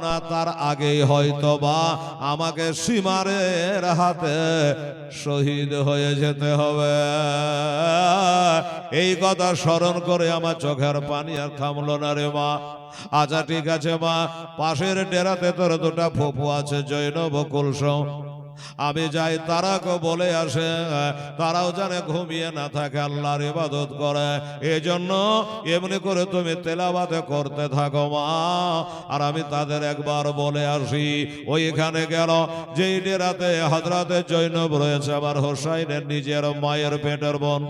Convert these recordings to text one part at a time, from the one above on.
না তার আগেই হয়তো বা আমাকে সীমারের হাতে শহীদ হয়ে যেতে হবে। এই কথা স্মরণ করে আমার চোখের পানি আর থামলো না রে মা। আচ্ছা ঠিক আছে মা, পাশের ডেরাতে তোর দুটা ফুফু আছে, জৈনব কুলসুম। আমি যাই, তারাকে বলে আসে, তারাও জানে ঘুমিয়ে না থাকে, আল্লাহর ইবাদত করে। এই জন্য এমনি করে তুমি তেলাওয়াত করতে থাকো মা। আর আমি তাদের একবার বলে আসি। ওইখানে গেল, যেই ডেরাতে হযরতে জৈনব রয়েছে, আমার হোসাইনের নিজের মায়ের পেটের বোন,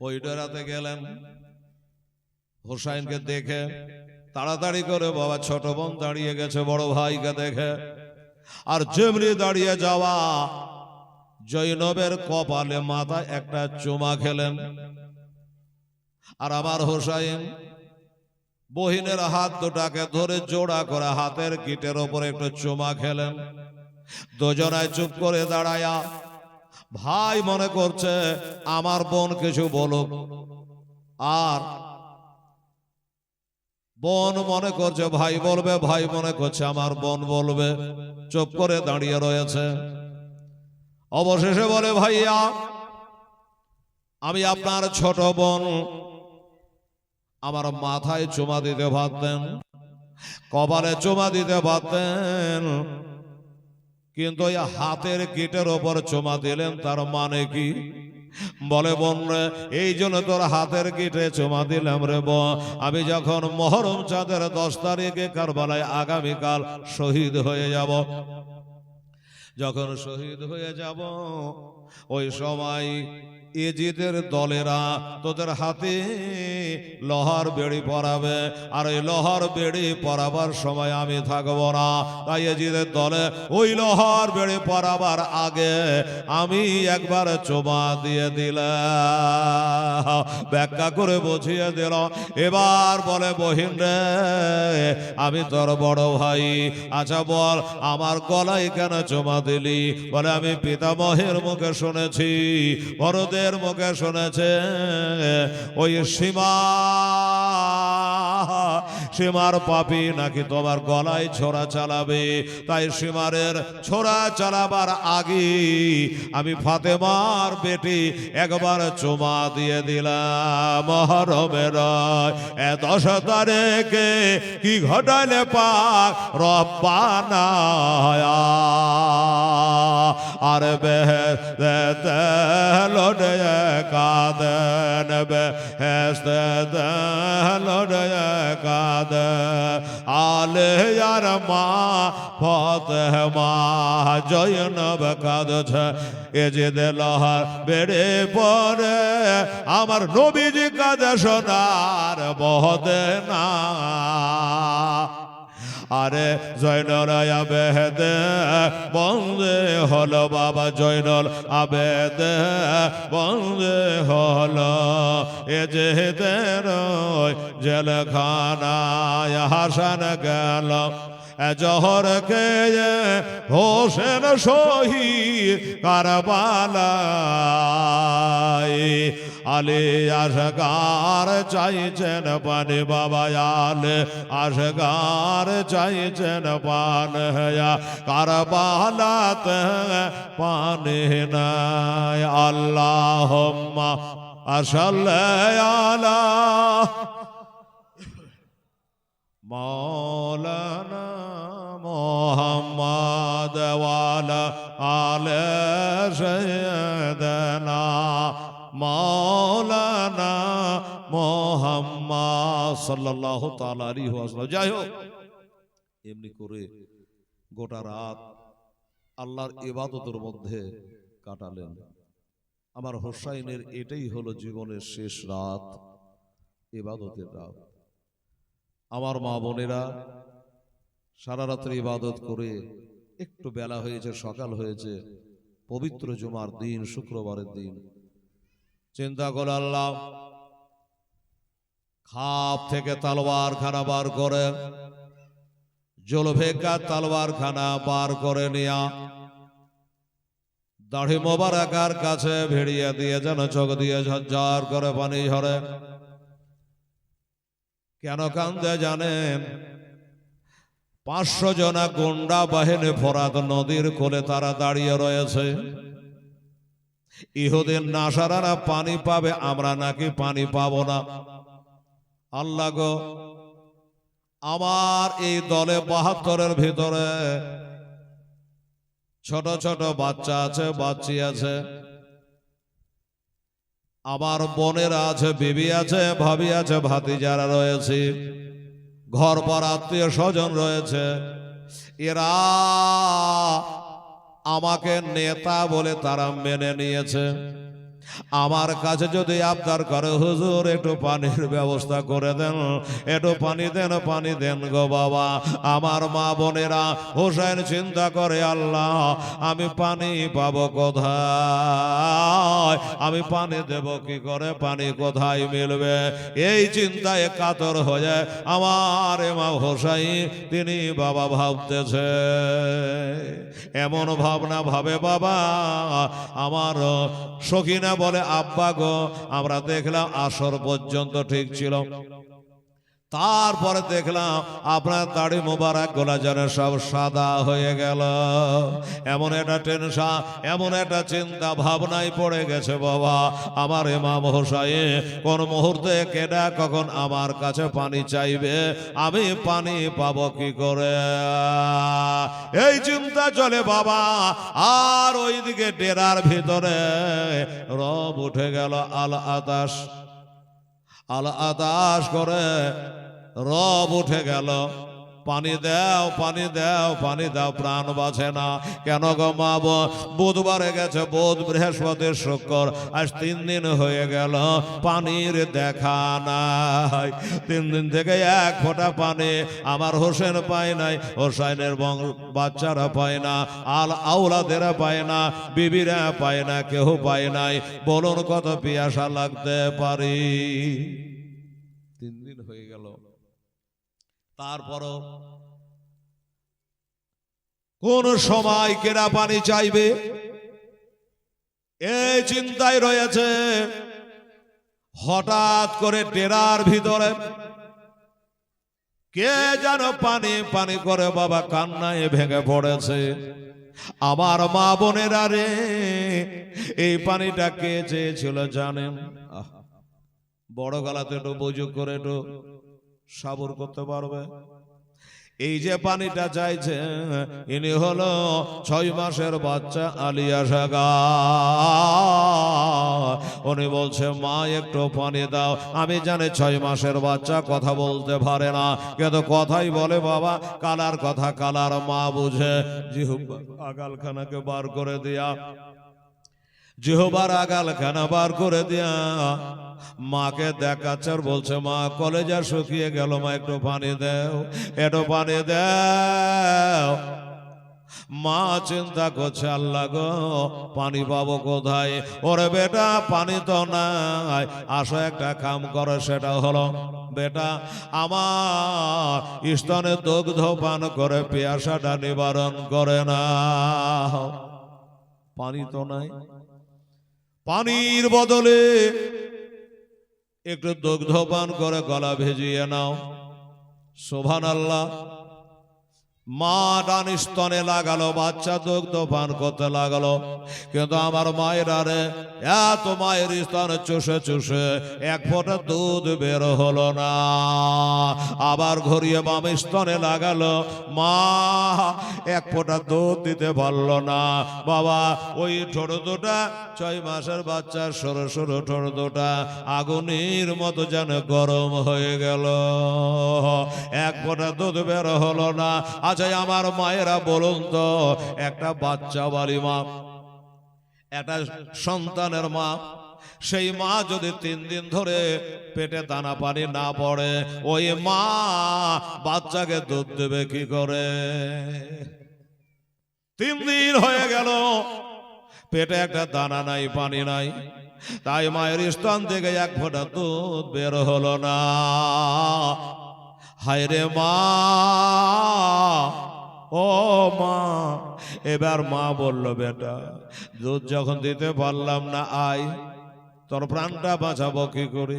ওই ডেরাতে গেলেন। হোসাইনকে দেখে তাড়াতাড়ি করে, বাবা ছোট বোন দাঁড়িয়ে গেছে বড় ভাইকে দেখে, আর যেমনি দাঁড়িয়ে যাওয়া জৈনবের কপালে মাথায় একটা চুমা খেলেন। আর আমার হোসাইন বহিনের হাত দুটাকে ধরে জোড়া করে হাতের গিটের ওপরে একটু চুমা খেলেন। দুজনায় চুপ করে দাঁড়ায়া, ভাই মনে করছে আমার বোন কিছু বলুক, আর বোন মনে করছে ভাই বলবে, ভাই মনে করছে আমার বোন বলবে। চুপ করে দাঁড়িয়ে রয়েছে। অবশেষে বলে, ভাইয়া আমি আপনার ছোট বোন, আমার মাথায় চুমা দিতে পারতেন, কপালে চুমা দিতে পারতেন, কিন্তু এই হাতের গিটের ওপর চুমা দিলেন, তার মানে কি? বলে, বোন রে, এই জন্য তোর হাতের গিটে চুমা দিলাম রে বোন। আমি যখন মহরম চাঁদের 10 তারিখে কারবালায় আগামীকাল শহীদ হয়ে যাব, যখন শহীদ হয়ে যাব, ওই সময় এজিদের দলেরা তোদের হাতে লোহার বেড়ি পরাবে, আর ওই লোহার বেড়ি পরাবার সময় আমি থাকবো না। তাই এজিদের দলে ওই লোহার বেড়ি পরাবার আগে আমি একবার চুমা দিয়ে দিলাম, ব্যাখ্যা করে বুঝিয়ে দিল। এবার বলে, বহিন রে, আমি তোর বড় ভাই, আচ্ছা বল আমার গলায় কেন চুমা দিলি? বলে, আমি পিতামহের মুখে শুনেছি, বড়দের মুখে শুনেছে, ওই সীমার পাপি নাকি তোমার গলায় ছোরা চালাবে। তাই সীমারের ছোরা চালাবার আগে আমি ফাতেমার বেটি একবার চুমা দিয়ে দিলাম। মহরমের 10 তারিখে কি ঘটালে পাক রব্বানা, আর বেহেশতে লড়ে কাঁদেন, বেহেশতে লড়ে কাঁদেন আলে আর মা ফাতেমা। জৈনব কাঁদছে, এজিদে লোহার বেড়ে পরে আমার নবীজি কাঁদে সোনার বহতে না। আরে জৈনল আবেদে বন্দে হলো বাবা, জৈনল আবেদে বন্দে হলো এজিদের জেলখানায়। হাসান গেল জহর কে হোসেন শহীদ কারবালায়। আলে আসগার চাইছেন পানি বাবা, আলে আসগার চাইছেন পান, কারবালাতে পানি নাই। আল্লাহুম্মা সাল্লি আলা মাওলানা মুহাম্মদ ওয়ালা আলে সাইয়্যিদানা মাওলানা মুহাম্মদ সাল্লাল্লাহু তাআলা আলাইহি ওয়াসাল্লাম। যাই হোক, এমনি করে গোটা রাত আল্লাহর ইবাদতের মধ্যে কাটালেন। আমার হোসাইনের এটাই হলো জীবনের শেষ রাত, ইবাদতের রাত। আমার মা বোনেরা সারা রাত্রি ইবাদত করে একটু বেলা হয়েছে, সকাল হয়েছে, পবিত্র জুমার দিন, শুক্রবারের দিন। চিন্তা করে আল্লাহ খাপ থেকে তলোয়ার খানা বার করে, জুলফিকার তলোয়ার খানা বার করে নিয়া দাড়ি মোবারকার কাছে ভিড়িয়ে দিয়ে যেন চোখ দিয়ে ঝরঝর করে পানি ঝরে। কেন কান্দে জানেন? 500 জনা গুন্ডা বাহিনী ফোরাত নদীর কোলে তারা দাঁড়িয়ে রয়েছে। ইহুদিন নাসারারা পানি পাবে, আমরা নাকি পানি পাবো না। আল্লাহ গো, আমার এই দলে 72-এর ভিতরে ছোট ছোট বাচ্চা আছে, বাচ্চি আছে, আমার বোনেরা আছে, বিবি আছে, ভাবি আছে, ভাতিজারা রয়েছে, ঘর পর আত্মীয় স্বজন রয়েছে। এরা আমাকে নেতা বলে তারা মেনে নিয়েছে। আমার কাছে যদি আবদার করে, হুজুর একটু পানির ব্যবস্থা করে দেন, একটু পানি দেন, পানি দেন গো বাবা। আমার মা বোনেরা হোসেন চিন্তা করে, আল্লাহ আমি পানি পাবো কোথায়, আমি পানি দেব কি করে, পানি কোথায় মিলবে, এই চিন্তায় কাতর হয়ে আমার মা হোসাইন তিনি বাবা ভাবতেছে। এমন ভাবনা ভাবে বাবা। আমার সখিনা বলে, আব্বা গো, আমরা দেখলাম আসর পর্যন্ত ঠিক ছিল, তারপরে দেখলাম আপনার দাড়ি মোবারক গোলা যেন সব সাদা হয়ে গেল। এমন একটা টেনশন, এমন একটা চিন্তা ভাবনায় পড়ে গেছে বাবা। আমার ইমাম হোসাইন কোন মুহূর্তে কেডা কখন আমার কাছে পানি চাইবে, আমি পানি পাবো কি করে, এই চিন্তা চলে বাবা। আর ওইদিকে ডেরার ভিতরে রব উঠে গেল, আল আতাশ করে রব উঠে গেল। পানি দাও, পানি দাও, পানি দাও, প্রাণ বাঁচে না। কেন গো মা, বুধবারে গেছে, বুধ বৃহস্পতি শুক্র, আজ 3 দিন হয়ে গেল, পানির দেখা নাই। 3 দিন থেকে এক ফোঁটা পানি আমার হোসেন পায় নাই, হোসাইনের বাচ্চারা পায় না, আল আওলাদেরা পায় না, বিবিরা পায় না, কেউ পায় নাই। বলুন কত পিয়াসা লাগতে পারি। 3 দিন হয়ে গেল, তারপরও কোন সময় কেরা পানি চাইবে এই চিন্তায় রয়েছে। হঠাৎ করে ডেরার ভিতরে কে যেন পানি পানি করে বাবা কান্নায় ভেঙে পড়েছে। আমার মা বোনেরা রে, এই পানিটা কে চেয়েছিল জানেন? বড় গলাতে একটু বুঝুক করে একটু সাবর করতে পারবে। এই যে পানিটা চাইছে, ইনি হলো 6 মাসের বাচ্চা আলিয়া সাগা। উনি বলছে, মা একটু পানি দাও। আমি জানি 6 মাসের বাচ্চা কথা বলতে পারে না, কিন্তু কথাই বলে বাবা। কালার কথা কালার মা বুঝে। জিহ্বার আগালখানাকে বার করে দিয়া, জিহ্বার আগালখানা বার করে দিয়া মাকে দেখাচ্ছে আর বলছে, মা কলেজা শুকিয়ে গেল, মা একটু পানি দাও, একটু পানি দাও। মা চিন্তা করছে, আল্লাহ গো, পানি পাবো কোথায়? ওরে বেটা, পানি তো নাই, আসো একটা কাম করো, সেটা হলো বেটা আমার স্তনে দুগ্ধ পান করে পিয়াসাটা নিবারণ করে না। পানি তো নাই, পানির বদলে একটু দুগ্ধ পান করে গলা ভেজিয়ে নাও। সুবহানাল্লাহ। মা ডান স্তনে লাগালো, বাচ্চা দুগ্ধ পান করতে লাগলো। কিন্তু আমার মায়েরা রে, এত মায়ের স্তনে চুষে চুষে এক ফোঁটা দুধ বের হলো না। আবার ঘুরিয়ে বাম স্তনে লাগালো, মা এক ফোঁটা দুধ দিতে পারলো না। বাবা ওই ঠোঁট দুটা, 6 মাসের বাচ্চার সরু সরু ঠোঁট দুটা আগুনের মতো যেন গরম হয়ে গেল। এক ফোঁটা দুধ বের হলো না। আচ্ছা আমার মায়েরা বলুন তো, একটা বাচ্চা বালি মা, একটা সন্তানের মা, সেই মা যদি 3 দিন ধরে পেটে দানা পানি না পড়ে, ওই মা বাচ্চাকে দুধ দেবে কি করে? 3 দিন হয়ে গেল, পেটে একটা দানা নাই, পানি নাই, তাই মায়ের স্তন থেকে এক ফোঁটা দুধ বের হলো না। হায় রে মা, ও মা। এবার মা বলল, বেটা দুধ যখন দিতে পারলাম না, আয় তোর প্রাণটা বাঁচাবো কি করে?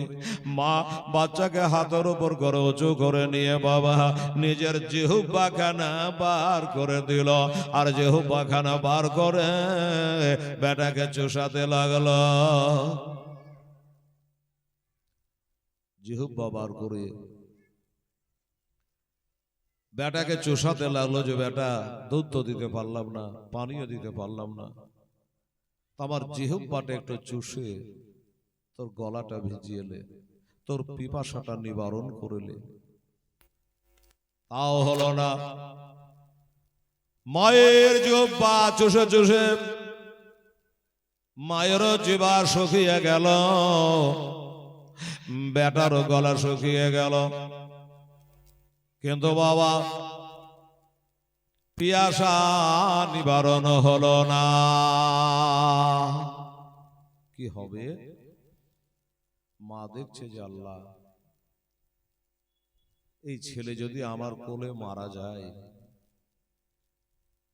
মা বাচ্চাকে হাতের উপর করে উঁচু করে নিয়ে বাবা নিজের জিহ্বাখানা বার করে দিল, আর জিহ্বাখানা বার করে বেটাকে চুষাতে লাগলো। জিহ্বা বার করে বেটাকে চুষাতে লাগলো যে বেটা দুধ তো দিতে পারলাম না, পানিও দিতে পারলাম না, আমার জিহ্বাটা একটু চুষে তোর গলাটা ভিজিয়েলে, তোর পিপাসাটা নিবারণ করিলে। তাও হলো না। মায়ের জিহ্বা চুষে চুষে মায়েরও জিহ্বা শুকিয়ে গেল, বেটারও গলা শুকিয়ে গেল, কিন্তু বাবা পিয়াসা নিবারণ হলো না। কি হবে? মা দেখছে যে আল্লাহ, এই ছেলে যদি আমার কোলে মারা যায়,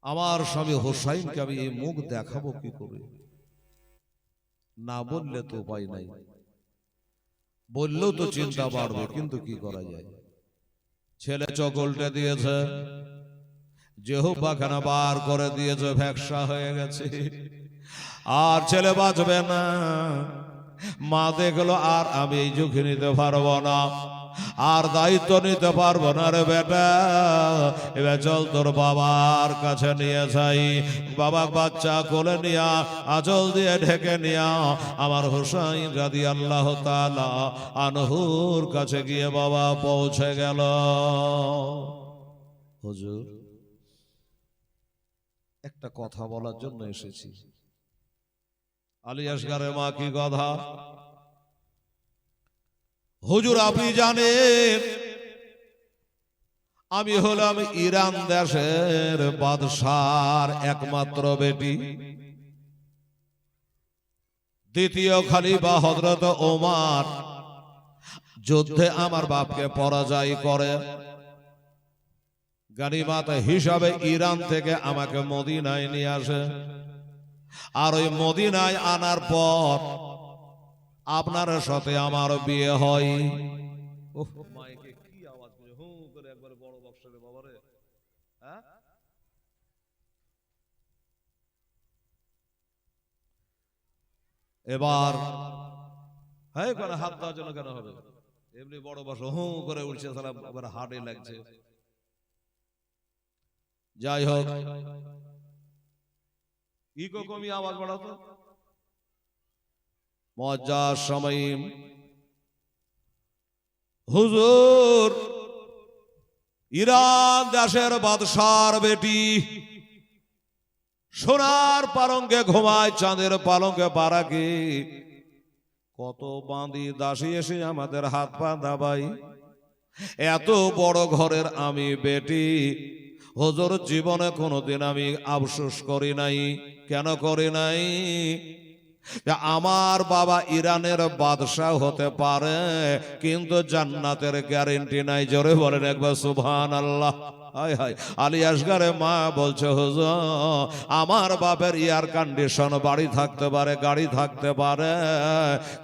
আমার স্বামী হোসাইনকে আমি এই মুখ দেখাবো কি করে? না বললে তো উপায় নাই, বললেও তো চিন্তা বাড়বে, কিন্তু কি করা যায়? ছেলে চোখ উল্টে দিয়েছে, জিহ্বাখানা বার করে দিয়েছে, ভ্যাকসা হয়ে গেছে, আর ছেলে বাঁচবে না। মা দেখলো আর আমি এই ঝুঁকি নিতে পারবো না, আর দায়িত্ব নিতে পারবো না রে বেটা, এবার চল তোর বাবার কাছে নিয়ে যাই। বাবা বাচ্চা কোলে নিয়া আঁচল দিয়ে ঢেকে নিয়া আমার হুসাইন রাদিয়াল্লাহু তাআলা আনহুর কাছে গিয়ে বাবা পৌঁছে গেল। হুজুর, একটা কথা বলার জন্য এসেছি। আলী আসগারের মা, কি কথা? হুজুর আপনি জানেন আমি হলাম ইরান দেশের বাদশার একমাত্র বেটি, দ্বিতীয় খলিফা হযরত ওমর যুদ্ধে আমার বাপকে পরাজয় করে গনিমত হিসাবে ইরান থেকে আমাকে মদিনায় নিয়ে আসে, আর ওই মদিনায় আনার পর আপনার সাথে আমার বিয়ে হয়। মাইকে কি আওয়াজ করে হু করে একবারে বড় বক্স রে বাবা রে, হ্যাঁ? এবার হ্যাঁ করে হাত দেওয়ার জন্য কেন হবে? এমনি বড় বক্স হু করে উঠছে, সালা আবার হার্টে লাগছে। যাই হোক, ইকো কমি আওয়াজ বাড়াতো। মজ্জার সময় হুজুর ইরান দেশের বাদশার বেটি সোনার পালঙ্কে ঘুমায়, চাঁদের পালঙ্কে পারাকে কত বাঁধি দাসী এসে আমাদের হাত পা দাবাই। এত বড় ঘরের আমি বেটি, হুজুর জীবনে কোনোদিন আমি আফসোস করি নাই। কেন করি নাই? আমার বাবা ইরানের বাদশাহ হতে পারে, কিন্তু জান্নাতের গ্যারেন্টি নাই। জোরে বলেন একবার সুবহানাল্লাহ। হায় হায়। আলী আসগারের মা বলছে হুজুর আমার বাপের এয়ার কন্ডিশন বাড়ি থাকতে পারে, গাড়ি থাকতে পারে,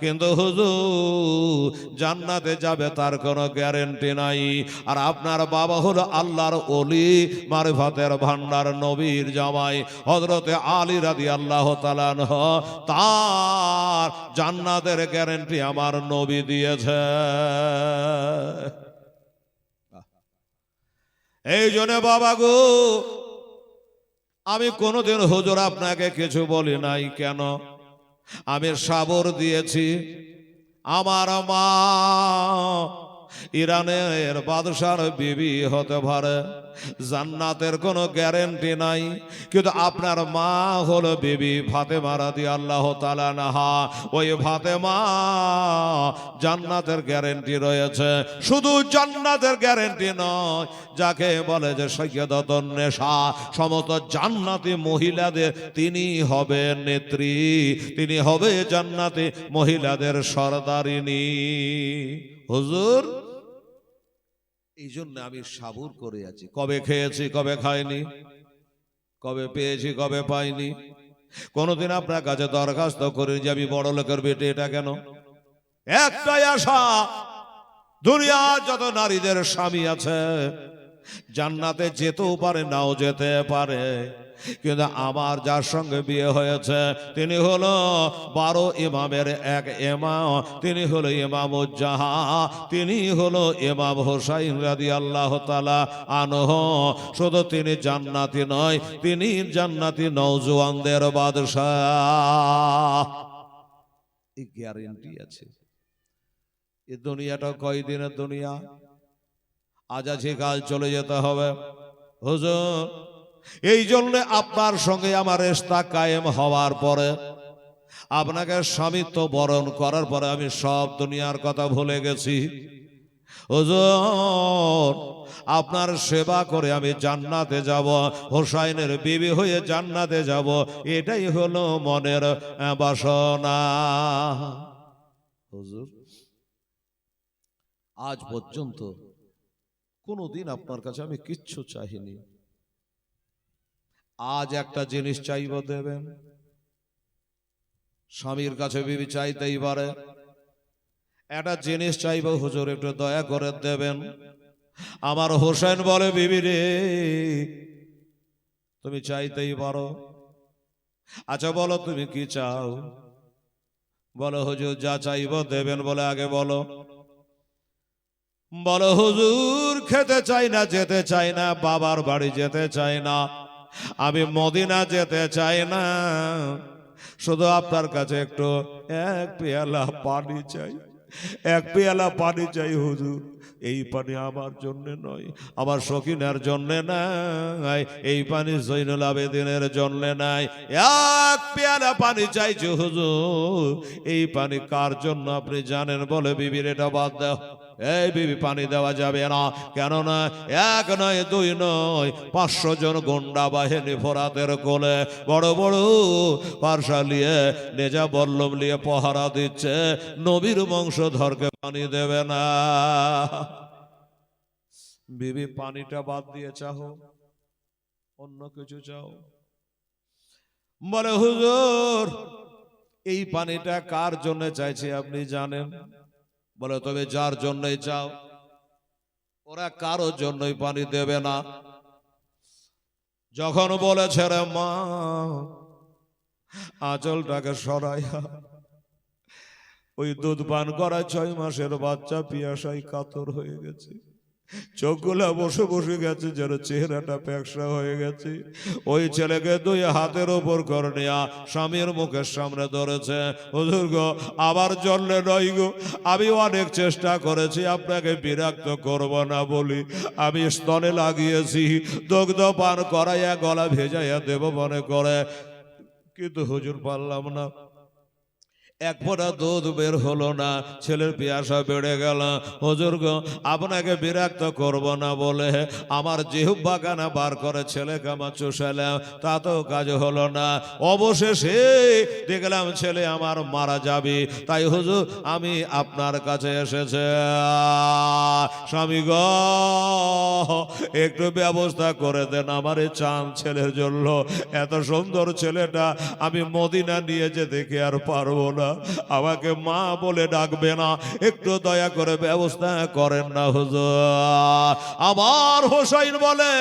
কিন্তু হুজুর জান্নাতে যাবে তার কোনো গ্যারেন্টি নাই। আর আপনার বাবা হলো আল্লাহর ওলি, মারিফাতের ভান্ডার, নবীর জামাই হযরতে আলী রাদিয়াল্লাহু তাআলা আনহু, তার জান্নাতের গ্যারেন্টি আমার নবী দিয়েছে। এই জন্য বাবা গো, আমি কোনোদিন হুজুর আপনাকে কিছু বলি নাই। কেন? আমি সাবর দিয়েছি। আমার মা ইরানের বাদশার বিবি হতে পারে, জান্নাতের কোনো গ্যারেন্টি নাই, কিন্তু আপনার মা হলো বিবি ফাতেমা রাদিয়াল্লাহু তাআলা আনহা। ওই ফাতেমা জান্নাতের গ্যারেন্টি রয়েছে। শুধু জান্নাতের গ্যারেন্টি নয়, যাকে বলে যে সাইয়্যিদাতুন নিসা, সমস্ত জান্নাতি মহিলাদের তিনি হবে নেত্রী, তিনি হবে জান্নাতি মহিলাদের সরদারিনী। হুজুর এই জন্য আমি সাবুর করে আছি। কবে খেয়েছি, কবে খাইনি, কবে পেয়েছি, কবে পাইনি, কোনোদিন আপনার কাছে দরখাস্ত করি যে আমি বড় লোকের বেটে, এটা কেন? একটাই আশা, দুনিয়ার যত নারীদের স্বামী আছে জান্নাতে যেতেও পারে, নাও যেতে পারে, কিন্তু আমার যার সঙ্গে বিয়ে হয়েছে তিনি হলো 12 ইমামের এক ইমাম, তিনি হলো ইমাম উজ্জাহা, তিনি হলো ইমাম হোসাইন রাদিয়াল্লাহু তাআলা আনহু। শুধু তিনি জান্নাতি নয়, তিনি জান্নাতি নওজোয়ানদের বাদশাহ। এই গ্যারান্টি আছে। এই দুনিয়াটা কয়দিনের দুনিয়া, আজ আছে কাল চলে যেতে হবে। হুজুর, এই জন্য আপনার সঙ্গে আমার রিশতা কায়েম হওয়ার পরে, আপনাকে স্বামিত্ব বরণ করার পরে আমি সব দুনিয়ার কথা ভুলে গেছি। হুজুর, আপনার সেবা করে আমি জান্নাতে যাব, হোসাইনের বিবি হয়ে জান্নাতে যাব, এটাই হলো মনের বাসনা। হুজুর, আজ পর্যন্ত কোনোদিন আপনার কাছে আমি কিচ্ছু চাইনি, আজ একটা জিনিস চাইব, দেবেন? স্বামীর কাছে বিবি চাইতেই পারে, একটা জিনিস চাইব, হুজুর একটু দয়া করে দেবেন। আমার হোসেন বলে, বিবি রে তুমি চাইতেই পারো। আচ্ছা বলো তুমি কি চাও? বলো হুজুর যা চাইব দেবেন। বলে আগে বলো। বলো হুজুর খেতে চাই না, যেতে চাই না, বাবার বাড়ি যেতে চাই না, আমি মদিনা যেতে চাই না, শুধু আপনার কাছে একটু এক পেয়ালা পানি চাই, এক পেয়ালা পানি চাই হুজুর। এই পানি আমার জন্য নয়, আমার সখিনার জন্য নাই, এই পানি জৈনুল আবেদিনের জন্য নাই, এক পেয়ালা পানি চাইছি হুজুর। এই পানি কার জন্য আপনি জানেন? বলে বিবির এটা বাদ দাও, এই বিবি পানি দেওয়া যাবে না। কেননা এক নয় দুই নয় 500 জন গুন্ডা বাহিনী ফোরাতের কোলে বড় বড় পারসা লিয়ে নেজা বল্লম লিয়ে পহারা দিচ্ছে, নবীর বংশধরকে পানি দেবে না। বিবি পানিটা বাদ দিয়ে চাও, অন্য কিছু চাও? বলে হুজুর এই পানিটা কার জন্য চাইছে আপনি জানেন? বলে তবে যার জন্যই চাও, ওরা কারোর জন্যই পানি দেবে না। যখন বলেছে রে মা আঁচলটাকে সরাইয়া, ওই দুধ পান করা 6 মাসের বাচ্চা পিয়াসায় কাতর হয়ে গেছে, চোখগুলা বসে বসে গেছে, যেন চেহারাটা প্যাকসা হয়ে গেছে। ওই ছেলেকে 2 হাতের ওপর করে নেয়া স্বামীর মুখের সামনে ধরেছে। হুজুর গো আবার জন্যে নয় গো, আমি অনেক চেষ্টা করেছি আপনাকে বিরক্ত করব না বলি, আমি স্তনে লাগিয়েছি দগ্ধ পান করাইয়া গলা ভেজাইয়া দেব মনে করে, কিন্তু হুজুর পারলাম না। এক ফোঁটা দুধ বের হলো না, ছেলের পিয়াসা বেড়ে গেল। হুজুর গো আপনাকে বিরক্ত করব না বলে আমার জিহ্বা কানা বার করে ছেলেকে আমার চুষালাম, তাতেও কাজ হলো না। অবশেষে দেখলাম ছেলে আমার মারা যাবে, তাই হুজুর আমি আপনার কাছে এসেছে। স্বামী গো একটু ব্যবস্থা করে দেন আমার এই চাঁদ ছেলের জন্য, এত সুন্দর ছেলেটা আমি মদিনা নিয়ে যে দেখে আর পারবো না, আমাকে মা বলে ডাকবে না, একটু দয়া করে ব্যবস্থা করেন না হুজুর। আমার হোসাইন বলে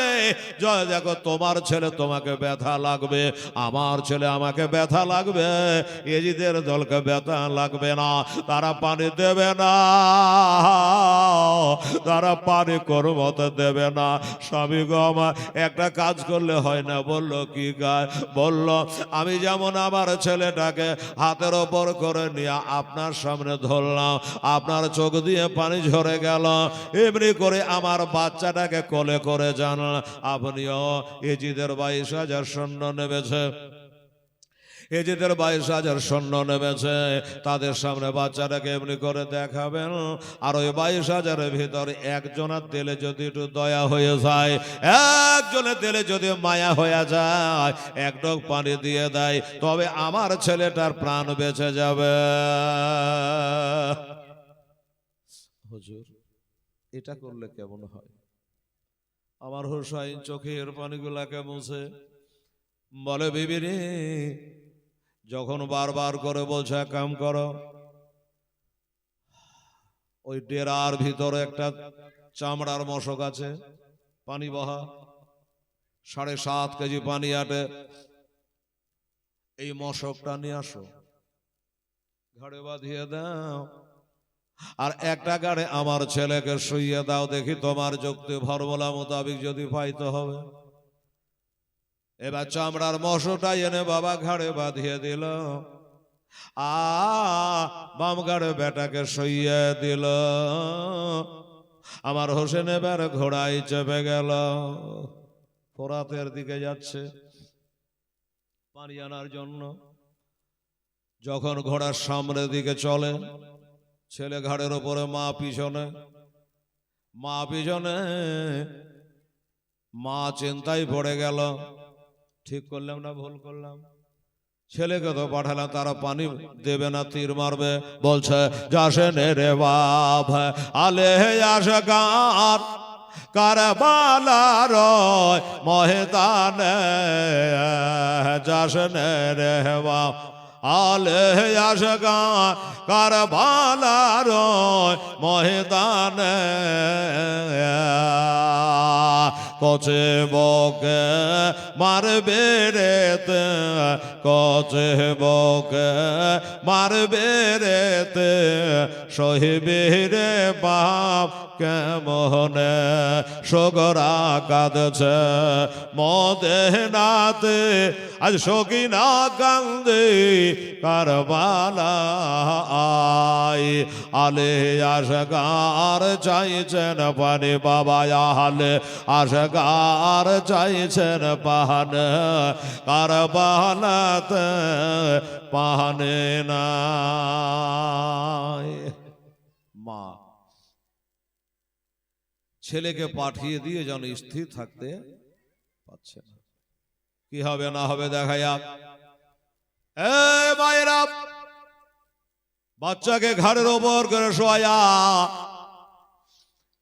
জয় দেখো তোমার ছেলে তোমাকে ব্যথা লাগবে, আমার ছেলে আমাকে ব্যথা লাগবে, এজিদের দলকে ব্যথা লাগবে না, তারা পানি দেবে না, তারা পানি করমত দেবে না। স্বামী গো আমার একটা কাজ করলে হয় না? বলল কি কাজ? বলল আমি যেমন আমার ছেলেটাকে হাতের ওপর করে নিয়ে আপনার সামনে ধরলাম, আপনার চোখ দিয়ে পানি ঝরে গেল, এমনি করে আমার বাচ্চাটাকে কোলে করে যান। আপনিও এজিদের 22,000 সৈন্য নেমেছে, এজিদের 22,000 সৈন্য নেমেছে, তাদের সামনে বাচ্চাটাকে এমনি করে দেখাবেন। আর ওই 22,000-এর ভিতরে একজনের দিলে যদি একটু দয়া হয়ে যায়, একজনের দিলে যদি মায়া হয়ে যায়, এক ঢোক পানি দিয়ে দেয়, তবে আমার ছেলেটার প্রাণ বেঁচে যাবে। হুজুর এটা করলে কেমন হয়? আমার হোসাইন চোখের পানিগুলাকে মুছে বলে বিবি রে, যখন বারবার করে বলছে এক কাম করো, ওই ডেরার ভিতরে একটা চামড়ার মশক আছে, পানি বহা, 7.5 কেজি পানি আটে, এই মশকটা নিয়ে আসো, ঘাড়ে বাঁধিয়ে দাও, আর একটা গাড়ে আমার ছেলেকে শুইয়ে দাও, দেখি তোমার যুক্তি ফর্মুলা মোতাবিক যদি পাইতে হবে। এবার চামড়ার মশকটা এনে বাবা ঘাড়ে বাঁধিয়ে দিল, বাম ঘাড়ে বেটাকে শুইয়ে দিল। আমার হোসেন এবার ঘোড়ায় চেপে গেল, ফোরাতের দিকে যাচ্ছে পানি আনার জন্য। যখন ঘোড়ার সামনের দিকে চলে, ছেলে ঘাড়ের ওপরে, মা পিছনে, মা চিন্তায় পড়ে গেল, ঠিক করলাম না ভুল করলাম? ছেলেকে তো পাঠালাম, তারা পানি দেবে না, তীর মারবে। বলছে যাসেনে রে বাপ আলে আশকার কারবালার ময়দানে, যাসেনে রে বাপ আলে আশকার কারবালার ময়দানে, কচে বকে মারবে রেতে, কচে বকে মারবে রেতে, সহিবে রে বাপ কেমনে, সগরা কাঁদছে মদিনাতে, আজ সকিনা কান্দে কারবালায়। আলে আশকার চাইছেন পানি বাবা, আলে আশকার চাইছেন পান, কারবালাতে পানে নাই। মা ছেলেকে পাঠিয়ে দিয়ে যেন স্থির থাকতে পারছে না। কি হবে না হবে দেখা যাক। মায়েরা বাচ্চাকে ঘাড়ের ওপর করে শোয়া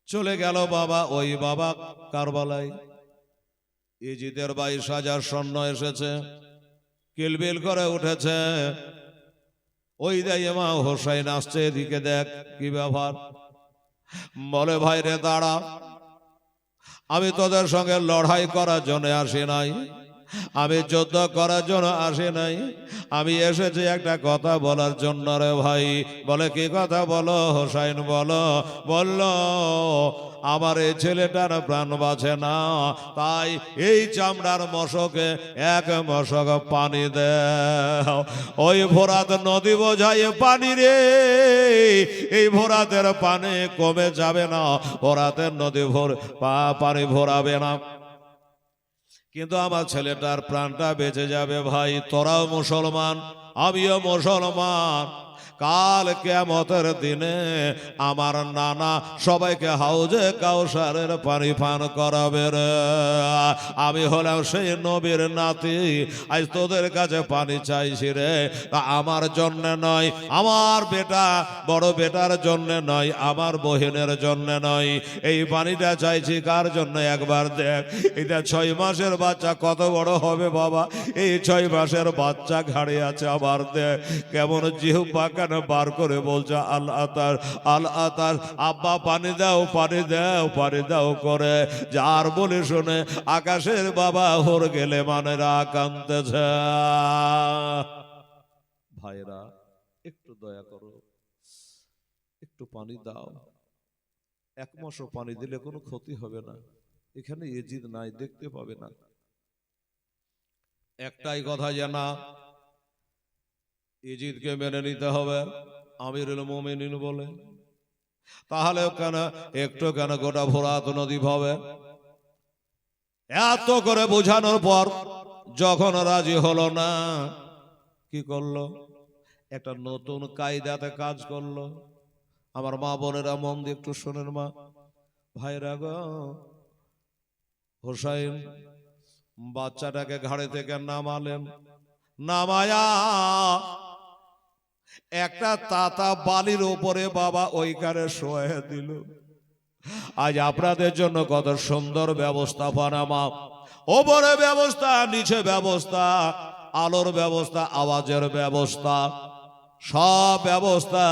চলে গেল বাবা। ওই বাবা কারবালায় ইজিদের 22,000 সৈন্য এসেছে, কিলবিল করে উঠেছে। ওই দেয় মা হোসাইন আসছে, এদিকে দেখ কি ব্যাপার। বলে ভাই রে দাঁড়া, আমি তোদের সঙ্গে লড়াই করার জন্য আসি নাই, আমি যুদ্ধ করার জন্য আসি নাই, আমি এসেছি একটা কথা বলার জন্য রে ভাই। বলে কি কথা বলো হোসাইন? বলো। বলল আমার এই ছেলেটার প্রাণ বাঁচে না, তাই এই চামড়ার মশকে এক মশক পানি দেও। ওই ফোরাত নদী বোঝাই পানি রে, এই ফোরাতের পানি কমে যাবে না, ফোরাতের নদী পানি ভরাবে না, কিন্তু আমার ছেলেটার প্রাণটা বেঁচে যাবে। ভাই তোরাও মুসলমান, আমিও মুসলমান, কাল কিয়ামতের দিনে আমার নানা সবাইকে হাউজে কাউসারের পানি পান করাবে রে। আমি হলাম সেই নবীর নাতি, আজ তোদের কাছে পানি চাইছি রে, আমার জন্য নয়, আমার বেটা বড় বেটার জন্য নয়, আমার বহিনের জন্য নয়, এই পানিটা চাইছি কার জন্য? একবার দেখ, এটা 6 মাসের বাচ্চা কত বড় হবে বাবা, এই 6 মাসের বাচ্চা ঘাড়ে আছে। আবার দেখ কেমন জিহ্বা কেন বার করে বলছে আল আতার আল আতার, আব্বা পানি দাও পানি দাও পানি দাও করে। যার বলে শুনে আকাশের বাবা হর গেলে মানেরা কাঁদতেছে। ভাইরা একটু দয়া করো, একটু পানি দাও। 1 মাসও পানি দিলে কোনো ক্ষতি হবে না, এখানে এজিদ নাই, দেখতে পাবে না। একটাই কথা জানা, ইজিদকে মেনে নিতে হবে, আমিরুল মুমিনিন বলে। তাহলে কেন একটু কেন গোটা ফোরাত নদী হবে? এত করে বোঝানোর পর যখন রাজি হলো না, কি করলো? একটা নতুন কায়দাতে কাজ করলো। আমার মা বোনেরা মন দিয়ে একটু শোনেন, মা ভাইরা গো, হোসাইন বাচ্চাটাকে ঘাড়ে থেকে নামালেন, নামায়া একটা তাতা বালির উপরে বাবা ওইখানে শোয়া দিল। আজ আপনাদের জন্য কত সুন্দর ব্যবস্থাপনা, মা ওপরে ব্যবস্থা, নিচে ব্যবস্থা, আলোর ব্যবস্থা, আওয়াজের ব্যবস্থা, সব ব্যবস্থা।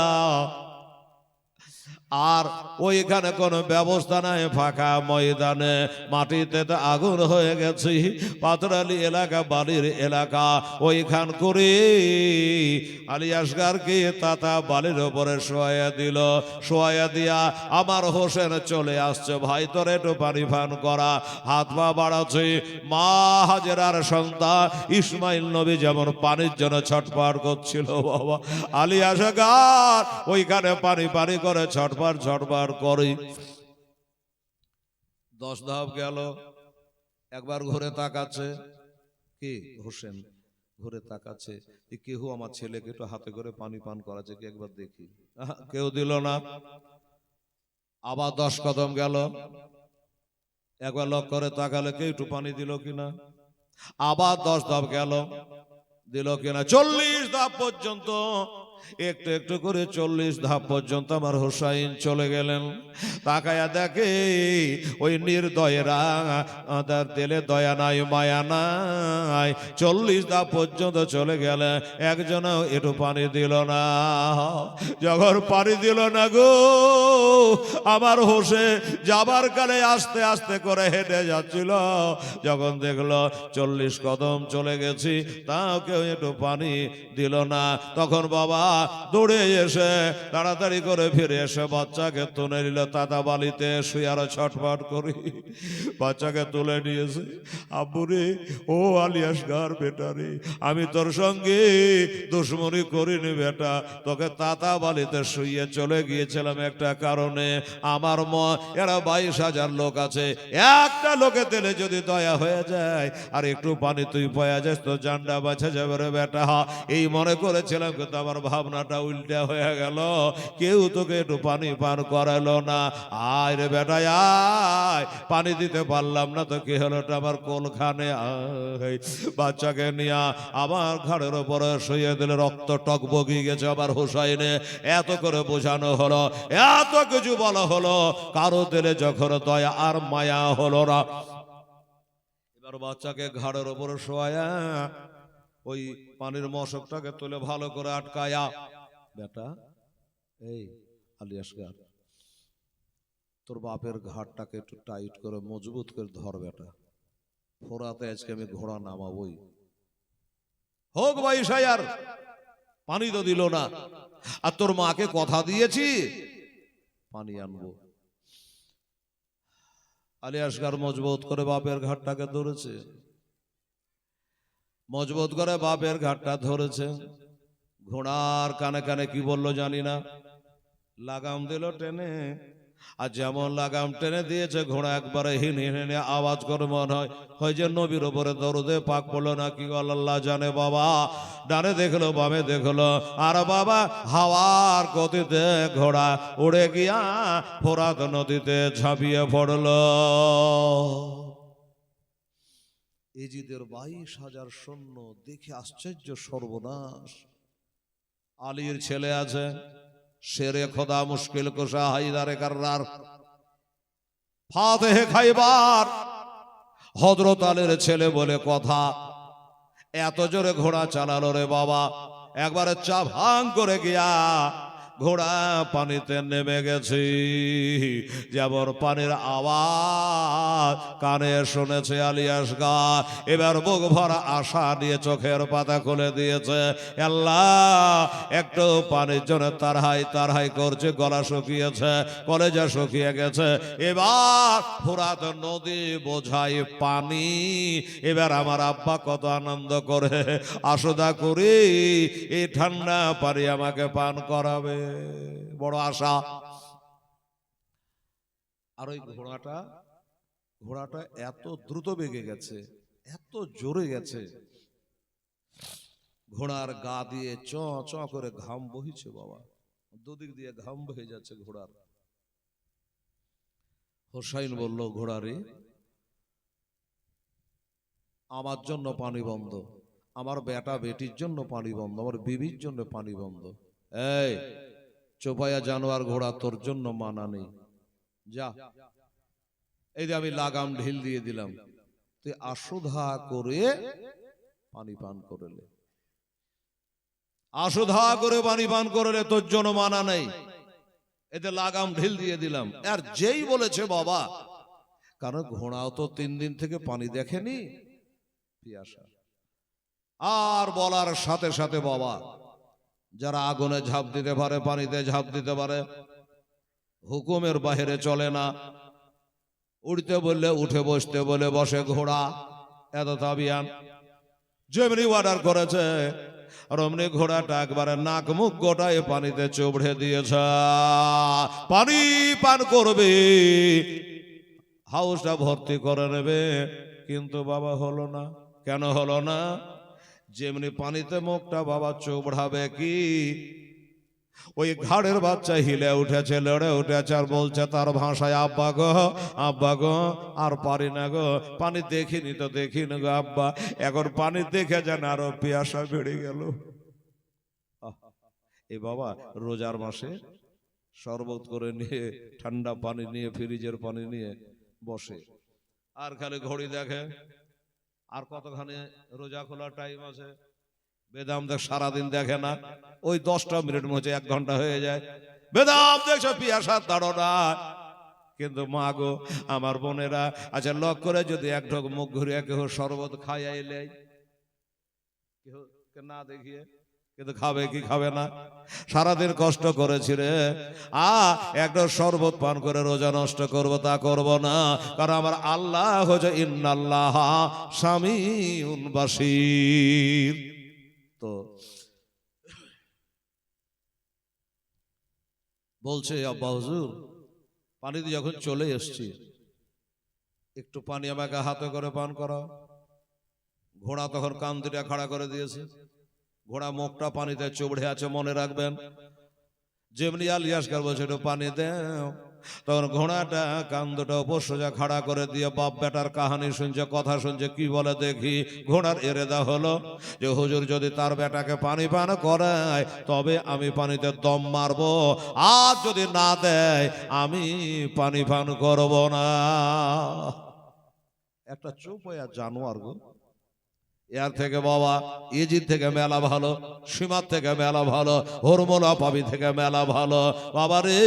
আর ওইখানে কোনো ব্যবস্থা নাই, ফাঁকা ময়দানে মাটিতে তো আগুন হয়ে গেছে, পাথরালি এলাকা, বালির এলাকা। ওইখান করে আলী আসগারকে তাতা বালির ওপরে শোয়া দিল। শোয়া দিয়া আমার হোসেন চলে আসছে, ভাই তোর একটু পানি পান করা। হাত পা বাড়াচ্ছে। মা হাজেরার সন্তান ইসমাইল নবী যেমন পানির জন্য ছটফট করছিল, বাবা আলী আসগার ওইখানে পানি পানি করে ছটফট ঝটবার করে। 10 ধাপ গেল, একবার ঘুরে তাকাচ্ছে, কি হোসেন ঘুরে তাকাচ্ছে, কেউ আমার ছেলেকে একটু হাতে করে পানি পান করাচ্ছে কি, একবার দেখি। কেউ দিল না। আবার 10 কদম গেল, একবার লক্ষ্য করে তাকালে কেউ একটু পানি দিল কিনা। আবার 10 ধাপ গেল, দিল কিনা। 40 ধাপ পর্যন্ত, একটু একটু করে 40 ধাপ পর্যন্ত আমার হোসাইন চলে গেলেন। তাকায়া দেখে ওই নির্দয়েরা, তার দিলে দয়া নাই, মায়া নাই। 40 ধাপ পর্যন্ত চলে গেলে একজনও একটু পানি দিল না। যখন পানি দিল না গো, আমার হোসে যাবার কালে আস্তে আস্তে করে হেঁটে যাচ্ছিল। যখন দেখলো 40 কদম চলে গেছি, তাও কেউ একটু পানি দিল না, তখন বাবা দৌড়ে এসে তাড়াতাড়ি করে ফিরে এসে বাচ্চাকে তুলে নিল। তাতা বালিতে শুয়ে আরো ছটফট করি বাচ্চাকে তুলে নিয়েছে। আব্বুরে, ও আলী আসগার বেটা রে, আমি তোর সঙ্গে দুশ্মনী করিনি বেটা, তোকে তাতা বালিতে শুয়ে চলে গিয়েছিলাম একটা কারণে। আমার এরা 22,000 লোক আছে, একটা লোকে দিলে যদি দয়া হয়ে যায় আর একটু পানি তুই পাওয়া যাস তো জানটা বাঁচা যাবে রে বেটা। এই মনে করেছিলাম, কিন্তু আমার ভাবনাটা উল্টা হয়ে গেল। কেউ তোকে একটু পানি পান করালো না। আয় রে বেটা আয়, পানি দিতে পারলাম না তো কি হলো, আমার কোলখানে আয়। বাচ্চাকে নিয়ে আমার ঘাড়ের উপরে শুয়ে দিলে, রক্ত টকবগি গেছে আমার হোসাইনে। এত করে বোঝানো হলো, এত কিছু বলা হলো, কারো দিলে যখন দয়া আর মায়া হলো না। এবার বাচ্চাকে ঘাড়ের উপরে শোয়া ওই পানির মশকটাকে তুলে ভালো করে আটকায়া, বেটা এই আলী আসগার, তোর বাপের ঘাটটাকে একটু টাইট করে মজবুত করে ধর বেটা, ফোরাতে আজকে আমি ঘোড়া নামাবই। হোক ভাই সায়ার, পানি তো দিল না, আর তোর মাকে কথা দিয়েছি পানি আনবো। আলী আসগার মজবুত করে বাপের ঘাটটাকে ধরেছে, মজবুত করে বাপের ঘাটটা ধরেছে। ঘোড়ার কানে কানে কি বললো জানি না, লাগাম দিল টেনে। আর যেমন লাগাম টেনে দিয়েছে, ঘোড়া একবারে হিন হিনে আওয়াজ করে মনে হয় যে নবীর ওপরে দরুদে পাক পড়লো না কি, আল্লাহ জানে বাবা। ডানে দেখলো, বামে দেখলো, আর বাবা হাওয়ার গতিতে ঘোড়া উড়ে গিয়া ফোরাত নদীতে ঝাঁপিয়ে পড়লো। এজিদের 22,000 সৈন্য দেখে আশ্চর্য, সর্বনাশ। আলীর ছেলে আছে, শেরে খোদা, মুশকিল কুশা, হায়দারে কাররার, ফাতেহে খাইবার, হযরত আলীর ছেলে বলে কথা। এত জোরে ঘোড়া চালালো রে বাবা, একবারে চা ভাঙ করে গিয়া ঘোড়া পানিতে নেমে গেছে। যেমন পানির আওয়াজ কানে শুনেছে আলী আসগার, এবার বুক ভরা আশা নিয়ে চোখের পাতা খুলে দিয়েছে। আল্লাহ, একটু পানির জন্য তারহাই করছে, গলা শুকিয়েছে, কলেজা শুকিয়ে গেছে। এবার ফুরাত নদী বোঝাই পানি। এবার আমার আব্বা কত আনন্দ করে আসোদা করি, এই ঠান্ডা পানি আমাকে পান করাবে, বড় আশা। আর ওই ঘোড়াটা এত দ্রুত বেগে গেছে, এত জোরে গেছে, ঘোড়ার গা দিয়ে চ চ করে ঘাম বহিছে বাবা, দুদিক দিয়ে ঘাম বহে যাচ্ছে ঘোড়ার। হোসাইন বলল, ঘোড়ারে আমার জন্য পানি বন্ধ, আমার বেটা বেটির জন্য পানি বন্ধ, আমার বিবির জন্য পানি বন্ধ। এই চোপায়া জানোয়ার ঘোড়া, তোর জন্য মানা নেই। যা, এই যে আমি লাগাম ঢিল দিয়ে দিলাম, তুই আশুধা করে পানি পান করলে, আশুধা করে পানি পান করলে তোর জন্য মানা নেই, এতে লাগাম ঢিল দিয়ে দিলাম। আর যেই বলেছে বাবা, কারণ ঘোড়াও তো 3 দিন থেকে পানি দেখেনি, পিয়াসা। আর বলার সাথে সাথে বাবা, যারা আগুনে ঝাঁপ দিতে পারে, পানিতে ঝাঁপ দিতে পারে, হুকুমের বাইরে চলে না। উঠতে বললে উঠে, বসতে বলে বসে ঘোড়া, এত তাবিয়ান। যেমনি অর্ডার করেছে আর অমনি ঘোড়াটা একবারে নাক মুখ গোটায় পানিতে চোবড়ে দিয়েছে। পানি পান করবে, হাউসটা ভর্তি করে নেবে, কিন্তু বাবা হলো না। কেন হলো না? যেমনি পানিতে মুখটা বাবা চোবড়াবে, কি ওই ঘাড়ের বাচ্চা হিলে উঠেছে, লড়ে উঠেছে, আর বলছে তার ভাষায়, আব্বা গো, আব্বা গো, আর পারি না গো, পানি দেখিনি তো দেখিনি গো আব্বা, এখন পানি দেখে যান আরো পিয়াসা বেড়ে গেল। এ বাবা রোজার মাসে শরবত করে নিয়ে, ঠান্ডা পানি নিয়ে, ফ্রিজের পানি নিয়ে বসে, আর খালি ঘড়ি দেখে, আর কতখানি রোজা খোলার টাইম আছে। বেদাম দেখ সারাদিন দেখে না, ওই 10টা মিনিট মধ্যে 1 ঘন্টা হয়ে যায়। বেদাম দেখছো পিয়াসার তাড়না। কিন্তু মা গো, আমার বোনেরা, আচ্ছা লক করে যদি এক ঢোক মুখ ঘুরিয়ে কেউ শরবত খাইয়া এলে, কেউ না দেখিয়ে, কিন্তু খাবে কি খাবে না? সারাদিন কষ্ট করেছি রে, একটা শরবত পান করে রোজা নষ্ট করবো তা করব না, কারণ আমার আল্লাহ হচ্ছে ইন্নাল্লাহ সামিউন বাসীর। তো বলছে আব্বা হুজুর, পানিতে যখন চলে এসছি, একটু পানি আমাকে হাতে করে পান করাও। ঘোড়া তখন কান দুটা খাড়া করে দিয়েছে, ঘোড়া মুখটা পানিতে চুবড়ে আছে, মনে রাখবেন। যেমনি আলিয়াসকার বলছে একটু পানি দেও, তখন ঘোড়াটা কান দুটো উপর সোজা খাড়া করে দিয়ে বাপ বেটার কাহানি শুনছে, কথা শুনছে। কি বলে দেখি? ঘোড়ার এরেদা হলো যে হুজুর যদি তার বেটাকে পানি পান করায় তবে আমি পানিতে দম মারবো, আর যদি না দেয় আমি পানি পান করব না। একটা চুপ হয়ে জানোয়ার গো। এর থেকে বাবা ইজিদ থেকে মেলা ভালো, সীমার থেকে মেলা ভালো, হরমোলা পাবি থেকে মেলা ভালো বাবা রে।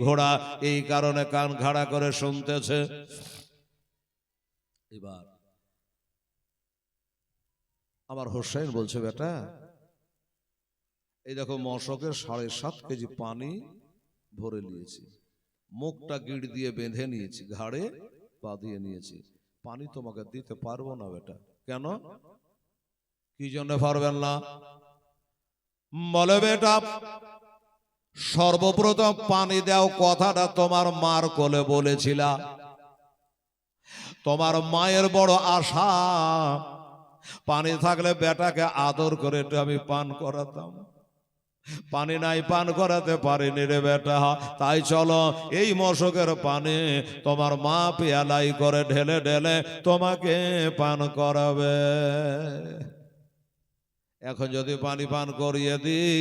ঘোড়া এই কারণে কান খাড়া করে শুনতেছে। এবার আমার হোসেন বলছে, বেটা এই দেখো মশকের 7.5 কেজি পানি ভরে নিয়েছি, মুখটা গিড় দিয়ে বেঁধে নিয়েছি, ঘাড়ে পা দিয়ে নিয়েছি, পানি তোমাকে দিতে পারবো না বেটা। কেন? কি জন্য পারবেন না? বলে বেটা সর্বপ্রথম পানি দাও কথাটা তোমার মার কোলে বলেছিলা, তোমার মায়ের বড় আশা পানি থাকলে বেটাকে আদর করে একটু আমি পান করাতাম, পানি নাই, পান করাতে পারিনি রে বেটা, তাই চলো এই মশকের পানি তোমার মা পেয়ালাই করে ঢেলে ঢেলে তোমাকে পান করাবে। এখন যদি পানি পান করিয়ে দিই,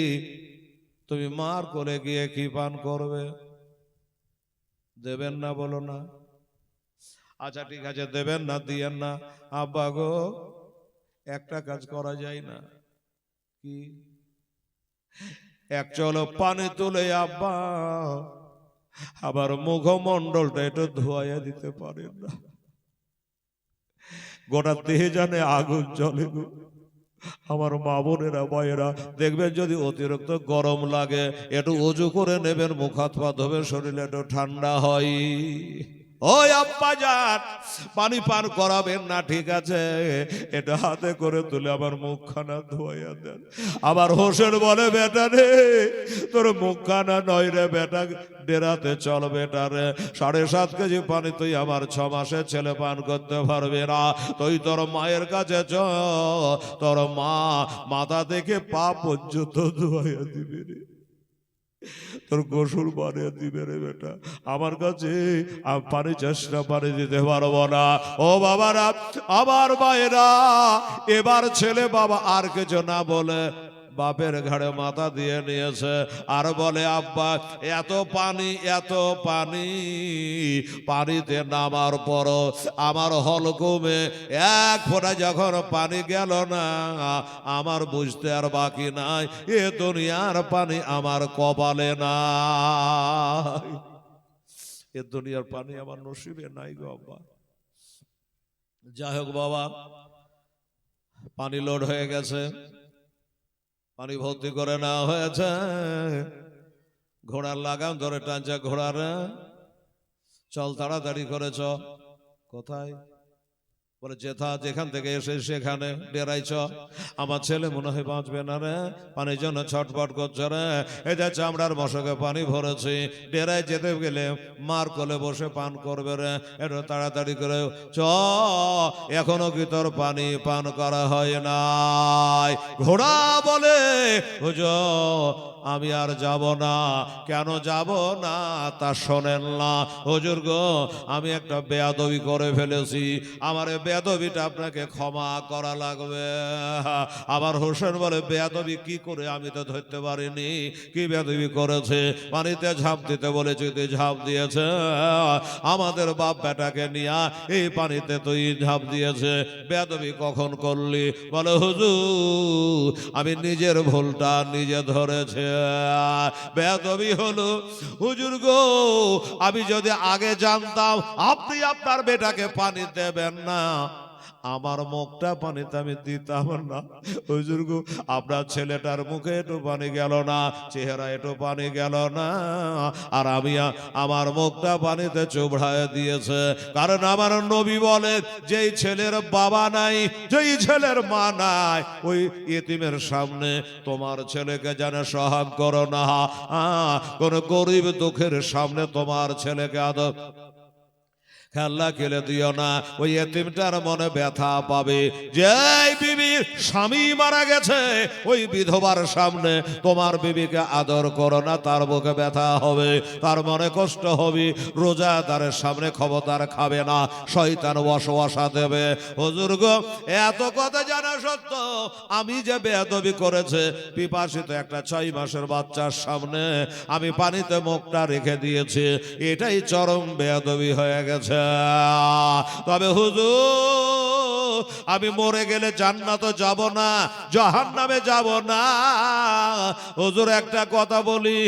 তুমি মার কোলে গিয়ে কি পান করবে? দেবেন না? বলো না। আচ্ছা ঠিক আছে, দেবেন না, দিয়েন না। আব্বা গো একটা কাজ করা যায় না? কি? এক চলো পানি তুলে আব্বা আবার মুখমণ্ডলটা একটু ধোয়া দিতে পারেন না? গোটা দেহে জানে আগুন জ্বলে গো। আমার মা বোনেরা ভাইয়েরা দেখবেন যদি অতিরিক্ত গরম লাগে একটু উজু করে নেবেন, মুখ হাত পা ধোবে, শরীরে একটু ঠান্ডা হয়। ওই আব্বা যান পানি পান করাবেন না ঠিক আছে, এটা হাতে করে তুলে আবার মুখখানা ধোয়া দেন। আবার হোসেন বলে, বেটা রে তোর মুখখানা নয় রে বেটা, ডেরাতে চল বেটা রে, 7.5 কেজি পানি তুই আমার 6 মাসের ছেলে পান করতে পারবে না, তুই তোর মায়ের কাছে চ, তোর মা মাথা থেকে পা পর্যন্ত ধোয়া দিবে রে, তোর গোসল বানিয়ে দিবে রে বেটা, আমার কাছে পানি চেষ্টা পানি দিতে পারবো না। ও বাবারা, আমার ভাইরা, এবার ছেলে বাবা আর কিছু না বলে বাপের ঘাড়ে মাথা দিয়ে নিয়েছে আর বলে, আব্বা এত পানি, এত পানি, পানিতে নামার পর আমার হলকুমে এক ফোঁটা যখন পানি গেল না, আমার বুঝতে আর বাকি নাই এ দুনিয়ার পানি আমার কপালে নাই, এ দুনিয়ার পানি আমার নসিবে নাই গো আব্বা। যাই হোক বাবা, পানি লোড হয়ে গেছে, পানি ভর্তি করে নেওয়া হয়েছে, ঘোড়ার লাগাম ধরে টানছে, ঘোড়ার চল তাড়াতাড়ি করেছ। কোথায়? বলে যেথা, যেখান থেকে এসে সেখানে ডেরাইছ, আমার ছেলে মনে হয় বাঁচবে না রে, পানির জন্য ছটফট করছে রে, এই যে চামড়ার মশকে পানি ভরেছি, ডেরায় যেতে গেলে মার কোলে বসে পান করবে রে, একটু তাড়াতাড়ি করে চ, এখনো কি তোর পানি পান করা হয় নাই? ঘোড়া বলে, হুজুর আমি আর যাব না। কেন যাব না তা শোনেন না হুজুর গো, আমি একটা বেয়াদবি করে ফেলেছি, আমার বেয়াদবিটা আপনাকে ক্ষমা করা লাগবে। আবার হোসেন বলে, বেয়াদবি কি করে? আমি তো ধরতে পারিনি, কি বেয়াদবি করেছে? পানিতে ঝাঁপ দিতে বলেছি, তুই ঝাঁপ দিয়েছে, আমাদের বাপ বেটাকে নিয়ে এই পানিতে তুই ঝাঁপ দিয়েছে, বেয়াদবি কখন করলি? বলে হুজুর আমি নিজের ভুলটা নিজে ধরেছে, বেয়াদবি হলো। হুজুর গো আমি যদি আগে জানতাম আপনি আপনার বেটাকে পানি দেবেন না, আমার মুখটা পানিতে আমি দিতাম না। হুজুর গো আপনার ছেলেটার মুখে একটু পানি গেল না, চেহারা একটু পানি গেল না, আর আমি আমার মুখটা পানিতে চোবড়ায় দিয়েছে। কারণ আমার নবী বলে, যেই ছেলের বাবা নাই, যেই ছেলের মা নাই, ওই ইতিমের সামনে তোমার ছেলেকে যেন সহাগ করো না, কোন গরিব দুঃখের সামনে তোমার ছেলেকে আদর খেলা খেলে দিও না, ওই এতিমটার মনে ব্যথা পাবে। যে বিবির স্বামী মারা গেছে, ওই বিধবার সামনে তোমার বিবিকে আদর করো না, তার বুকে ব্যথা হবে, তার মনে কষ্ট হবে। রোজাদারের সামনে খবরদার খাবে না, শয়তান ওয়াসওয়াসা দেবে। হুজুর গো এত কথা জানা সত্য আমি যে বেয়াদবি করেছে, পিপাসিত একটা 6 মাসের বাচ্চার সামনে আমি পানিতে মুখটা রেখে দিয়েছি, এটাই চরম বেয়াদবি হয়ে গেছে। তবে হুজুর আমি মরে গেলে জান্নাতে যাব না, জাহান্নামে যাব না। হুজুর একটা কথা বলি,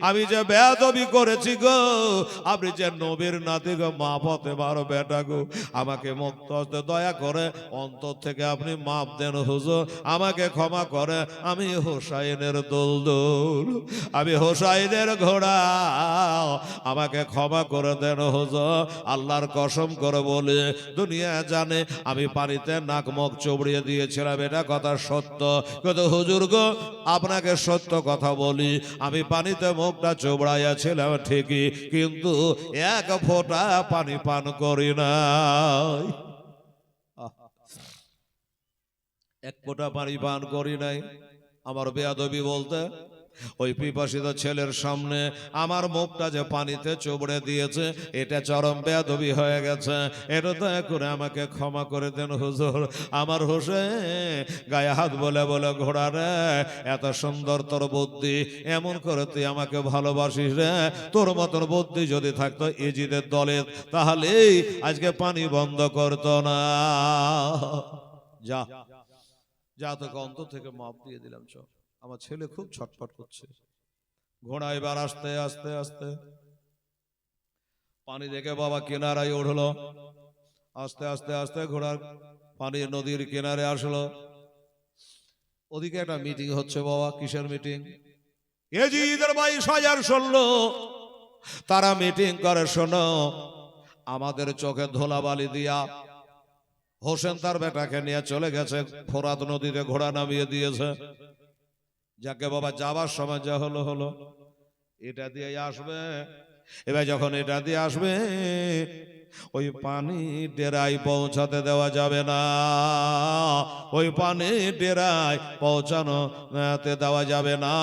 আমি যে বেয়াদবি করেছি গো, আপনি যে নবীর নাতি গো, মা ফাতেমার বেটা গো, আমাকে মুক্ত হতে দয়া করে অন্তর থেকে আপনি মাপ দেন হুজুর, আমাকে ক্ষমা করে। আমি হোসাইনের দুলদুল, আমি হোসাইনের ঘোড়া, আমাকে ক্ষমা করে দেন হুজুর। আল্লাহর কসম করে বলে দুনিয়া জানে আমি পানিতে নাক মুখ চবড়িয়ে দিয়েছিলাম, এটা কথা সত্য। কিন্তু হুজুর গো আপনাকে সত্য কথা বলি, আমি পানিতে মুখটা চবড়াইয়াছিলাম ঠিকই, কিন্তু এক ফোঁটা পানি পান করি না, এক ফোঁটা পানি পান করি নাই। আমার বেয়াদবি বলতে ওই পিপাসিত ছেলের সামনে আমার মুখটা যে পানিতে চোবড়ে দিয়েছে, এটা চরম বেয়াদবি হয়ে গেছে, এটা দয়া করে আমাকে ক্ষমা করে দেন হুজুর। আমার হোসেন গায়ে হাত বলে বলে, ঘোড়া রে এত সুন্দর তোর বুদ্ধি, এমন করে তুই আমাকে ভালোবাসিস রে, তোর মতন বুদ্ধি যদি থাকতো ইজিদের দলে, তাহলে আজকে পানি বন্ধ করতো না। যা যা, তোকে অন্তর থেকে মাপ দিয়ে দিলাম, চল। আমার ছেলে খুব ছটফট করছে। ঘোড়া এবার আস্তে আস্তে আস্তে পানি দেখে বাবা কিনারায় উঠলো, আস্তে আস্তে আস্তে ঘোড়ার পানি নদীর কিনারে আসলো। ওদিকে একটা মিটিং হচ্ছে বাবা। কিসের মিটিং? এজিদের 22,000 সৈন্য তারা মিটিং করে। শোনো, আমাদের চোখে ধুলাবালি দিয়া হোসেন তার বেটাকে নিয়ে চলে গেছে, ফোরাত নদীতে ঘোড়া নামিয়ে দিয়েছে। যাকে বাবা যাবার সময় যা হলো হলো, এটা দিয়ে আসবে। এবার যখন এটা দিয়ে আসবে, ওই পানি ডেরায় পৌঁছাতে দেওয়া যাবে না, ওই পানি ডেরায় পৌঁছানোতে দেওয়া যাবে না,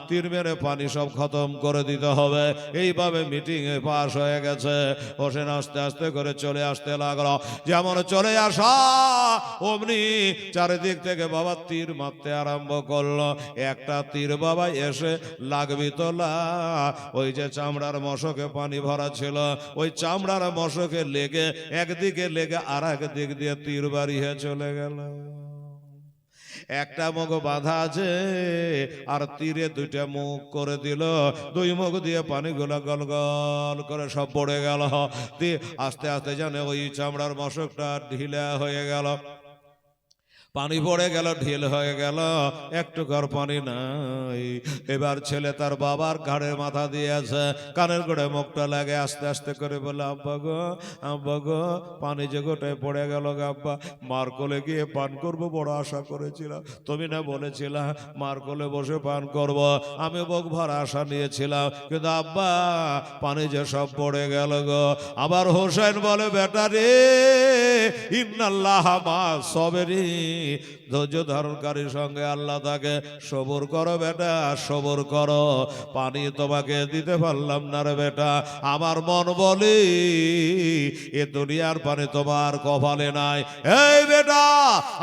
তীর মেরে পানি সব খতম করে দিতে হবে। এইভাবে মিটিং এ পাশ হয়ে গেছে। হোসেন আস্তে আস্তে করে চলে আসতে লাগলো। যেমন চলে আসা অমনি চারিদিক থেকে বাবা তীর মারতে আরম্ভ করলো। একটা তীর বাবা এসে লাগবি তোলা ওই যে চামড়ার মশকে পানি ভরা ছিল, ওই চামড়ার মশকে লেগে একদিকে লেগে আর এক দিক দিয়ে তীর বাড়িয়ে চলে গেল। একটা মুখ বাঁধা আছে আর তীরে দুইটা মুখ করে দিল, দুই মুখ দিয়ে পানিগুলো গল গল করে সব পড়ে গেল। আস্তে আস্তে জানে ওই চামড়ার মশকটা ঢিলা হয়ে গেল, পানি পড়ে গেল, ঢিল হয়ে গেল, একটু ঘর পানি নাই। এবার ছেলে তার বাবার ঘাড়ের মাথা দিয়েছে, কানের গোড়ে মুখটা লাগে, আস্তে আস্তে করে বলে আব্বা গো পানি যে গোটায় পড়ে গেল গো আব্বা, মার কোলে গিয়ে পান করবো বড় আশা করেছিলাম, তুমি না বলেছিলাম মার কোলে বসে পান করব, আমি বুক ভরা আশা নিয়েছিলাম, কিন্তু আব্বা পানি যে সব পড়ে গেল গো। আবার হোসেন বলে বেটা রে ইন্নাল্লাহ মা সবেরি, ধৈর্য ধারণকারীর সঙ্গে আল্লাহ তাকে, সবর করো বেটা সবর করো, পানি তোমাকে দিতে পারলাম না রে বেটা, আমার মন বলি এ দুনিয়ার পানি তোমার কপালে নাই। এই বেটা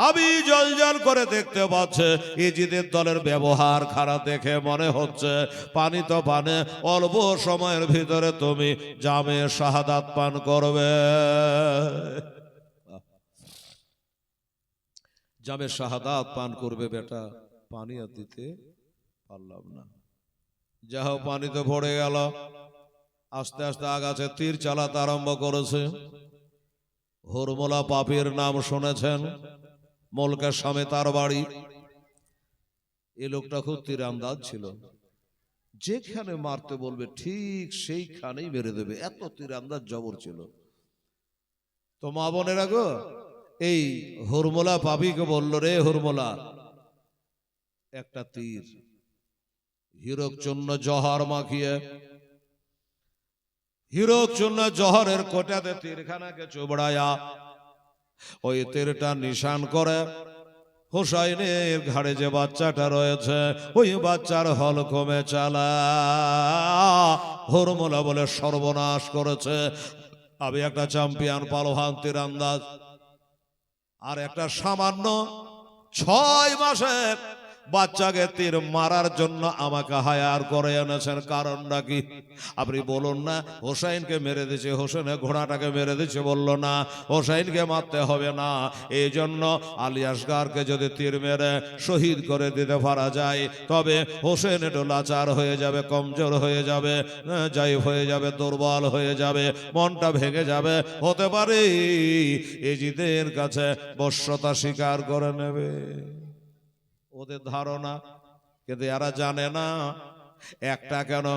আমি জল জল করে দেখতে পাচ্ছে ইজিদের দলের ব্যবহার খারাপ দেখে মনে হচ্ছে পানি তো পানে অল্প সময়ের ভিতরে তুমি জামে শাহাদাত পান করবে। জামে শাহাদাত পান করবে বেটা, পানি আর দিতে পারলাম না। যা হোক পানিতে পড়ে গেল। আস্তে আস্তে আগাছে তীর চালাতে আরম্ভ করেছে। হুরমুলা পাপির নাম শুনেছেন, মলকের সামনে তার বাড়ি। এই লোকটা খুব তীরান্দাজ ছিল, যেখানে মারতে বলবে ঠিক সেইখানেই মেরে দেবে, এত তীরান্দাজ জবর ছিল। তো মা বোনেরা গো, এই হুরমুলা পাপিকে বলল রে হুরমুলা, একটা তীর হীরক চূর্ণ জহর মাখিয়ে, হীরক চূর্ণ জহরের কোটাতে তীরখানাকে চুবড়ায়া ওই তীরটা নিশান করে হোসাইনের ঘাড়ে যে বাচ্চাটা রয়েছে ওই বাচ্চার হলকমে চালা। হুরমুলা বলে সর্বনাশ করেছে, আমি একটা চ্যাম্পিয়ন পালোয়ান তীরান্দাজ, আর একটা সামান্য 6 মাসের বাচ্চাকে তীর মারার জন্য আমাকে হায়ার করে এনেছেন, কারণটা কি? আপনি বলুন না। হোসাইনকে মেরে দিচ্ছে, হোসেনের ঘোড়াটাকে মেরে দিচ্ছে, বললো না হোসাইনকে মারতে হবে না, এই জন্য আলী আসগারকে যদি তীর মেরে শহীদ করে দিতে পারা যায় তবে হোসেন একটু লাচার হয়ে যাবে, কমজোর হয়ে যাবে, জাইফ হয়ে যাবে, দুর্বল হয়ে যাবে, মনটা ভেঙে যাবে, হতে পারে এজিদের কাছে বশ্যতা স্বীকার করে নেবে, ওদের ধারণা। কিন্তু এরা জানে না একটা কেন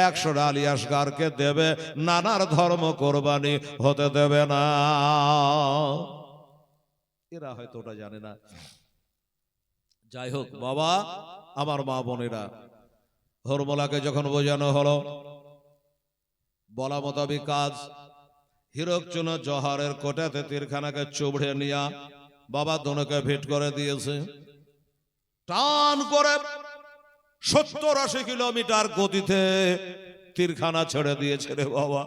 100 আলী আসগারকে দেবে, নানার ধর্ম কোরবানি হতে দেবে না। এরা হয়তো ওটা জানে না। যাই হোক বাবা, আমার মা বোনেরা, হুরমুলাকে যখন বোঝানো হলো, বলা মোতাবিক কাজ, হীরক চূর্ণ জহরের কোটাতে তীরখানাকে চুবড়ে নিয়া বাবা দোনোকে ভিট করে দিয়েছে। টান করে 70-80 কিলোমিটার গতিতে তীরখানা ছেড়ে দিয়েছে রে বাবা।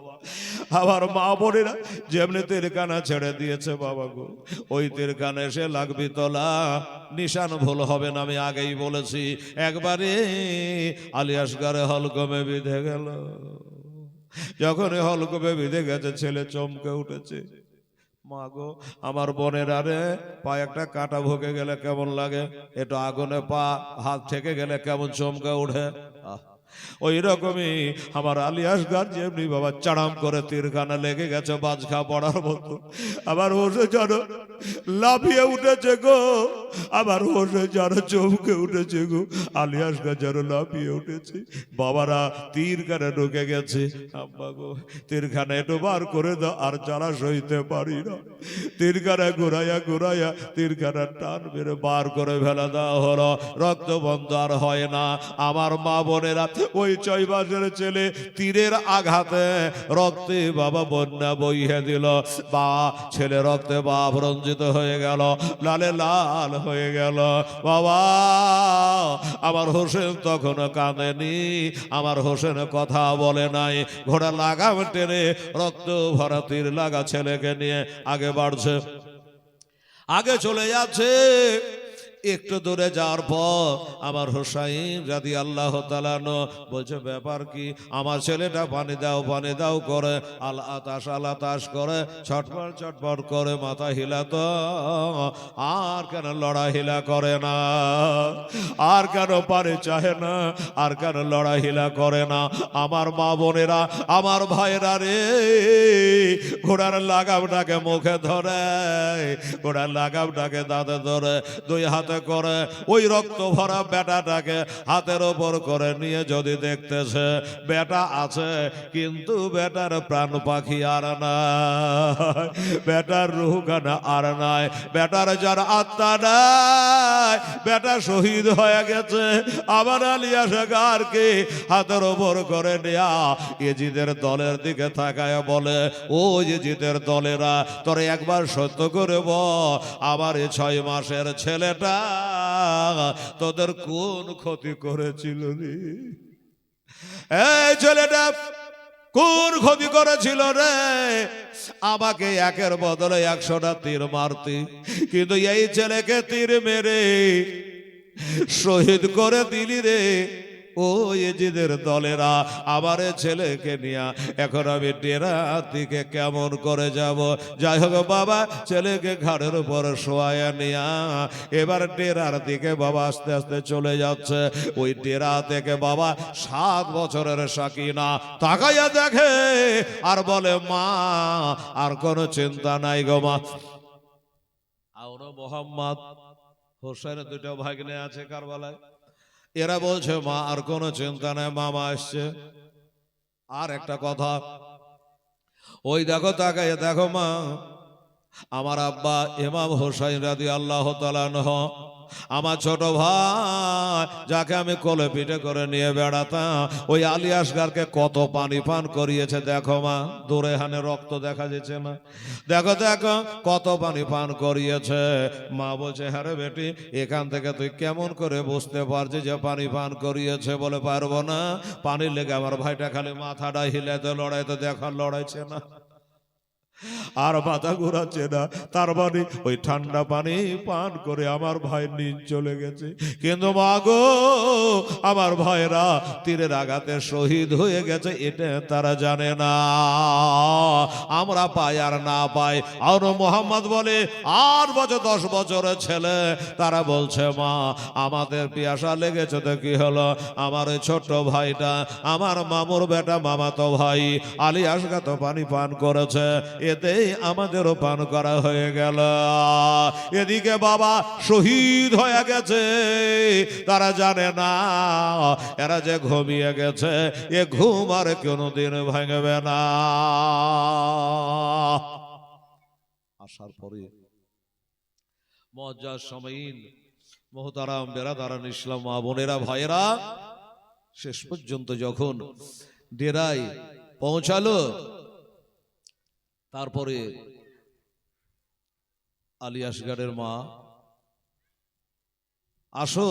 আবার মা বোনেরা যেমনি তীরখানা ছেড়ে দিয়েছে বাবা গো, ওই তীরখানা এসে লাগবি তোলা, নিশান ভুল হবে না, আমি আগেই বলেছি। একবারে আলী আসগারে হলকমে বিঁধে গেল। যখন হলকমে বিঁধে গেছে ছেলে চমকে উঠেছে। মা গো, আমার বোনের আরে পায়ে একটা কাঁটা ভুকে গেলে কেমন লাগে, একটু আগুনে পা হাত থেকে গেলে কেমন চমকে উঠে, ওই রকমই আমার আলী আসগার যেমনি বাবা চাড়াম করে তীরখানা লেগে গেছে বাজখা পড়ার মতো। আবার বসে যেন লাফিয়ে উঠেছে গো, আমার হোসেন যেন চমকে উঠেছে গো, আলিয়াসগা যেন লাফিয়ে উঠেছে। বাবারা তীরখানে ঢুকে গেছে। আব্বা গো তীরখানে একটু বার করে দাও, আর জ্বালা সইতে পারি না। তীরখানা ঘুরাইয়া ঘুরাইয়া তীরখানা টান মেরে বার করে ফেলা দেওয়া হলো। রক্ত বন্ধ আর হয় না। আমার মা বোনেরা, ওই 6 মাসের ছেলে তীরের আঘাতে রক্তে বাবা বন্যা বইয়ে দিল। বা ছেলে রক্তে বাপ রঞ্জিত হয়ে গেল, লালে লাল হয়ে গেল। বাবা আমার হোসেন তখন কাঁদেনি, আমার হোসেন কথা বলে নাই। ঘোড়া লাগাম টেনে রক্ত ভরা তীর লাগা ছেলেকে নিয়ে আগে বাড়ছে, আগে চলে যাচ্ছে। একটু দূরে যাওয়ার পর আমার হোসাইন রাদিয়াল্লাহু তাআলা বলছে, ব্যাপার কি? আমার ছেলেটা পানি দাও করে আল্লাহ তাস করে, ছটফট ছটফট করে মাথা হিলাতো, আর কেন লড়াহিলা করে না? আর কেন পানি চাহে না? আর কেন লড়াহিলা করে না? আমার মা বোনেরা, আমার ভাইরা রে, ঘোড়ার লাগামটাকে মুখে ধরে, ঘোড়ার লাগামটাকে দাঁতে ধরে, দুই হাতে করে ওই রক্ত ভরা বেটাটাকে হাতের ওপর করে নিয়ে যদি দেখতেছে বেটা আছে, কিন্তু বেটার প্রাণ পাখি আর নাই, বেটার রুহখানা আর নাই, বেটার যার আত্মা নাই, বেটা শহীদ হয়ে গেছে। আবার আলিয়াসগারকে হাতের ওপর করে নেয়া ইয়েজিদের দলের দিকে তাকায় বলে, ও ইয়েজিদের দলেরা, তোরে একবার সত্য করে বল, আমার এই 6 মাসের ছেলেটা তোদের কোন ক্ষতি করেছিল রে? এই ছেলেটা কোন ক্ষতি করেছিল রে? আমাকে একের বদলে 100টা তীর মারতি, কিন্তু এই ছেলেকে তীর মেরে শহীদ করে দিলি রে। ও ইয়েজিদের দলেরা, আমার ছেলেকে নিয়ে এখন আমি ডেরার দিকে কেমন করে যাব? যাই হোক বাবা, ছেলেকে ঘাড়ের উপর শোয়ায়া নিয়া এবার ডেরার দিকে বাবা আস্তে আস্তে চলে যাচ্ছে। ওই ডেরা থেকে বাবা 7 বছরের সাকিনা তাকাইয়া দেখে আর বলে, মা আর কোনো চিন্তা নাই গো মা। আর মোহাম্মদ হোসেনের 2টা ভাগ্নে আছে কারবালায়, এরা বলছে, মা আর কোনো চিন্তা নেই, মামা আসছে। আর একটা কথা, ওই দেখো তাকাইয়া দেখো মা, আমার আব্বা ইমাম হোসাইন রাদিয়াল্লাহু তাআলা আনহু, আমার ছোট ভাই যাকে আমি কোলে পিঠে করে নিয়ে বেড়াতাম, ওই আলিয়াসগারকে কত পানি পান করিয়েছে দেখো মা। দূরে হানে রক্ত দেখা যাচ্ছে না, দেখো দেখো কত পানি পান করিয়েছে। মা বলছে, হ্যাঁ রে বেটি, এখান থেকে তুই কেমন করে বুঝতে পারছিস যে পানি পান করিয়েছে? বলে, পারবো না, পানির লেগে আমার ভাইটা খালি মাথাটা হিলাইতে লড়াইতে দেখা লড়াইছে না, আর মাথা ঘুরাচ্ছে না। তার মানে ওই ঠান্ডা পানি পান করে আমার ভাই নিজ চলে গেছে। কিন্তু মা গো, আমার ভাইরা তীরের আঘাতে শহীদ হয়ে গেছে, এটা তারা জানে না। আমরা পাই আর না পাই। আর মোহাম্মদ বলে, 8 বছর 10 বছরের ছেলে, তারা বলছে, মা আমাদের পিয়াসা লেগেছে তো কি হলো? আমার ওই ছোট্ট ভাইটা, আমার মামুর বেটা মামাতো ভাই আলিয়াসগা তো পানি পান করেছে, এতেই আমাদেরও পান করা হয়ে গেল। এদিকে বাবা শহীদ হয়ে গেছে, তারা জানে না এরা যে ঘুমিয়ে গেছে, এ ঘুম আর কোনোদিন ভাঙবে না। আসার পরে মজ্জার সময়ীন মোহতারাম বেরাদারান ইসলাম মা বোনেরা ভাইয়েরা, শেষ পর্যন্ত যখন ডেরায় পৌঁছালো, তারপরে আলিয়াসগারের মা, আসো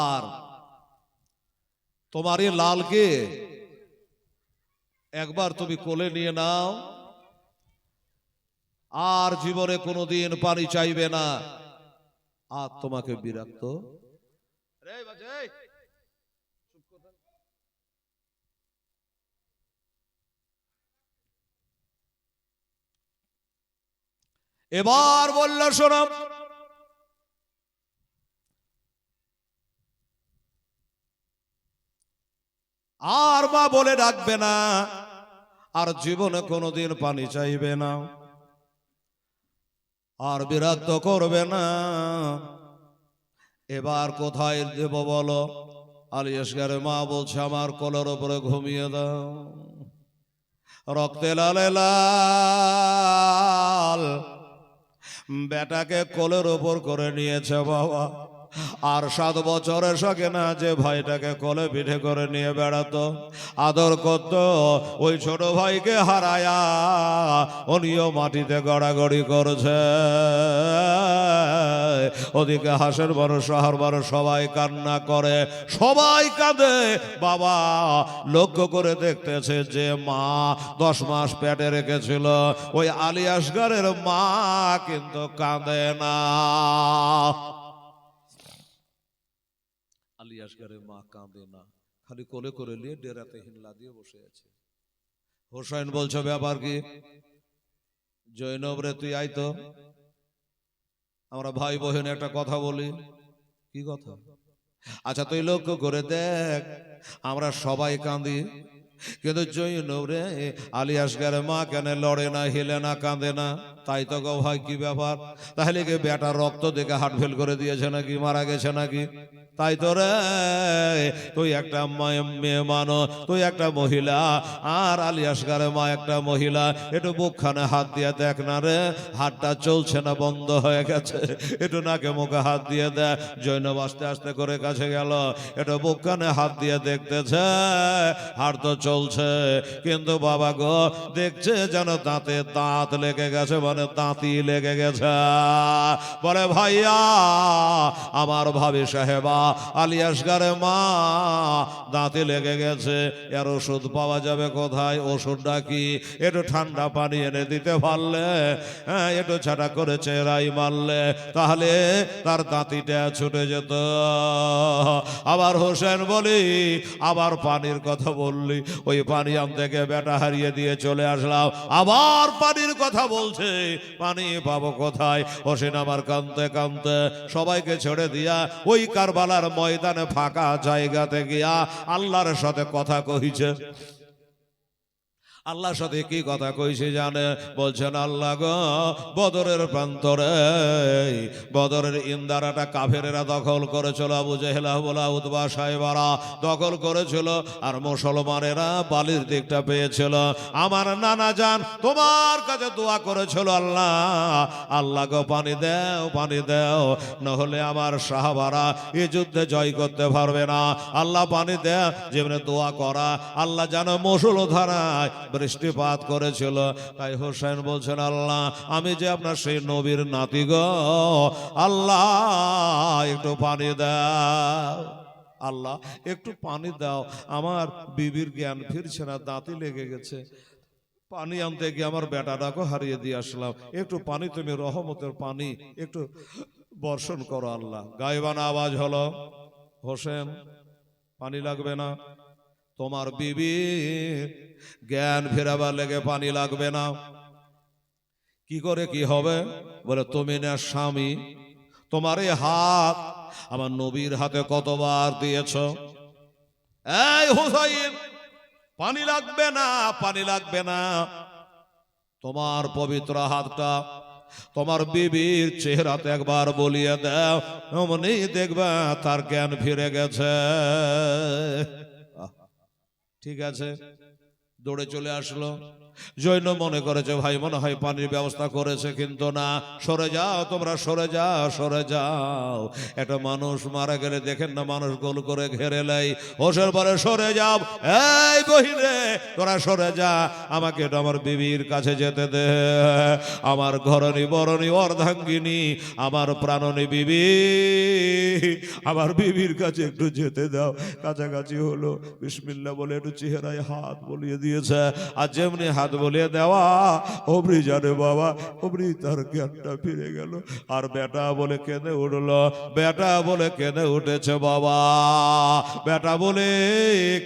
আর তোমার এই লালকে একবার তুমি কোলে নিয়ে নাও, আর জীবনে কোনোদিন পানি চাইবে না, আর তোমাকে বিরক্ত। এবার বলল, শোনো, আর মা বলে ডাকবে না, আর জীবনে কোনোদিন পানি চাইবে না, আর বিরক্ত করবে না। এবার কোথায় দেব বলো? আলী আসগরের মা বলছে আমার কোলের উপরে ঘুমিয়ে দাও। রক্তে লালে লাল বেটাকে কোলের উপর করে নিয়েছে বাবা। আর 7 বছরের শখে না যে ভাইটাকে কোলে পিঠে করে নিয়ে বেড়াতো, আদর করত, ওই ছোট ভাইকে হারায়া উনিও মাটিতে গড়াগড়ি করছে। ওদিকে হাসের বড় শহর বড় সবাই কান্না করে, সবাই কাঁদে। বাবা লক্ষ্য করে দেখতেছে যে মা 10 মাস পেটে রেখেছিল, ওই আলী আসগরের মা কিন্তু কাঁদে না। আলী আসগরের মা কাঁদে না, খালি কোলে করে নিয়ে ডেরাতে হিল্লা দিয়ে বসে আছে। হোসেন বলছো ব্যাপার কি? জৈনব রে তুই আয় তো, আমরা ভাই বোন একটা কথা বলি। কি কথা? আচ্ছা তুই লক্ষ্য করে দেখ, আমরা সবাই কাঁদি, কিন্তু জৈনব রে আলী আসগরের মা কেন লড়ে না, হিলে না, কাঁদে না? তাই তো গো ভাই, কি ব্যাপার? তাহলে কি বেটা রক্ত দেখে হার্ট ফেল করে দিয়েছে নাকি, মারা গেছে নাকি? তাই তো রে, তুই একটা মেয়ে মানো, তুই একটা মহিলা, আর আলী আসগরের মা একটা মহিলা। একটু বুকখানে হাত দিয়ে দেখ না রে, হাতটা চলছে না, বন্ধ হয়ে গেছে। একটু নাকে মুখে হাত দিয়ে দেখ। জৈনব আস্তে আস্তে করে কাছে গেল, একটু বুকখানে হাত দিয়ে দেখতেছে, হাত তো চলছে, কিন্তু বাবা গো দেখছে যেন দাঁতে দাঁত লেগে গেছে, মানে দাঁতি লেগে গেছে। বলে ভাইয়া আমার ভাবি সাহেবা, আলী আসগরের মা দাঁতে লেগে গেছে, এর ওষুধ পাওয়া যাবে কোথায়? ওষুধটা কি? একটু ঠান্ডা পানি এনে দিতে পারলে, হ্যাঁ একটু ছাটা করে চেরাই মারলে, তাহলে তার দাঁতিটা ছুটে যেত। আবার হোসেন বলি, আবার পানির কথা বললি, ওই পানি আনতে গিয়ে বেটা হারিয়ে দিয়ে চলে আসলাম, আবার পানির কথা বলছে, পানি পাবো কোথায়? হোসেন আমার কাঁদতে কাঁদতে সবাইকে ছেড়ে দিয়া ওই কারবালার ময়দানে ফাঁকা জায়গাতে গিয়া আল্লাহর সাথে কথা কইছে। আল্লাহর সাথে কি কথা কইছে জানে? বলছেন আল্লাহ গো, বদরের প্রান্তরে বদরের ইন্দারাটা কাফেরেরা দখল করেছিল, আবু জেহেল বলা উতবা সাহেবারা দখল করেছিল, আর মুসলমানেরা বালির দিকটা পেয়েছিল। আমার নানা জান তোমার কাছে দোয়া করেছিল, আল্লাহ আল্লাহ গো পানি দাও, পানি দাও, নহলে আমার সাহাবারা এই যুদ্ধে জয় করতে পারবে না। আল্লাহ পানি দাও। যেমনি দোয়া করা, আল্লাহ যেন মুষলধারায় বৃষ্টিপাত করেছিল। তাই হোসেন বলছেন আল্লাহ আমি যে আপনার সেই নবীর নাতি গো, আল্লাহ একটু পানি দাও, আল্লাহ একটু পানি দাও, আমার বিবির জ্ঞান ফিরছে না, দাঁতে লেগে গেছে, পানি আনতে গিয়ে আমার বেটাটাকে হারিয়ে দিয়ে আসলাম, একটু পানি তুমি রহমতের পানি একটু বর্ষণ করো আল্লাহ। গায়বানা আওয়াজ হলো, হোসেন পানি লাগবে না, তোমার বিবি জ্ঞান ফেরাবার লেগে পানি লাগবে না। কি করে কি হবে? বলে তুমি না স্বামী, তোমার এই হাত আমার নবীর হাতে কতবার দিয়েছ। এই হুসাইন পানি লাগবে না, পানি লাগবে না, তোমার পবিত্র হাতটা তোমার বিবির চেহারাতে একবার বলিয়ে দাও, অমনি দেখবা তার জ্ঞান ফিরে গেছে। ঠিক আছে, দৌড়ে চলে আসলো। জৈন মনে করেছে ভাই মনে হয় পানির ব্যবস্থা করেছে, কিন্তু না, সরে যাও তোমরা, সরে যাও, সরে যাও। একটা মানুষ মারা গেলে দেখেন না মানুষ গোল করে ঘেরে লাই, হোসেন বলে সরে যাও, এই বহিরে তোরা সরে যা, আমাকে এটা আমার বিবির কাছে যেতে দে, আমার ঘরণী বরণী অর্ধাঙ্গিনী আমার প্রাণনী বিবি, আমার বিবির কাছে একটু যেতে দাও। কাছাকাছি হলো, বিসমিল্লাহ বলে একটু চেহারায় হাত বলিয়ে দিয়েছে, আর যেমনি হাত বলিয়ে দেওয়া অমরি জানে বাবা, অমরি তার জ্ঞানটা ফিরে গেল। আর বেটা বলে কেঁদে উঠলো, বেটা বলে কেঁদে উঠেছে বাবা, বেটা বলে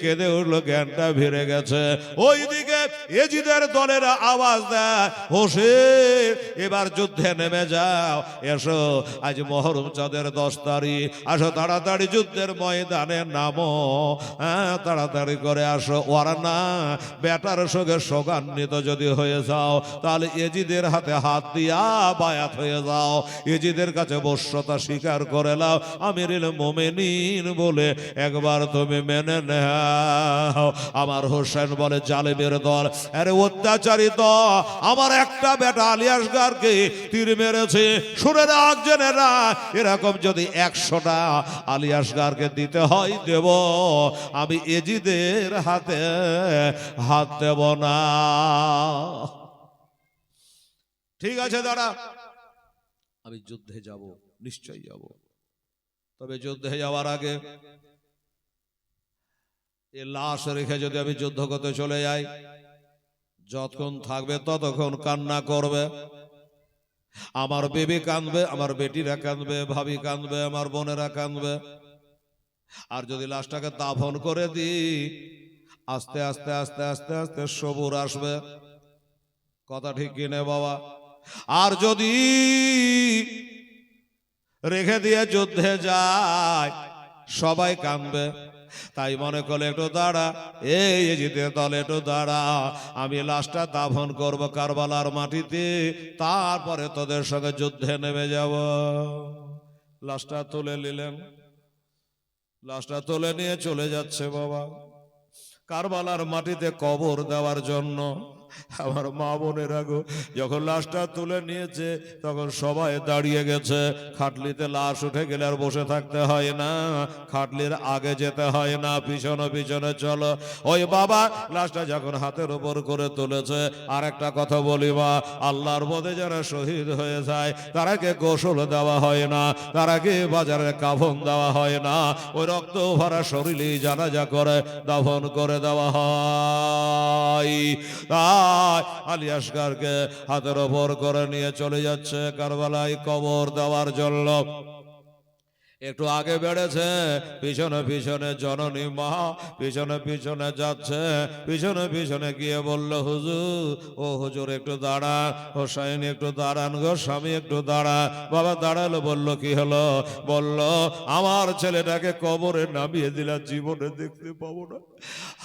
কেঁদে উঠলো, জ্ঞানটা ফিরে গেছে। ওইদিকে এজিদের দলের আওয়াজ দেয়, হোসেন এবার যুদ্ধে নেমে যাও, এসো আজ মহরম চাঁদের 10 তারিখ, আসো তাড়াতাড়ি যুদ্ধের ময়দানে নামো, হ্যাঁ তাড়াতাড়ি করে আসো। ওরা না বেটার সঙ্গে সোগান রাগান্বিত যদি হয়ে যাও, তাহলে এজিদের হাতে হাত দিয়া বায়াত হয়ে যাও, এজিদের কাছে বশ্যতা স্বীকার করে নাও, আমিরুল মুমিনিন বলে একবার তুমি মেনে নাও। আমার হোসেন বলে, জালেমের দল, আরে অত্যাচারিত আমার একটা বেটা আলিয়াসগারকে তীর মেরেছে, শুনে রাখ, জেনে রাখ, এরকম যদি 100টা আলিয়াসগারকে দিতে হয় দেব, আমি এজিদের হাতে হাত দেব না। ঠিক আছে দাঁড়া, আমি যুদ্ধে যাব, নিশ্চয়ই যাব, তবে যুদ্ধে যাওয়ার আগে এ লাশ রেখে যদি আমি যুদ্ধ করতে চলে যাই, যতক্ষণ থাকবে ততক্ষণ কান্না করবে, আমার বেবি কাঁদবে, আমার বেটিরা কাঁদবে, ভাবি কাঁদবে, আমার বোনেরা কাঁদবে। আর যদি লাশটাকে দাফন করে দিই, আস্তে আস্তে আস্তে আস্তে আস্তে সবুর আসবে। কথা ঠিক কিনে বাবা? আর যদি রেখে দিয়ে যুদ্ধে যায়, সবাই কাঁদবে। তাই মনে করলে একটু দাঁড়া, এই জিতের দল একটু দাঁড়া, আমি লাশটা দাফন করব কারবালার মাটিতে, তারপরে তোদের সঙ্গে যুদ্ধে নেমে যাব। লাশটা তুলে নিলেন, লাশটা তুলে নিয়ে চলে যাচ্ছে বাবা কারবালার মাটিতে কবর দেওয়ার জন্য। আমার মা বোনেরা গো, যখন লাশটা তুলে নিয়েছে তখন সবাই দাঁড়িয়ে গেছে। খাটলিতে লাশ উঠে গেলে আর বসে থাকতে হয় না, খাটলির আগে যেতে হয় না, পিছনে পিছনে চলো। ওই বাবা লাশটা যখন হাতের উপর করে তুলেছে, আর একটা কথা বলি মা, আল্লাহর পথে যারা শহীদ হয়ে যায় তারাকে গোসল দেওয়া হয় না, তারাকে বাজারে কাফন দেওয়া হয় না, ওই রক্ত ভরা শরীরেই জানাজা করে দাফন করে দেওয়া হয়। আলিয়াসগারকে হাতের ওপর করে নিয়ে চলে যাচ্ছে কারবালায় কবর দেওয়ার জন্য। একটু আগে বেড়েছে, পিছনে পিছনে জননী মা পিছনে পিছনে যাচ্ছে। পিছনে পিছনে গিয়ে বলল, হুজুর, ও হুজুর একটু দাঁড়ান, হোসাইন একটু দাঁড়ান গো, স্বামী একটু দাঁড়া। বাবা দাঁড়ালো, বলল কি হলো? বলল, আমার ছেলেটাকে কবরে নামিয়ে দিলাম, জীবনে দেখতে পাবো না,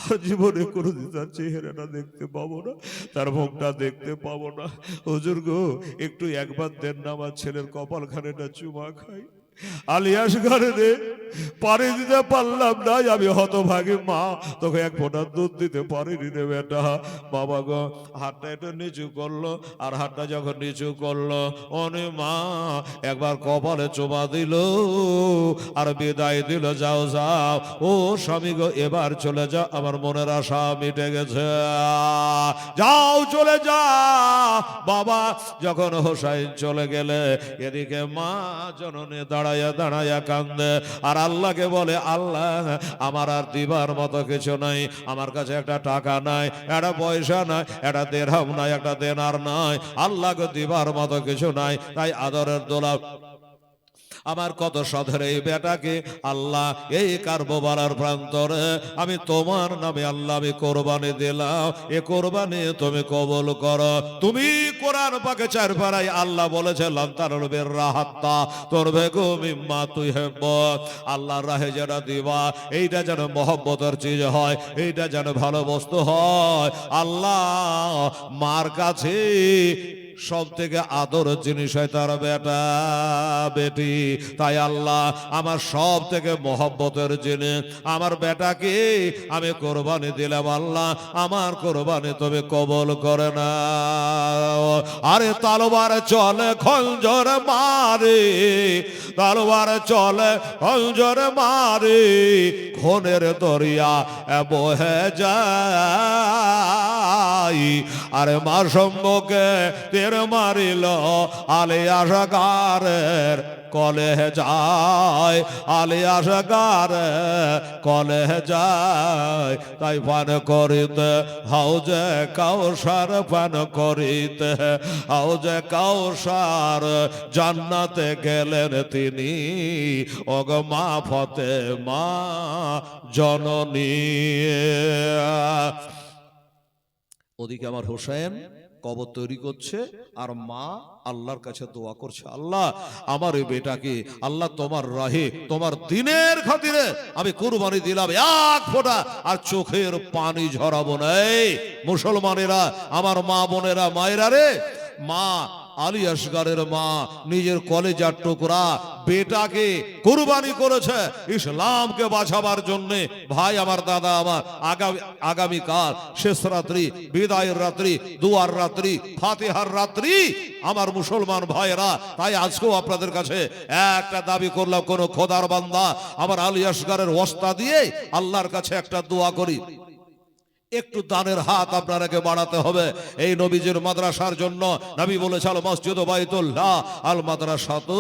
আর জীবনে কোনোদিন তার চেহারাটা দেখতে পাবো না, তার মুখটা দেখতে পাবো না। হুজুর গো, একটু একবার দেন না, আমার ছেলের কপালখানেটা চুমা খাই। আলিয়াসগারে রে, পানি দিতে পারলাম না, আমি হতভাগী মা, তোকে এক ফোঁটা দুধ দিতে পারিনি রে বেটা। বাবা গো, হাতটা একটু নিচু করলো, আর হাতটা যখন নিচু করলো, অনে মা একবার কপালে চুমা দিল আর বিদায় দিল, যাও যাও ও স্বামী গো, এবার চলে যাও, আমার মনের আশা মিটে গেছে, যাও চলে যাও। বাবা যখন হোসাইন চলে গেলে, এদিকে মা জননী দাঁড়াইয়া দাঁড়াইয়া কান্দে, আর আল্লাহকে বলে, আল্লাহ আমার আর দিবার মতো কিছু নাই, আমার কাছে একটা টাকা নাই, একটা পয়সা নাই, একটা দেরহাম নাই, একটা দেনার নাই, আল্লাহকে দিবার মতো কিছু নাই। তাই আদরের দোলা আমার কত সাধের এই বেটাকে আল্লাহ এই কারবালার প্রান্তরে আমি তোমার নামে আল্লাহ আমি কোরবানি দিলাম, এ কোরবানি তুমি কবুল করো। তুমি কোরআন পাকে 4 পারায় আল্লাহ বলেছে, লান্তানুল বিররা হাত্তা তুনফিকু মিম্মা তুহিব্বুন, আল্লাহর রাহে যেটা দিবা এইটা যেন মহব্বতের চিজ হয়, এইটা যেন ভালো বস্তু হয়। আল্লাহ মার কাছে সব থেকে আদর জিনিস হয় তার বেটা বেটি, তাই আল্লাহ আমার সব থেকে মহব্বতের জিনিস আমার বেটাকে আমি কোরবানি দিলাম, আল্লাহ আমার কোরবানি তুমি কবুল করে না। আরে তলোয়ার চলে খঞ্জর মারে, তলোয়ার চলে খঞ্জর মারে, খুনের দরিয়া বহে যায়, আরে মা সম্মুখে তীর মারিল আলিয়াসগারের কলে যায়, আলিয়াসগারে কলে যায়। তাই পান করিতে হাউজে কাউসার, পান করিতে হাউজে কাউসার, জান্নাতে গেলেন তিনি ওগ মা ফাতেমা জননী। ওদিকে আমার হোসেন কবর তৈরি করছে, আর মা আল্লাহর কাছে দোয়া করছে, আল্লাহ আমার এই বেটাকে আল্লাহ তোমার রাহে তোমার দিনের খাতিরে আমি কুরবানি দিলাম, এক ফোঁটা আর চোখের পানি ঝরাবো না। এই মুসলমানেরা, আমার মা বোনেরা, মায়েরা রে, মা আলী আসগরের মা নিজের কলেজার টুকরা বেটাকে কুরবানি করেছে ইসলামকে বাঁচাবার জন্য। ভাই আমার, দাদা আমার, আগামীকাল শেষ রাত্রি, বিদায়ের রাত্রি, দুয়ার রাত্রি, ফাতিহার রাত্রি আমার মুসলমান ভাইয়েরা। তাই আজকেও আপনাদের কাছে একটা দাবি করলাম, কোন খোদার বান্দা আমার আলী আসগরের ওয়াস্তা দিয়ে আল্লাহর কাছে একটা দোয়া করি, একটু দানের হাত আপনারাকে বাড়াতে হবে এই নবীজির মাদ্রাসার জন্য। নবী বলেছে আল মসজিদ বাইতুল্লাহ আল মাদ্রাসাতু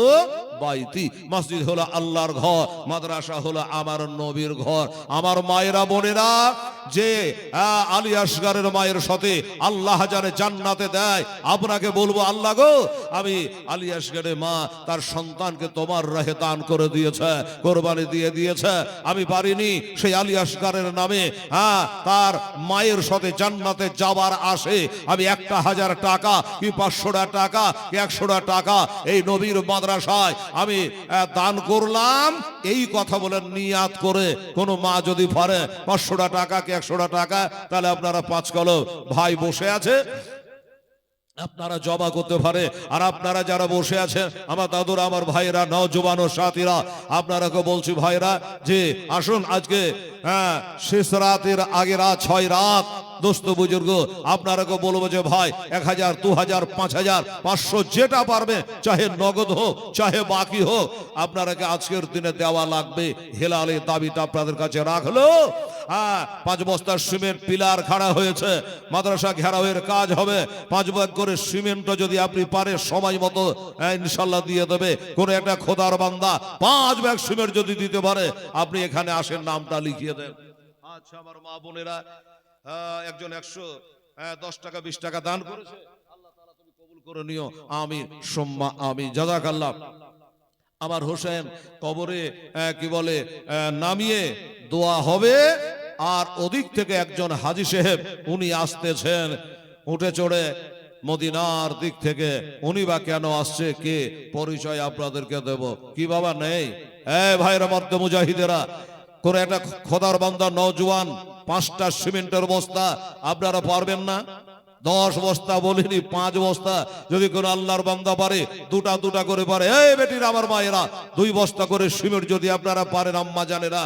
বাইতি, মসজিদ হলো আল্লাহর ঘর, মাদ্রাসা হলো আমার নবীর ঘর। আমার মায়েরা বোনেরা, যে আলী আসগরের মায়ের সাথে আল্লাহ জানে জান্নাতে দেয়, আপনাকে বলবো আল্লাহ গো, আমি আলী আসগরের মা তার সন্তানকে তোমার রাহে দান করে দিয়েছে, কোরবানি দিয়ে দিয়েছে, আমি পারিনি সেই আলী আসগরের নামে তার মায়ের সাথে জান্নাতে যাবার আসে আমি 1000 টাকা কি 500 টাকা কি 100 টাকা এই নবীর মাদ্রাসায় আমি দান করলাম। এই কথা বলে নিয়াত করে কোন মা যদি পারে 500 টাকা কি 100 টাকা, তাহলে আপনারা 5 কলম ভাই বসে আছে, আপনারা জমা করতে পারে। আর আপনারা যারা বসে আছেন আমার দাদুরা, আমার ভাইরা, নওজোয়ান ও সাথীরা, আপনারাকে বলছি ভাইরা যে আসুন আজকে শেষ রাতের আগে রাত 6 রাত দোস্ত বুজুর্গ, আপনারাকে বলবো যে ভাই 1000 2000 5000 500 যেটা পারবে, চাহে নগদ হোক চাহে বাকি হোক, আপনারাকে আজকের দিনে দেওয়া লাগবে। হেলালে দাবিটা আপনাদের কাছে রাখলো। 5 বস্তার সিমেন্ট পিলার খাড়া হয়েছে, মাদ্রাসা ঘেরাওয়ের কাজ হবে, 5 ব্যাগ করে সিমেন্টও যদি আপনি পারে সময় মতো ইনশাল্লাহ দিয়ে দেবে। কোন একটা খোদার বান্দা 5 ব্যাগ সিমেন্ট যদি দিতে পারে, আপনি এখানে আসেন, নামটা লিখিয়ে দেন। আচ্ছা আমার মা বোনেরা, একজন 110 টাকা 20 টাকা দান করেছে, আল্লাহ তাআলা তুমি কবুল করে নিও, আমিন সুম্মা আমিন, জাযাকাল্লাহ। আমার হোসেন কবরে কি বলে নামিয়ে দোয়া হবে, আর ওদিক থেকে একজন হাজী সাহেব উনি আসতেছেন উঠে চড়ে মদিনার দিক থেকে। উনি বা কেন আসছে, কে পরিচয় আপনাদেরকে দেব কি বাবা নেই? ভাইরা মর্দে মুজাহিদেরা, করে একটা খোদার বান্দা নওজোয়ান 5টা সিমেন্টের বস্তা আপনারা পারবেন না? 10 বস্তা বলিনি, 5 বস্তা যদি কোন আল্লাহর বান্দা পারে, দুটা করে পারে, এই বেটির আমার মায়েরা, 2 বস্তা করে সিমেন্ট যদি আপনারা পারেন, আম্মা জানেরা,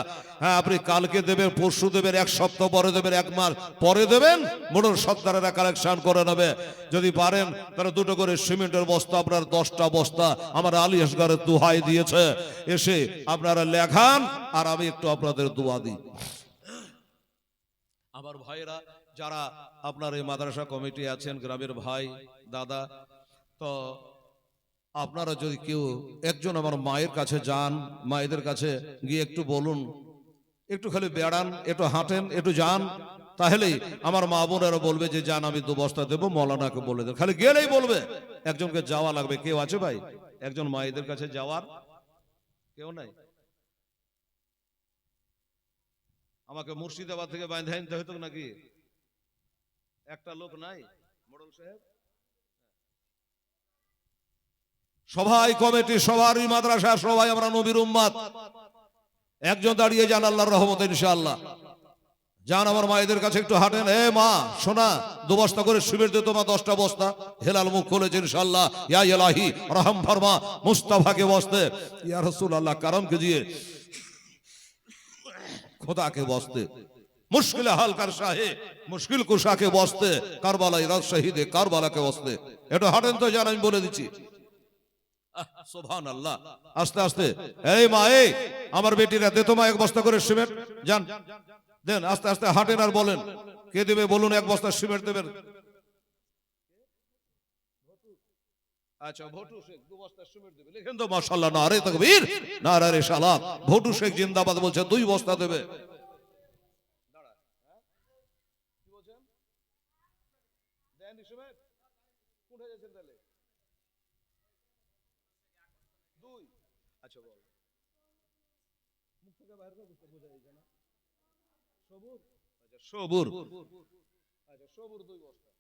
আপনি কালকে দেবেন, পরশু দেবেন, 1 সপ্তাহ পরে দেবেন, 1 মাস পরে দেবেন, মোটর সত্তারেরা কালেকশন করে নেবে। যদি পারেন তারা 2টো করে সিমেন্টের বস্তা, আপনার 10টা বস্তা আমার আলী আসগরের দোহাই দিয়েছে, এসে আপনারা লেখান, আর আমি একটু আপনাদের দোয়া দিই। আমার ভাইরা যারা আপনার এই মাদ্রাসা কমিটি আছেন, গ্রামের ভাই দাদা, তো আপনারা যদি কেউ একজন আমার মায়ের কাছে যান, মায়েদের কাছে গিয়ে একটু বলুন, একটু খালি বেড়ান, একটু হাঁটেন, একটু যান, তাহলেই আমার মা বোনেরা বলবে যে যান আমি 2 বস্তা দেবো, মৌলানাকে বলে দেব, খালি গেলেই বলবে। একজনকে যাওয়া লাগবে, কেউ আছে ভাই একজন মায়েদের কাছে যাওয়ার? কেউ নাই? আমাকে মুর্শিদাবাদ থেকে বাইন্ধে আনতে হতো নাকি? একটা লোক নাই? মোড়ল সাহেব সবাই কমিটি, সবারই মাদ্রাসা, সবাই আমরা নবীর উম্মত, একজন দাঁড়িয়ে যান আল্লাহর রহমতে ইনশাআল্লাহ। যান আমার মায়েদের কাছে একটু হাঁটেন। মা শোনা, 2 বস্তা করে সিমেন্ট দিয়ে তোমার 10টা বস্তা। হেলাল মুখ খুলেছে ইনশাআল্লাহ, ইয়া ইলাহি রহম ফরমা মুস্তাফা के वास्ते, या रसूल अल्लाह करम कीजिए, खुदा के वास्ते, मुश्किल हल कर शाहे मुश्किल कुशा के वास्ते, কারবালা ইরাদ শহীদে কারবালা के वास्ते। একটু হাঁটেন তো, জান আমি বলে দিচ্ছি। সুবহানাল্লাহ, আস্তে আস্তে। এই মা, এই আমার বেটিরা, দে তোমায় 1 বস্তা করে সিমেন্ট, যান দেন, আস্তে আস্তে হাঁটেন আর বলেন কে দেবে বলুন, 1 বস্তা সিমেন্ট দেবেন। আচ্ছা ভটু শেখ 2 বস্তা সিমেন্ট দেবে, লিখেন তো মাশাআল্লাহ, নারে তাকবীর নারে রিসালাত। ভটু শেখ জিন্দাবাদ বলছে 2 বস্তা দেবে। দাঁড়া, কি বলছেন? দেন সিমেন্ট কোথায় যাচ্ছেন তাহলে? 2, আচ্ছা বল, মুখ থেকে বাইরে বুঝতে বোঝা যায় না। সবুর, আচ্ছা সবুর, আচ্ছা সবুর 2 বস্তা,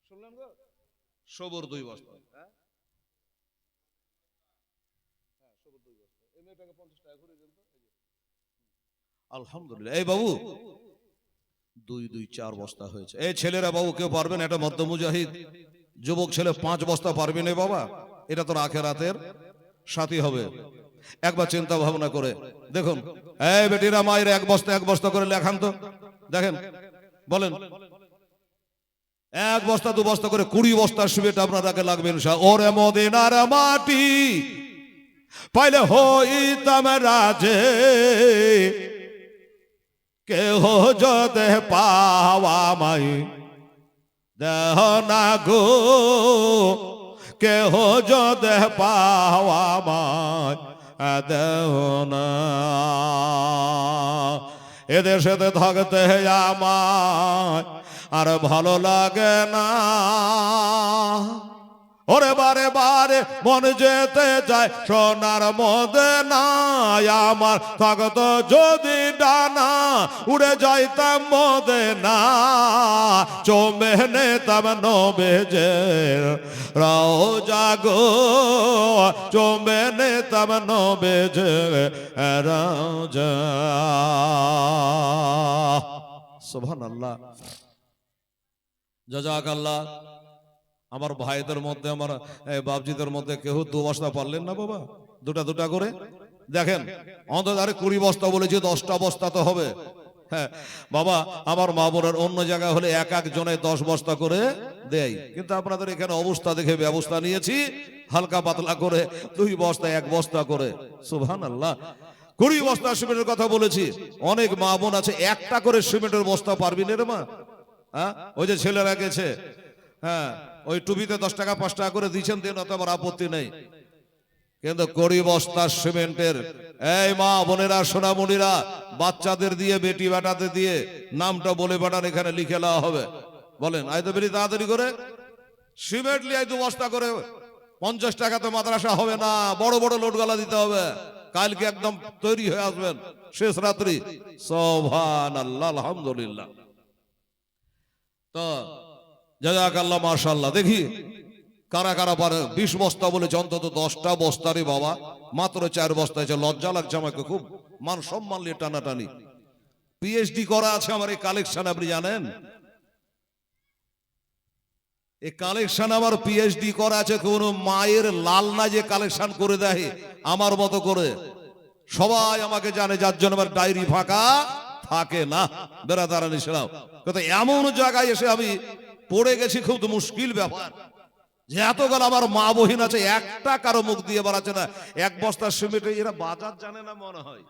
শুনলেন গো? সবুর 2 বস্তা। হ্যাঁ সবুর 2 বস্তা। এই মেয়েটাকে 50 টাকা করে দেন তো। আলহামদুলিল্লাহ। এই বাবু 2 2 4 বস্তা হয়েছে। এই ছেলেরা বাবু কেউ পারবেন? এটা মধ্য মুজাহিদ যুবক ছেলে 5 বস্তা পারবে না বাবা? এটা তো আখিরাতের সাথী হবে। একবার চিন্তা ভাবনা করে দেখুন। এই বেটিরা মায়ের এক বস্তা করে লেখান তো দেখেন, বলেন। 1 বস্তা 2 বস্তা করে 20 বস্তা সিমেন্ট আপনারাকে লাগবে ইনশাআল্লাহ। ওরে মদিনার মাটি পাইলে হইতাম রাজে, কেহ যদি পাওয়া মাই দেহ না গো, কেহ যদি পাওয়া মাই দেহ না। এদেশেতে থাকতে আমার আর ভালো লাগে না। ওরে বারে বারে মন যেতে যায় সোনার মদিনায়, আমার থাকতো যদি ডানা উড়ে যাইতাম মদিনা, চোমে নিতাম নবীজির রওজা গো, চোমে নিতাম নবীজির রওজা। সুবহানাল্লাহ, জাযাকাল্লাহ। আমার ভাইদের মধ্যে, আমার বাপজিদের মধ্যে কেউ 2 বস্তা পারলেন না বাবা? 2 করে দেখেন। অন্তত আরে 20 বস্তা বলেছি, 10টা বস্তা তো হবে। হ্যাঁ বাবা, আমার মা বোনের অন্য জায়গায় হলে এক জনে 10 বস্তা করে দেয়, কিন্তু আপনাদের এখানে অবস্থা দেখে ব্যবস্থা নিয়েছি হালকা পাতলা করে 2 বস্তা 1 বস্তা করে। সুবহানাল্লাহ। 20 বস্তা সিমেন্টের কথা বলেছি। অনেক মা বোন আছে একটা করে সিমেন্টের বস্তা পারবি না রে মা। হ্যাঁ, ওই যে ছেলেরা গেছে, হ্যাঁ ওই টুপিতে 10 টাকা 5 টাকা করে দিচ্ছেন, দেন, অত আমার আপত্তি নেই। কিন্তু 20 বস্তা সিমেন্টের, এই মা বোনেরা সোনামণিরা, বাচ্চাদের দিয়ে বেটি বেটাতে দিয়ে নামটা বলে বেটার এখানে লিখে নেওয়া হবে। বলেন আয় তো বেরি তাড়াতাড়ি করে সিমেন্ট লিয়ে 2 বস্তা করে। 50 টাকাতে মাদ্রাসা হবে না, বড় বড় লোডগালা দিতে হবে। কালকে একদম তৈরি হয়ে আসবেন শেষ রাত্রি। সুবহানাল্লাহ, আলহামদুলিল্লাহ। তো জাযাকাল্লাহ, মাশাআল্লাহ। দেখি কারা কারা পারে। 20 বস্তা বলেছে, অন্তত 10টা বস্তারে বাবা মাত্র 4 বস্তা আছে। লজ্জা লাগছে আমাকে খুব, মান সম্মান নিয়ে টানাটানি। পিএইচডি করা আছে আমার এই কালেকশন, আপনি জানেন? এই কালেকশন আমার পিএইচডি করা আছে। কোন মায়ের লাল না যে কালেকশন করে দেয় আমার মতো করে। সবাই আমাকে জানে, যার জন্য আমার ডায়েরি ফাঁকা থাকে না। বেরাদারান ইসলাম, কিন্তু এমন জায়গায় এসে আমি পড়ে গেছি, খুব মুশকিল ব্যাপার যে এতগুলো আমার মা বহিন আছে, একটা কারো মুখ দিয়ে বাড়াচ্ছে না। 1 বস্তা সিমেন্টে এরা বাজার জানে না মনে হয়।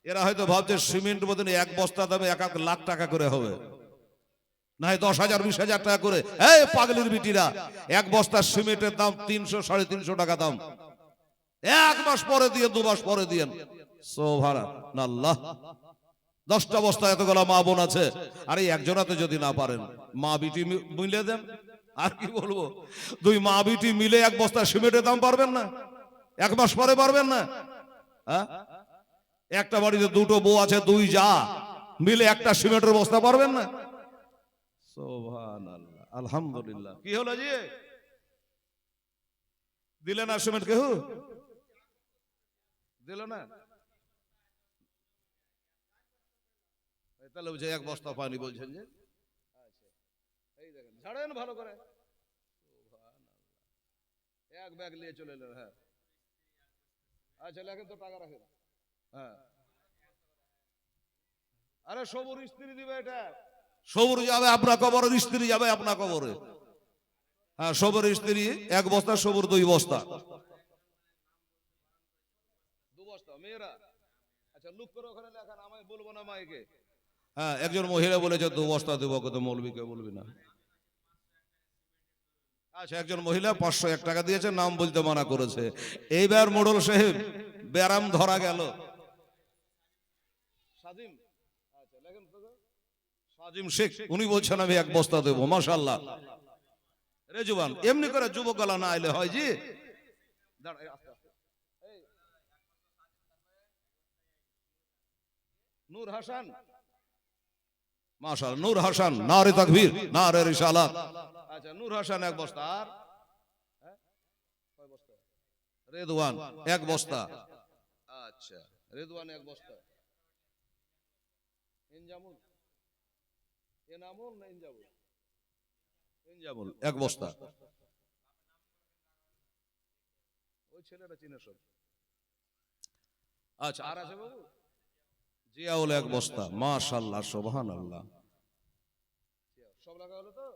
এরা হয়তো ভাবছে সিমেন্ট বোধ 1 বস্তা দামে 1 লাখ টাকা করে হবে, না 10,000 20,000 টাকা করে। এই পাগলির বিটিরা, 1 বস্তা সিমেন্টের দাম 300 350 টাকা দাম। 1 মাস পরে দিয়ে 2 মাস পরে দিয়ে। সুবহানাল্লাহ। 10টা বস্তা এতগুলো মা বোন আছে। আরে একজনাতে যদি না পারেন, মা বিটি মিলে দেন। আর কি বলবো, 2 মা বিটি মিলে 1 বস্তা সিমেন্টের দাম পারবেন না? 1 মাস পরে পারবেন না? হ্যাঁ, একটা বাড়িতে 2টো বউ আছে, 2 যা মিলে একটা সিমেন্টের বস্তা পারবেন না? সুবহানাল্লাহ, আলহামদুলিল্লাহ। কি হলো জি, দিলে না সিমেন্ট? কেউ দিল না? তাহলে বুঝে 1 বস্তা পানি বলছেন যে। আচ্ছা, এই দেখেন, ঝাড়েন ভালো করে। সুবহানাল্লাহ, 1 ব্যাগ নিয়ে চলে এলেন। হ্যাঁ, আচ্ছা লেখেন তো, টাকা রাখেন। হ্যাঁ, আরে সবুর স্ত্রী দিবে এটা। সবুর যাবে আপনার কবরে, স্ত্রী যাবে আপনার কবরে। হ্যাঁ, সবুর স্ত্রী 1 বস্তা, সবুর 2 বস্তা। 2 বস্তা মেয়েরা। আচ্ছা লুক করে ওখানে লেখান, আমি বলবো না মাইকে। হ্যাঁ, একজন মহিলা বলেছে 2 বস্তা দেবো, কত মৌলবীকে বলবি না। আচ্ছা, একজন মহিলা 501 টাকা দিয়েছে, নাম বলতে মানা করেছে। এইবার মোড়ল সাহেব ব্যারাম ধরা গেল। সাজিম, আচ্ছা লেখেন তো, সাজিম শেখ, উনি বলছেন আমি 1 বস্তা দেবো। মাশাআল্লাহ। রেজওয়ান, এমনি করে যুবক গলা না আইলে হয় জি। নূর হাসান, মাশাআল্লাহ, নূর হাসান, নারে তাকবীর, নারে রিসালাত। আচ্ছা, নূর হাসান 1 বস্তা। আর কয় বস্তা? রেদওয়ান 1 বস্তা। আচ্ছা, রেদওয়ান 1 বস্তা। ইনজামুল, এনামুল না ইনজামুল? ইনজামুল 1 বস্তা। ওই ছেলেটা চিনে সব। আচ্ছা, আর আছে বাবু? জিয়াউল 1 বস্তা। মাশাআল্লাহ, সুবহানাল্লাহ। সব লাগা হলো তো?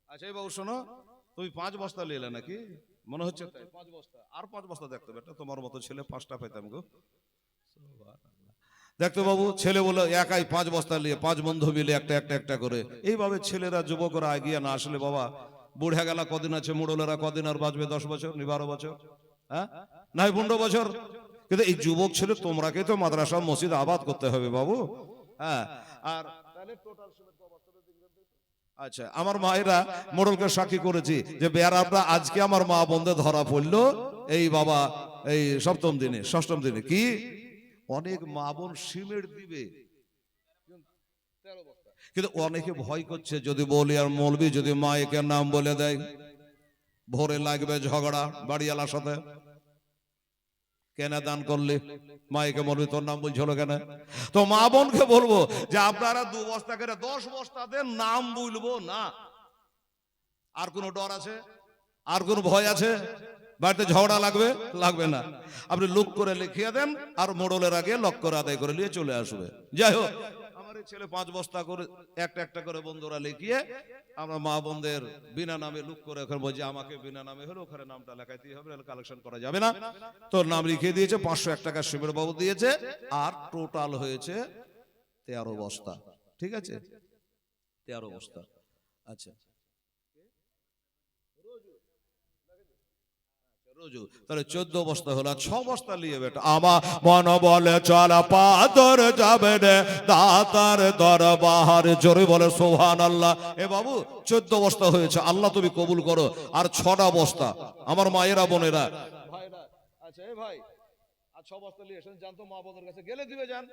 আচ্ছা এই বাবু শোনো, তুমি 5 বস্তা নিলে নাকি? মনে হচ্ছে তাই। 5 বস্তা। আর 5 বস্তা দেখতে বেটা, তোমার মতো ছেলে 5টা পেতাম গো। দেখতো বাবু, ছেলে বলে একাই 5 বস্তা নিয়ে 5 বন্ধু মিলে একটা করে। এইভাবে ছেলেরা যুবকরা এগিয়ে না আসলে বাবা, বুড়া গেলা কদিন আছে, মুড়লেরা কদিন আর বাঁচবে? 10 বছর, 12 বছর, হ্যাঁ নাই 15 বছর। কিন্তু এই যুবক ছেলে তোমরাকে তো মাদ্রাসা মসজিদ আবাদ করতে হবে বাবু। হ্যাঁ, আর তাহলে টোটাল আচ্ছা, আমার মায়েরা মোড়লকে সাক্ষী করেছি যে বেয়ারাটা আজকে আমার মা বন্ধে ধরা পড়লো এই বাবা, এই সপ্তম দিনে, ষষ্ঠম দিনে। কি অনেক মা বোন সিমেন্ট দিবে, কিন্তু অনেকে ভয় করছে যদি বলি আর মৌলবি যদি মায়ের নাম বলে দেয়, ভোরে লাগবে ঝগড়া বাড়িওয়ালার সাথে। কেন দান করলে মাইকে বলবি তোর নাম বলছিল কেন? তো মা বোনকে বলবো যে আপনারা 2 বস্তা করে 10 বস্তা দেন, নাম বলবো না। আর কোনো ডর আছে? আর কোনো ভয় আছে? বাড়িতে ঝগড়া লাগবে? লাগবে না। আপনি লুক করে লিখিয়ে দেন আর মোড়লের আগে লক করে আদায় করে নিয়ে চলে আসবে। যাই হোক, আমার এই ছেলে 5 বস্তা করে একটা করে বন্ধুরা লিখিয়ে আমরা মা বোনদের বিনা নামে লুক করে ওখানে বলছি আমাকে বিনা নামে হলো ওখানে নামটা লেখাইতে হবে, কালেকশন করা যাবে না। তোর নাম লিখিয়ে দিয়েছে, 501 টাকা শিবের বাবু দিয়েছে, আর টোটাল হয়েছে 13 বস্তা। ঠিক আছে, 13 বস্তা। আচ্ছা, তাহলে 14 বস্তা হলো। 6 বস্তা নিয়ে বেটা আমার মন বলে চল পাদর যাবে রে দাতার দরবার, জোরে বলে সুবহানাল্লাহ। এ বাবু 14 বস্তা হয়েছে, আল্লাহ তুমি কবুল করো। আর 6টা বস্তা আমার মায়েরা বোনেরা ভাইরা। আচ্ছা এ ভাই, আর 6 বস্তা নিয়ে এসেন, জানতো মা বোনের কাছে গেলে দিবে, যান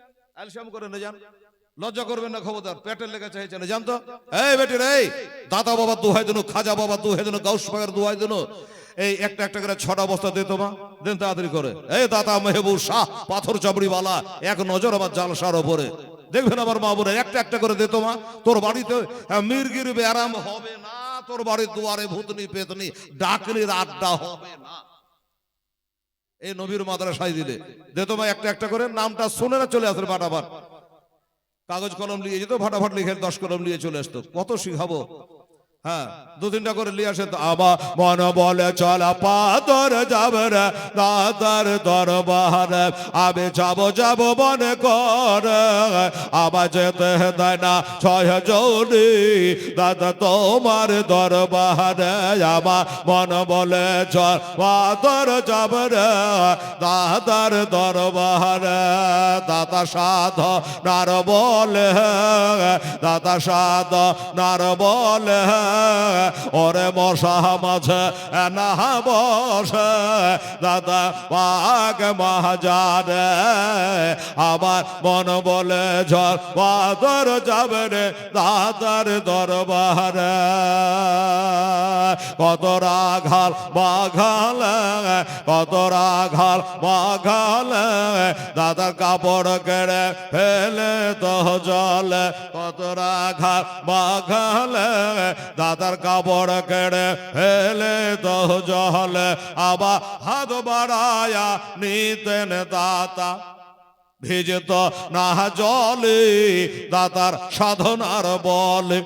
আলসাম করে না, যান লজ্জা করবেন না, খবরদার পেটের লেগে চাইছে না, জানতো। এই বেটি রে, দাদা বাবা দোহাই দিন, খাজা বাবা দোহাই দিন, গাউস পাগের দোহাই দিন, এই একটা করে 6টা বস্তা দে তোমা, দেন তাড়াতাড়ি করে। এই দাদা মেহবুব শাহ পাথর চাবড়িওয়ালা, এক নজর আমার জালসার ওপরে দেখবেন আমার মা বোনের, একটা করে দে তোমা। তোর বাড়িতে মির্গির ব্যারাম হবে না, তোর বাড়ির দুয়ারে ভূতনি পেতনি ডাকলির আড্ডা হবে না। এই নবীর মাদ্রাসায় দিলে দে তোমা একটা করে, নামটা শুনে না চলে আসবে ফাটাফাট। কাগজ কলম নিয়ে যেত, ফাটাফাট লিখে 10 কলম নিয়ে চলে আসতো। কত শিখাবো? হ্যাঁ, 2-3টা করে নিয়ে আসে। তো আমার মন বলে চল পাদর যাবে রে দাদার দরবার, আমি যাব মনে করে, আবার যেতে দেয় না 6 জনি দাদা তোমার দরবারে। আমার মন বলে চল পাদর যাবে রে দাদার দরবারে, দাদা সাধ নার বলে, দাদা সাধ নার বলে, ওরে মশা মাঝে না বসে দাদা পাগ মহাজারে, আমার মন বলে ঝড় বাদর যাবে রে দাদার দরবারে। কত রাঘাল বাঘালে, কত রাঘাল বাঘালে, দাদার কাপড় কেড়ে ফেলে তো জলে, কত রাঘাল বাঘালে, দাদার কাপড় কেড়ে ফেলে তো জলে, আবার হাত বাড়ায়া নিতেন দাতা, ভিজত না জলে দাতার সাধনার বলে।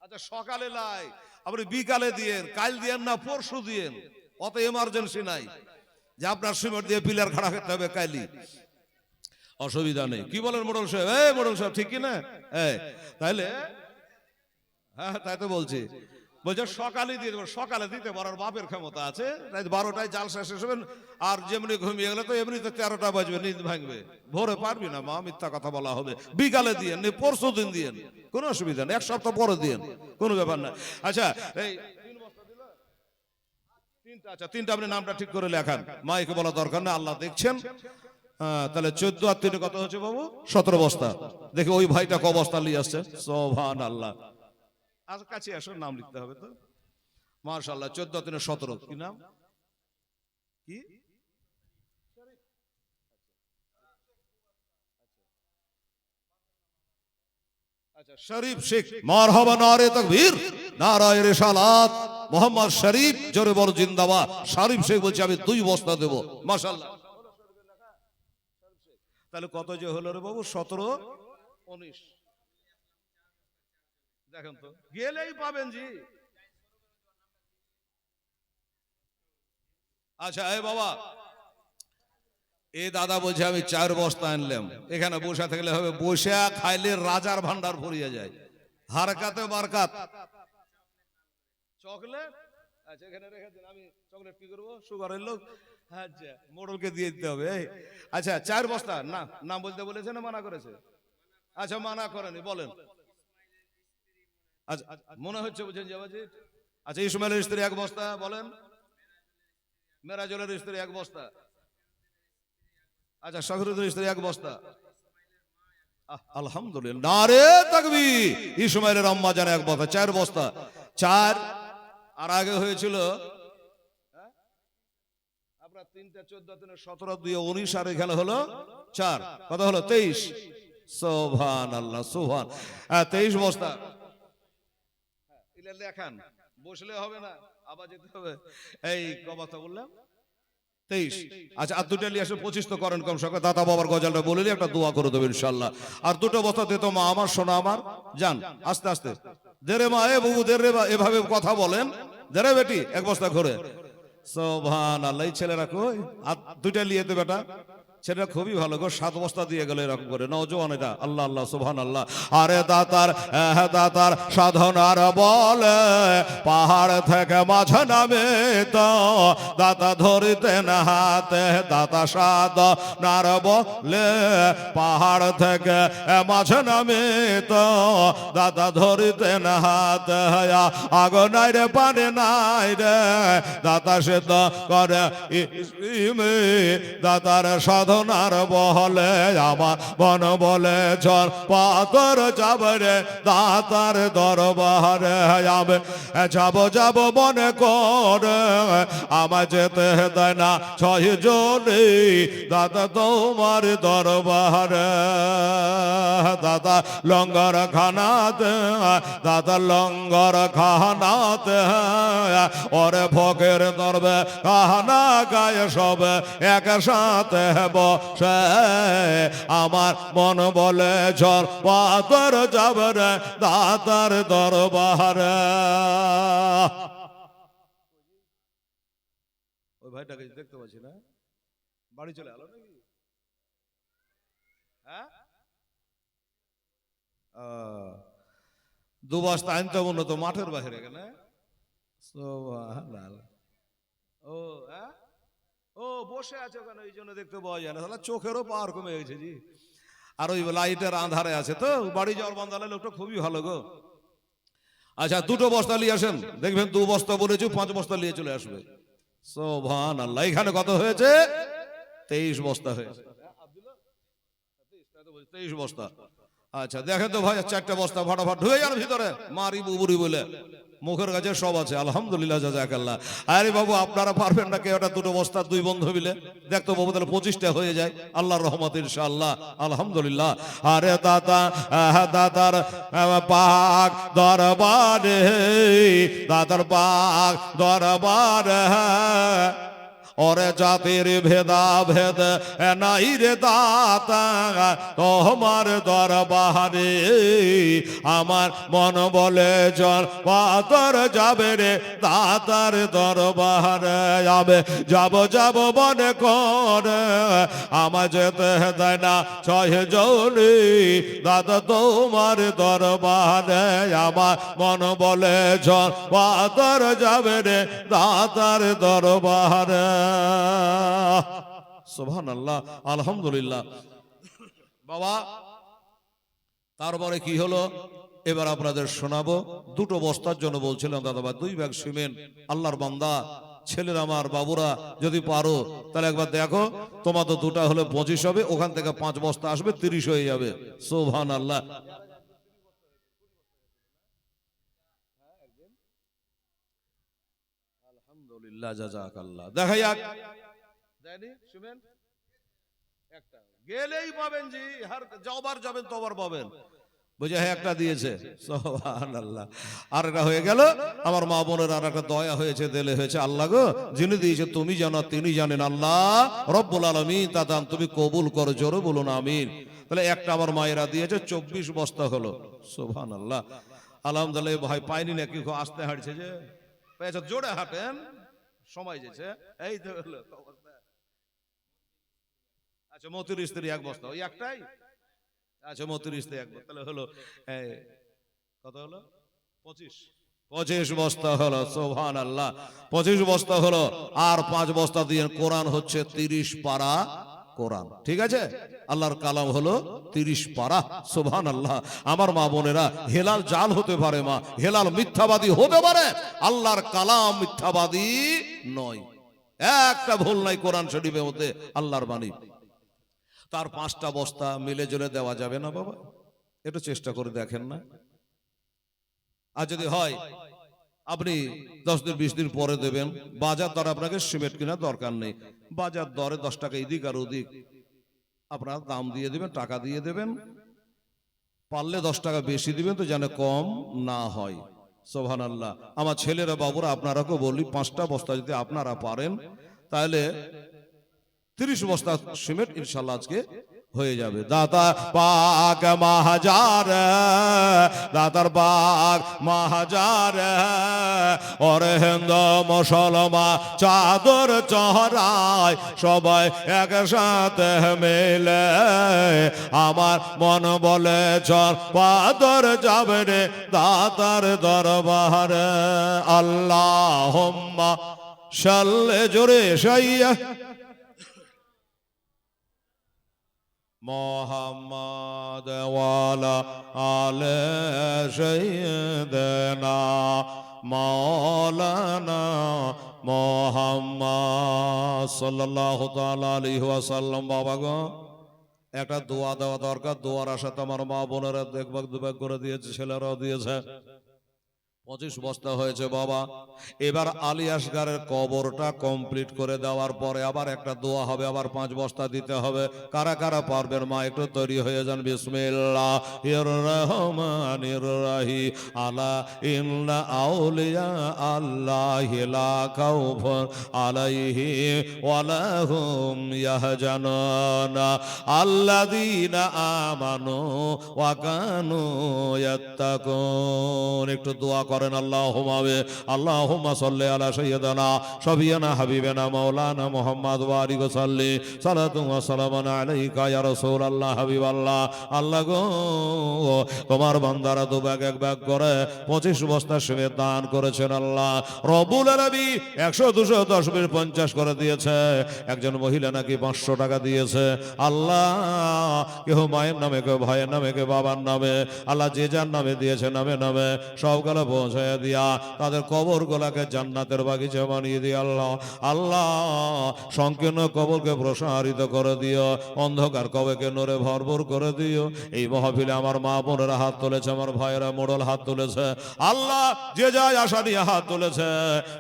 আচ্ছা সকালে লাই, আপনি বিকালে দিয়েন, কাল দিয়েন না পরশু দিয়েন, অত এমার্জেন্সি নাই যে আপনার সিমেন্ট দিয়ে পিলার খাড়া করতে হবে কাইলি, অসুবিধা নেই। কি বলেন মোড়ল সাহেব? এই মোড়ল সাহেব ঠিক কি না? তাইলে হ্যাঁ তাই তো বলছি, বলছে সকালে দিয়ে দেবো। সকালে দিতে পারার বাপের ক্ষমতা আছে, 12টায় জালসা শেষ হবেন, আর যেমনি ঘুমিয়ে গেলে তো এমনিতে 13টা বাজবে, নিদ ভাঙবে, ভোরে পারবি না, মা মিথ্যা কথা বলা হবে। বিকালে দিয়েন, পরশু দিন দিয়েন, কোনো অসুবিধা নেই, 1 সপ্তাহ পরে দিয়েন, কোনো ব্যাপার না। আচ্ছা এই 3 বস্তা দিল, 3টা। আচ্ছা 3টা আপনি নামটা ঠিক করে লেখান, মাইকে বলা দরকার না, আল্লাহ দেখছেন। হ্যাঁ, তাহলে 14 আর 3 কত হচ্ছে বাবু? 17 বস্তা। দেখি ওই ভাইটা ক বস্তা নিয়ে আসছে। সুবহানাল্লাহ। আজ কাছে আসো, নাম লিখতে হবে তো। মাশাআল্লাহ, 14 আর 3 17। কি নাম? কি? আচ্ছা, শরীফ শেখ। মারহাবা, নারে তাকবীর, নারায়ে রিসালাত। মোহাম্মদ শরীফ, জোরে বল জিন্দাবাদ। শরীফ শেখ বলছে আমি 2 বস্তা দেব। মাশাআল্লাহ। তাহলে কত যে হলো রে বাবু? 17 19। দেখেন তো, গেলেই পাবেন জি। আচ্ছা এই বাবা, এই দাদা বলছে আমি 4 বস্তা আনলাম। এখানে বসে থাকলে হবে? বসে খাইলে রাজার ভান্ডার ভরিয়া যায়। হারকাতে বারকাত। চকলেট? আচ্ছা এখানে রেখে দিন। আমি চকলেট কি করবো? সুগারের লোক। আচ্ছা, মোড়লকে দিয়ে দিতে হবে। আচ্ছা 4 বস্তা। না, নাম বলতে বলেছে না মানা করেছে? আচ্ছা মানা করেনি, বলেন। আচ্ছা মনে হচ্ছে বুঝেন যাবাজি। আচ্ছা, ইসমাইলের স্ত্রী 1 বস্তা, বলেন। মেরাজলের স্ত্রী 1 বস্তা। আচ্ছা, শফিরুদ্দিন স্ত্রী 1 বস্তা। আলহামদুলিল্লাহ, নারে তাকবীর। ইসমাইলের আম্মা জান 1 বস্তা, 4 বস্তা। 4 আর আগে হয়েছিল আপনার 3টা 14 3 17 2 19 আর এখানে হলো 4। কত হলো? 23। সুবহানাল্লাহ, সুবহান। 23 বস্তা। ইলা লেখান, বসলে হবে না, আবার যেতে হবে। এই ক বস্তা বললাম? 23। আচ্ছা, আর 2টা নিয়ে আসো। 25 তো করেন কম সকাল। দাদা বাবার গজলটা বলে একটা দোয়া করে দেবে ইনশাআল্লাহ। আর 2টো বস্তা দিত মা আমার, সোনা আমার। যান আস্তে আস্তে। দেরে মা, এ বাবু দেরে, এভাবে কথা বলেন। দেরে বেটি 1 বস্তা করে। সুবহানাল্লাহ। এই ছেলেরা কই? আর 2টা নিয়ে তো বেটা। সেটা খুবই ভালো গো, 7 বস্তা দিয়ে গেল এরকম করে। নওজোয়ান এটা। আল্লাহ আল্লাহ, সুবহানাল্লাহ। আরে দাতার, দাতার সাধনার বলে পাহাড় থেকে মাছ নামে তো দাতা ধরিতে না হাতে। দাতা সাধনার বলে পাহাড় থেকে মাছ নামে তো দাতা ধরিতে না হাতে। আগুন নাই রে, পানি নাই রে, দাতা সে তো করে ইমে। দাতার সাধনার বহলে আমার মন বলে চল পাথর যাবে রে দাতার দরবারে। আমি যাব যাব মনে করে, আমার যেতে দেয় না 6 জনে দাদা তোমার দরবারে। দাদা লঙ্গর খানাতে, দাদা লঙ্গর খানাতে ওরে ভোগের দরবে কাহানা গায়ে সব একসাথে বসে। আমার মন বলে চল পাথর যাবে রে দাতার দরবারে। ওই ভাইটাকে দেখতে পাচ্ছি না, বাড়ি চলে এলো নাকি? হ্যাঁ, 2 বস্তা আনতে মনে তো মাঠের বাহিরে গেল। ও হ্যাঁ, ও বসে আছে ওখানে, ওই জন্য দেখতে পাওয়া যায় না। তাহলে চোখেরও পাওয়ার কমে গেছে জি। আর ওই লাইটের আধারে আছে তো, বাড়ি যাওয়ার বান্দালে লোকটা খুবই ভালো গো। আচ্ছা 2টো বস্তা নিয়ে আসেন, দেখবেন 2 বস্তা বলেছি, 5 বস্তা নিয়ে চলে আসবে। সুবহানাল্লাহ। এখানে কত হয়েছে? 23 বস্তা হয়েছে। 23 বস্তা। আচ্ছা দেখেন তো ভাই, 4টা বস্তা ফটাফট ঢুকে যান ভিতরে। মারি বুবুরি বলে মুখের কাছে সব আছে। আলহামদুলিল্লাহ, জাযাকাল্লাহ। আরে বাবু আপনারা পারবেন না কেউ? 2টো বস্তা 2 বন্ধু মিলে দেখতো বাবু, তাহলে 25টা হয়ে যায় আল্লাহর রহমত ইনশাআল্লাহ। আলহামদুলিল্লাহ। আরে দাতা, দাতার পাক দরবারে, দাতার পাক দরবারে ওরে জাতির ভেদা ভেদ নাই রে দাতা তোমার দরবারে। আমার মন বলে চল পাথর যাবে রে দাতার দরবারে। যাবে যাব যাব মনে করে, আমার যেতে দেয় না 6 জনে দাদা তোমার দরবারে। আমার মন বলে চল পাথর যাবে রে দাতার দরবারে। সুবহানাল্লাহ, আলহামদুলিল্লাহ। বাবা তারপরে কি হলো এবার আপনাদের শোনাবো। 2টো বস্তার জন্য বলছিলাম দাদা, 2 ব্যাগ সিমেন্ট। আল্লাহর বান্দা ছেলেরা আমার, বাবুরা যদি পারো তাহলে একবার দেখো, তোমার তো দুটা হলে 25 হবে, ওখান থেকে 5 বস্তা আসবে, 30 হয়ে যাবে। সুবহানাল্লাহ। আলহামদুলিল্লাহ, জাযাকাল্লাহ। দেখা যাক, দেয়নি শুনেন, একটা গেলেই পাবেন জি, আর যবার যাবেন তবার পাবেন। বুঝে, হ্যাঁ একটা দিয়েছে, সুবহানাল্লাহ। আর একটা হয়ে গেল। আমার মা বোনের আর একটা দয়া হয়েছে, দিলে হয়েছে। আল্লাহ গো, যিনি দিয়েছে তুমি জানো, তিনি জানেন। আল্লাহ রব্বুল আলামিন তা দান তুমি কবুল করো, জোরে বলুন আমিন। তাহলে একটা আমার মায়েরা দিয়েছে, 24 বস্তা হলো। সুবহানাল্লাহ, আলহামদুলিল্লাহ। ভাই পাইনি নাকি, আসতে হাঁটছে যে পেয়েছে, জোরে হাঁটেন, সময় যেছে। এই তো হলো। আচ্ছা, 34 এক বস্তা, ওই একটাই। আচ্ছা, 34 এক বস্তা, তাহলে হলো কত হলো? 25 বস্তা হলো। সুবহানাল্লাহ, 25 বস্তা হলো। আর 5 বস্তা দিয়ে কোরআন হচ্ছে 30 পারা কোরআন। ঠিক আছে, আল্লাহর কালাম হলো 30 পারা। সুবহানাল্লাহ। আমার মা বোনেরা, হেলাল জাল হতে পারে, মা হেলাল মিথ্যাবাদী হতে পারে, আল্লাহর কালাম মিথ্যাবাদী নয়। একটা ভুল নাই কোরআন শরীফের মধ্যে, আল্লাহর বাণী। তার 5টা বস্তা মিলে জুলে দেওয়া যাবে না বাবা? একটু চেষ্টা করে দেখেন না। আর যদি হয়, আপনি 10 দিন 20 দিন পরে দেবেন। বাজার দর আপনাকে সিমেন্ট কেনার দরকার নেই, বাজার দরে 10 টাকা এদিক আর ওদিক আপনার দাম দিয়ে দেবেন, টাকা দিয়ে দেবেন। পারলে 10 টাকা বেশি দিবেন, তো যেন কম না হয়। সুবহানাল্লাহ। আমার ছেলেরা, বাবুরা, আপনারাকেও বলি, 5টা বস্তা যদি আপনারা পারেন, তাহলে 30 বস্তা সিমেন্ট ইনশাআল্লাহ আজকে হয়ে যাবে। দাতা পাক মাহাজার, দাতার পাক মাহাজার, ওরে হিন্দু মুসলমান চাদর চহরায় সবাই একসাথে মিলে, আমার মন বলে চল পাদর যাবে রে দাতার দরবারে। আল্লাহুম্মা সাল্লি, জোরে সাইয়্যা মুহাম্মদ ওয়ালা আলে সাইয়্যিদানা মাওলানা মুহাম্মদ সাল্লাল্লাহু তাআলা আলাইহি ওয়াসাল্লাম। বাবা গো, একটা দোয়া দেওয়া দরকার। দোয়ার আশাতে আমার মা বোনেরা দেখবাক দুবাক করে দিয়েছে, ছেলেরাও দিয়েছে। 25 বস্তা হয়েছে বাবা। এবার আলী আসগারের কবরটা কমপ্লিট করে দেওয়ার পরে আবার একটা দোয়া হবে, আবার 5 বস্তা দিতে হবে। কারা কারা পারবেন মা, একটু তৈরি হয়ে যান। বিসমিল্লাহির রহমানির রহিম। আলা ইন্না আউলিয়া আল্লাহি লা খাউফুন আলাইহিম ওয়া লা হুম ইয়াহজানুন আল্লাযীনা আমানু ওয়া কানু ইয়াত্তাকুন। একটু দোয়া করেন। আল্লাহুম্মা সাল্লি আলা সাইয়্যিদানা শাফিয়ানা হাবিবানা মাওলানা মুহাম্মদ ওয়া আলিহি ওয়া সাল্লি সালাতু ওয়া সালামুন আলাইকা ইয়া রাসূলুল্লাহ হাবিবাল্লাহ। আল্লাহ গো, তোমার বান্দারা দু ভাগ এক ভাগ করে 25 বস্তা সিমেন্ট দান করেছেন। আল্লাহ রব্বুল আলামিন 100 200 10 20 50 করে দিয়েছে। একজন মহিলা নাকি 500 টাকা দিয়েছে। আল্লাহ, কেউ মায়ের নামে, কেউ ভাইয়ের নামে, কেউ বাবার নামে, আল্লাহ যে যার নামে দিয়েছে নামে নামে সবগুলো পৌঁছায় দিয়া তাদের কবর গোলাকে জান্নাতের বাগিচা বানিয়ে দিয়ে আল্লাহ, আল্লাহ সংকীর্ণ কবরকে প্রসারিত করে দিও, অন্ধকার কবরকে নূরে ভরপুর করে দিও। এই মাহফিলে আমার মা বোনেরা হাত তুলেছে, আমার ভাইয়েরা মোড়ল হাত তুলেছে। আল্লাহ, যে যায় আশা নিয়ে হাত তুলেছে,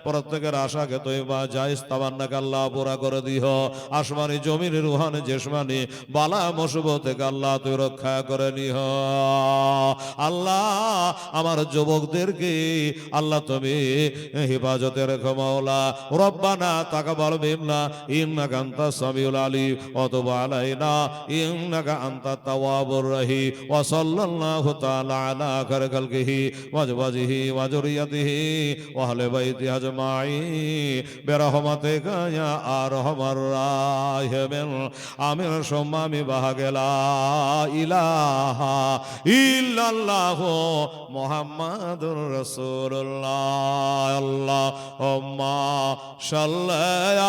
প্রত্যেকের আশাকে তুই বা যাই তামান্নাকে আল্লাহ পুরা করে দিও। আসমানি জমির রুহানি জেসমানি বালা মুসিবত থেকে আল্লাহ তুই রক্ষা করে নিও। আল্লাহ, আমার যুবকদেরকে আল্লাহ তুমি হেফাজতে রেখো মাওলা। রব্বানা তাকাব্বাল মিন্না ইন্নাকা আনতাস সামিউল আলিম ওয়া তুব আলাইনা ইন্নাকা আনতাত তাওয়াবুর রহিম। ওয়া সাল্লাল্লাহু তাআলা আলা খায়রি খালকিহি ওয়া আজওয়াজিহি ওয়া যুররিয়াতিহি ওয়া আহলি বাইতি আজমাইন বিরহমাতিকা ইয়া আরহামার রাহিমিন। আমিন সুম্মা আমিন। বাহাগেলা ইলাহা ইল্লাল্লাহু মুহাম্মাদুর রাসূলুল্লাহ। আল্লাহুম্মা সাল্লি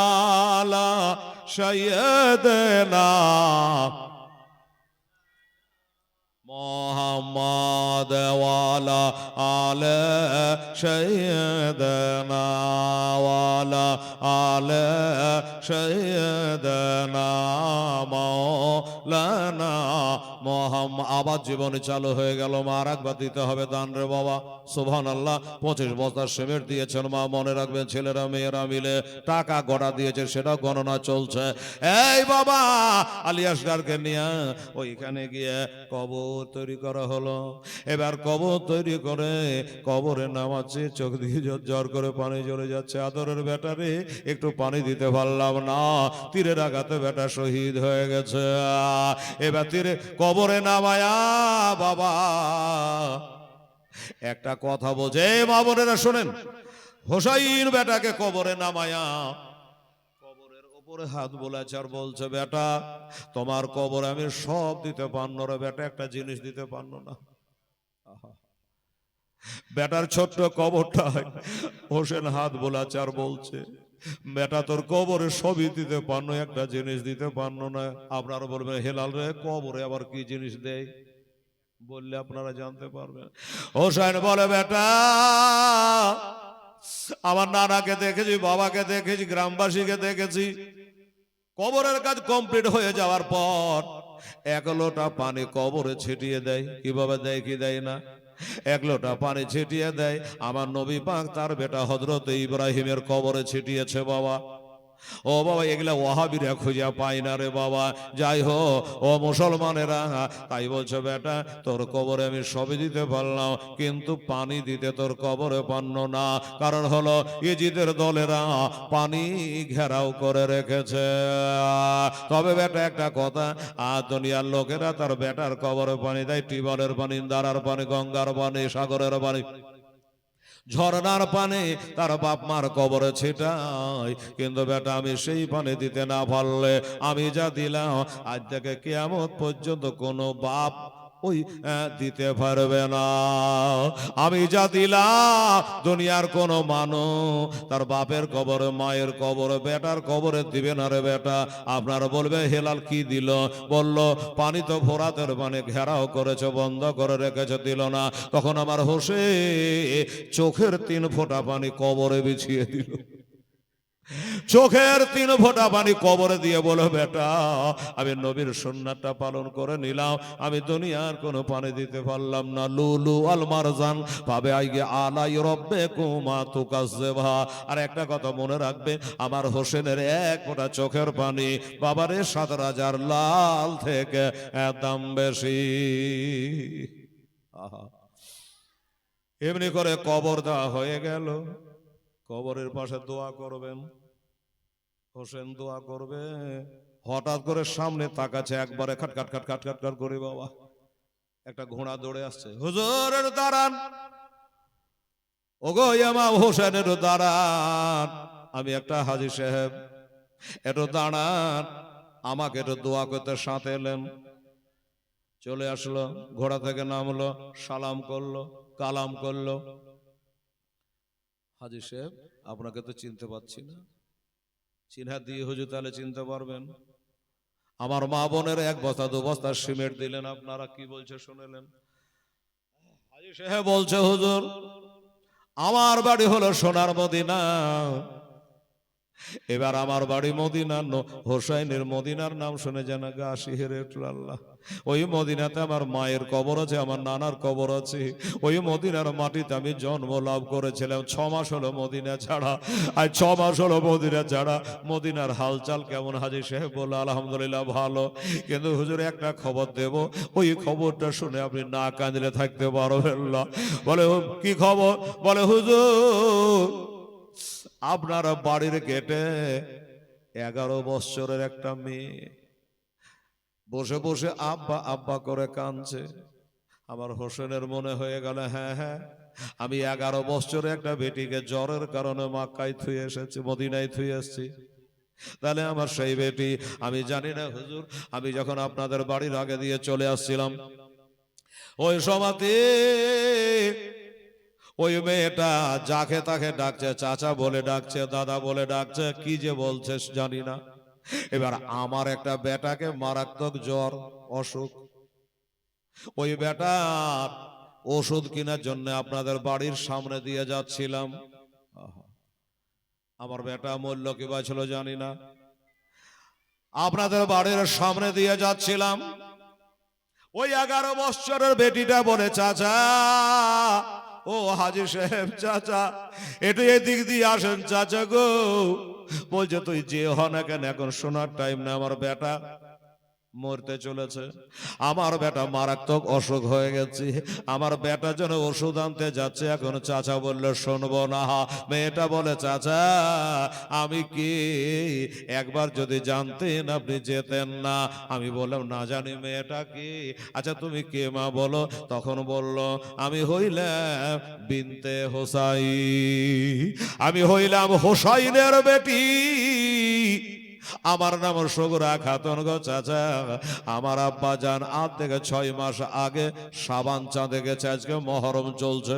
আলা সাইয়্যিদিনা মোহাম্মদ ওয়ালা আলে সাইয়্যিদানা ওয়ালা আলে সাইয়্যিদানা মাওলানা মোহাম্মদ। আবার জীবনে চালু হয়ে গেল। মা আর একবার দিতে হবে দান রে বাবা। সুবহানাল্লাহ। 25 বস্তা সিমেন্ট দিয়েছেন মা, মনে রাখবেন। ছেলেরা মেয়েরা মিলে টাকা গড়া দিয়েছে, সেটা গণনা চলছে। এই বাবা আলিয়াসগারকে নিয়ে ওইখানে গিয়ে কবর তৈরি করা হলো। এবার কবর তৈরি করে কবরে নামাচ্ছে, চোখ দিয়ে ঝরঝর করে পানি ঝরে যাচ্ছে। আদরের বেটারে একটু পানি দিতে পারলাম না, তীরের আঘাতে বেটা শহীদ হয়ে গেছে। এবার তীরে কবরে নামায়া বাবা একটা কথা বলছে, মা বোনেরা শোনেন। হোসাইন বেটাকে কবরে নামায়া কবরের উপরে হাত বোলাচ্ছে আর বলছে, বেটা তোমার কবরে আমি সব দিতে পারনো রে বেটা, একটা জিনিস দিতে পারনো না। বেটার ছোট্ট কবরটা হোসেন হাত বোলাচ্ছে আর বলছে, বেটা তোর কবরে সবই দিতে পারনো, একটা জিনিস দিতে পারনো না। আপনারা বলবেন, হেলাল রে কবরে আবার কি জিনিস দেয়? বললে আপনারা জানতে পারবেন। হোসেন বলে, বেটা আমার নানাকে দেখেছি, বাবাকে দেখেছি, গ্রামবাসীকে দেখেছি, কবরের কাজ কমপ্লিট হয়ে যাওয়ার পর 1 লোটা পানি কবরে ছিটিয়ে দেয়। কিভাবে দেয় কি দেয় না? 1 লোটা পানি ছিটিয়ে দেয়। আমার নবী পাক তার বেটা হযরত ইব্রাহিমের কবরে ছিটিয়েছে বাবা। ও বাবা এগুলা ওয়াহাবিরা খুঁজে পায় না রে বাবা। যাই হোক ও মুসলমানেরা, তাই বলছে বেটা তোর কবরে আমি সবই দিতে পারলাম, কিন্তু পানি দিতে তোর কবরে পারল না। কারণ হলো ইজিদের দলেরা পানি ঘেরাও করে রেখেছে। তবে বেটা একটা কথা, আর দুনিয়ার লোকেরা তার বেটার কবরে পানি দেয় টিউবওয়েলের পানি, দারার পানি, গঙ্গার পানি, সাগরের পানি, ঝর্ণার পানি তার বাপ মার কবরে ছিটায়। কিন্তু বেটা আমি সেই পানি দিতে না পারলে আমি যা দিলাম আজ থেকে কিয়ামত পর্যন্ত কোনো বাপ ওই দিতে পারবে না। আমি যা দিলাম দুনিয়ার কোনো মানুষ তার বাপের কবরে, মায়ের কবরে, বেটার কবরে দিবে না রে বেটা। আপনারা বলবে হেলাল কি দিল? বলল পানি তো ফোরাতের পানি ঘেরাও করেছে, বন্ধ করে রেখেছে, দিল না। তখন আমার হোসেন চোখের 3 ফোঁটা পানি কবরে বিছিয়ে দিল। চোখের 3 ফোঁটা পানি কবরে দিয়ে বলো, বেটা আমি নবীর সুন্নাতটা পালন করে নিলাম, আমি দুনিয়ার কোনো পানি দিতে পারলাম না। লুলু আল মারজান পাবে আইগে আলাই রব্বিকুমা তুকাজ্জিবা। আর একটা কথা মনে রাখবে, আমার হোসেনের 1 ফোঁটা চোখের পানি বাবারে 7 রাজার লাল থেকে দাম বেশি। এমনি করে কবর দেওয়া হয়ে গেল। কবরের পাশে দোয়া করবেন, হোসেন দোয়া করবে। হঠাৎ করে সামনে তাকাচ্ছে, একবারে খাটখাট খাটখাট খাটখাট করে বাবা একটা ঘোড়া দৌড়ে আসছে। হুজুরের দাঁড়ান, ওগো ইমাম হোসেনের দাঁড়ান, আমি একটা হাজী সাহেব, একটু দাঁড়ান, আমাকে একটু দোয়া করতে সাথে এলেন। চলে আসলো, ঘোড়া থেকে নামলো, সালাম করলো, কালাম করলো। হাজী সাহেব আপনাকে তো চিনতে পারছি না। চিনহা দিয়ে হুজুর তাহলে চিনতে পারবেন। আমার মা বোনের 1 বস্তা 2 বস্তা সিমেন্ট দিলেন। আপনারা কি বলছে শুনলেন? হাজী সাহেব বলছে, হুজুর আমার বাড়ি হলো সোনার মদিনা, এবার আমার বাড়ি মদিনা, হোসাইনের মদিনার নাম শুনে যেন গা শিহরে উঠল। আল্লাহ, ওই মদিনাতে আমার মায়ের কবর আছে, আমার নানার কবর আছে। ওই মদিনার মাটিতে আমি জন্ম লাভ করেছিলাম। 6 মাস হলো মদিনা ছাড়া, আর 6 মাস হলো মদিনা ছাড়া। মদিনার হালচাল কেমন? হাজী সাহেব বলে আলহামদুলিল্লাহ ভালো, কিন্তু হুজুর একটা খবর দেব, ওই খবরটা শুনে আপনি না কাঁদলে থাকতে পারবেন না। বলে কি খবর? বলে হুজুর আপনার বাড়ির গেটে 11 বৎসরের একটা মেয়ে বসে বসে আব্বা আব্বা করে কাঁদছে। আমার হোসেনের মনে হয়ে গেল, হ্যাঁ হ্যাঁ আমি 11 বৎসরে একটা বেটিকে জ্বরের কারণে মক্কায় থুয়ে এসেছি, মদিনায় থুয়ে এসেছি। তাহলে আমার সেই বেটি, আমি জানি না হুজুর, আমি যখন আপনাদের বাড়ির আগে দিয়ে চলে আসছিলাম ওই সমাতে ওই মেয়েটা যাকে তাকে ডাকছে, চাচা বলে ডাকছে, দাদা বলে ডাকছে, কি যে বলছে জানি না। এবার আমার একটা বেটাকে মারাত্মক জ্বর, অসুখ, ওই বেটার ওষুধ কেনার জন্য আপনাদের বাড়ির সামনে দিয়ে যাচ্ছিলাম। আমার বেটা মূল্য কি বাঁচল জানি না। আপনাদের বাড়ির সামনে দিয়ে যাচ্ছিলাম, ওই 11 বছরের বেটিটা বলে, চাচা, ও হাজি সাহেব চাচা, একটু এদিক দিয়ে আসেন চাচা গো। বলছে তুই যে হ না কেন, এখন শোনার টাইম না, আমার বেটা মরতে চলেছে, আমার বেটা মারাত্মক অসুখ হয়ে গেছে, আমার বেটা যেন ওষুধ আনতে যাচ্ছে। এখন চাচা বললো শুনবো না। মেয়েটা বলে, চাচা আমি কি, একবার যদি জানতেন আপনি যেতেন না। আমি বললাম না জানি মেয়েটা কি। আচ্ছা তুমি কে মা বলো। তখন বলল, আমি হইলাম বিনতে হোসাই, আমি হইলাম হোসাইনের বেটি, আমার নাম সগুরা খাতুন গো চাচা। আমার আব্বা জান আজ থেকে 6 মাস আগে সাবান চাঁদে গেছে, আজকে মহরম চলছে।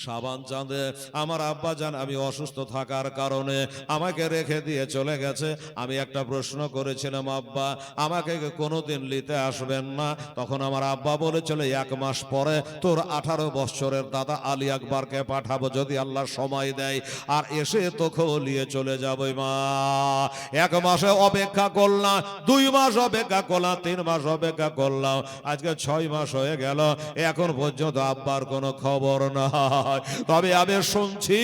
সাবান চাঁদে আমার আব্বা জান আমি অসুস্থ থাকার কারণে আমাকে রেখে দিয়ে চলে গেছে। আমি একটা প্রশ্ন করেছিলাম, আব্বা আমাকে কোনোদিন নিতে আসবেন না? তখন আমার আব্বা বলেছিল 1 মাস পরে তোর 18 বছরের দাদা আলী আকবরকে পাঠাবো, যদি আল্লাহ সময় দেয়, আর এসে তোকেও নিয়ে চলে যাবো। মা 1 মাসে অপেক্ষা করলাম, 2 মাস অপেক্ষা করলাম, 3 মাস অপেক্ষা করলাম, আজকে 6 মাস হয়ে গেল, এখন পর্যন্ত আব্বার কোনো খবর না। তবে আমি শুনছি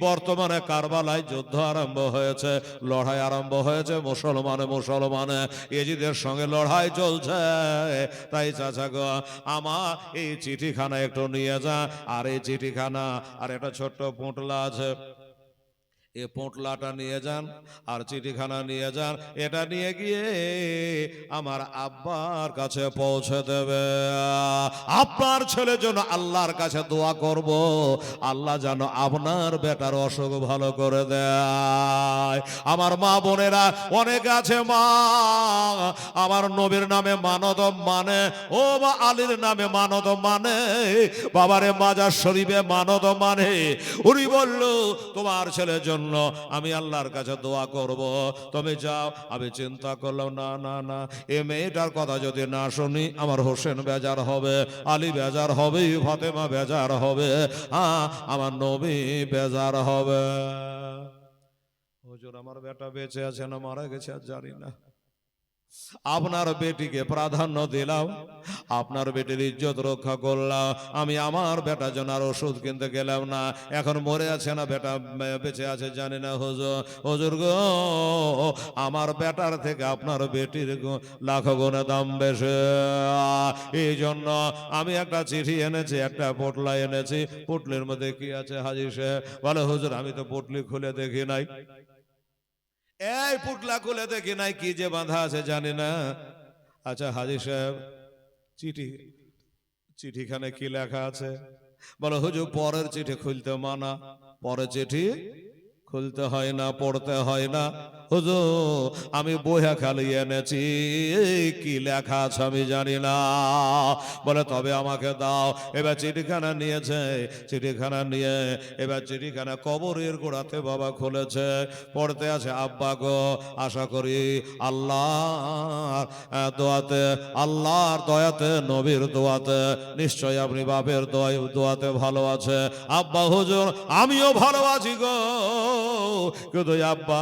বর্তমানে কারবালায় যুদ্ধ আরম্ভ হয়েছে, লড়াই আরম্ভ হয়েছে, মুসলমানে ইজিদের সঙ্গে লড়াই চলছে। তাই চাচা গো, আমার এই চিঠিখানা একটু নিয়ে যা, আর এই চিঠিখানা আর একটা ছোট্ট পোঁটলা আছে, এই পোঁটলাটা নিয়ে যান আর চিঠিখানা নিয়ে যান, এটা নিয়ে গিয়ে আমার আব্বার কাছে পৌঁছে দেবে। আপনার ছেলের জন্য আল্লাহর কাছে দোয়া করব, আল্লাহ যেন আপনার বেটার অসুখ ভালো করে দেয়। আমার মা বোনেরা অনেক আছে, মা আমার নবীর নামে মানত মানে, ও মা আলীর নামে মানত মানে, বাবারে মাজার শরীফে মানত মানে। উনি বলল তোমার ছেলের জন্য আমি আল্লাহর কাছে দোয়া করব, তুমি যাও। আমি চিন্তা করলাম, না না না, এ মেয়েটার কথা যদি না শুনি আমার হোসেন বেজার হবে, আলী বেজার হবে, ফাতেমা বেজার হবে, আমার নবী বেজার হবে। হুজুর আমার বেটা বেঁচে আছে না মারা গেছে আর জানি না, আপনার বেটিকে প্রাধান্য দিলাম, আপনার বেটির ইজ্জত রক্ষা করলাম, আমি আমার বেটা জন্য আর ওষুধ কিনতে গেলাম না। এখন মরে আছে না বেটা বেঁচে আছে জানি না। হুজুর গো, আমার বেটার থেকে আপনার বেটির লাখ গুণে দাম বেশি, এই জন্য আমি একটা চিঠি এনেছি, একটা পোটলা এনেছি। পোটলির মধ্যে কি আছে হাজি সাহেব? বলে হুজুর আমি তো পোটলি খুলে দেখি নাই। এই পুটলা খুলে দেখি নাই, কি যে বাঁধা আছে জানি না। আচ্ছা হাজি সাহেব, চিঠিখানে কি লেখা আছে? বলো হুজুর পরের চিঠি খুলতে মানা, পরের চিঠি খুলতে হয় না, পড়তে হয় না। হুজুর আমি বইয়া খালি এনেছি, কি লেখা আছে আমি জানি না। বলে তবে আমাকে দাও। এবার চিঠিখানা নিয়েছে, চিঠিখানা নিয়ে এবার চিঠিখানা কবরের গোড়াতে বাবা খুলেছে, পড়তে আছে, আব্বা গো আশা করি আল্লাহর দোয়াতে, আল্লাহর দয়াতে, নবীর দোয়াতে নিশ্চয় আপনি বাপের দোয়াতে ভালো আছে। আব্বা হুজুর আমিও ভালো আছি গো, কিন্তু আব্বা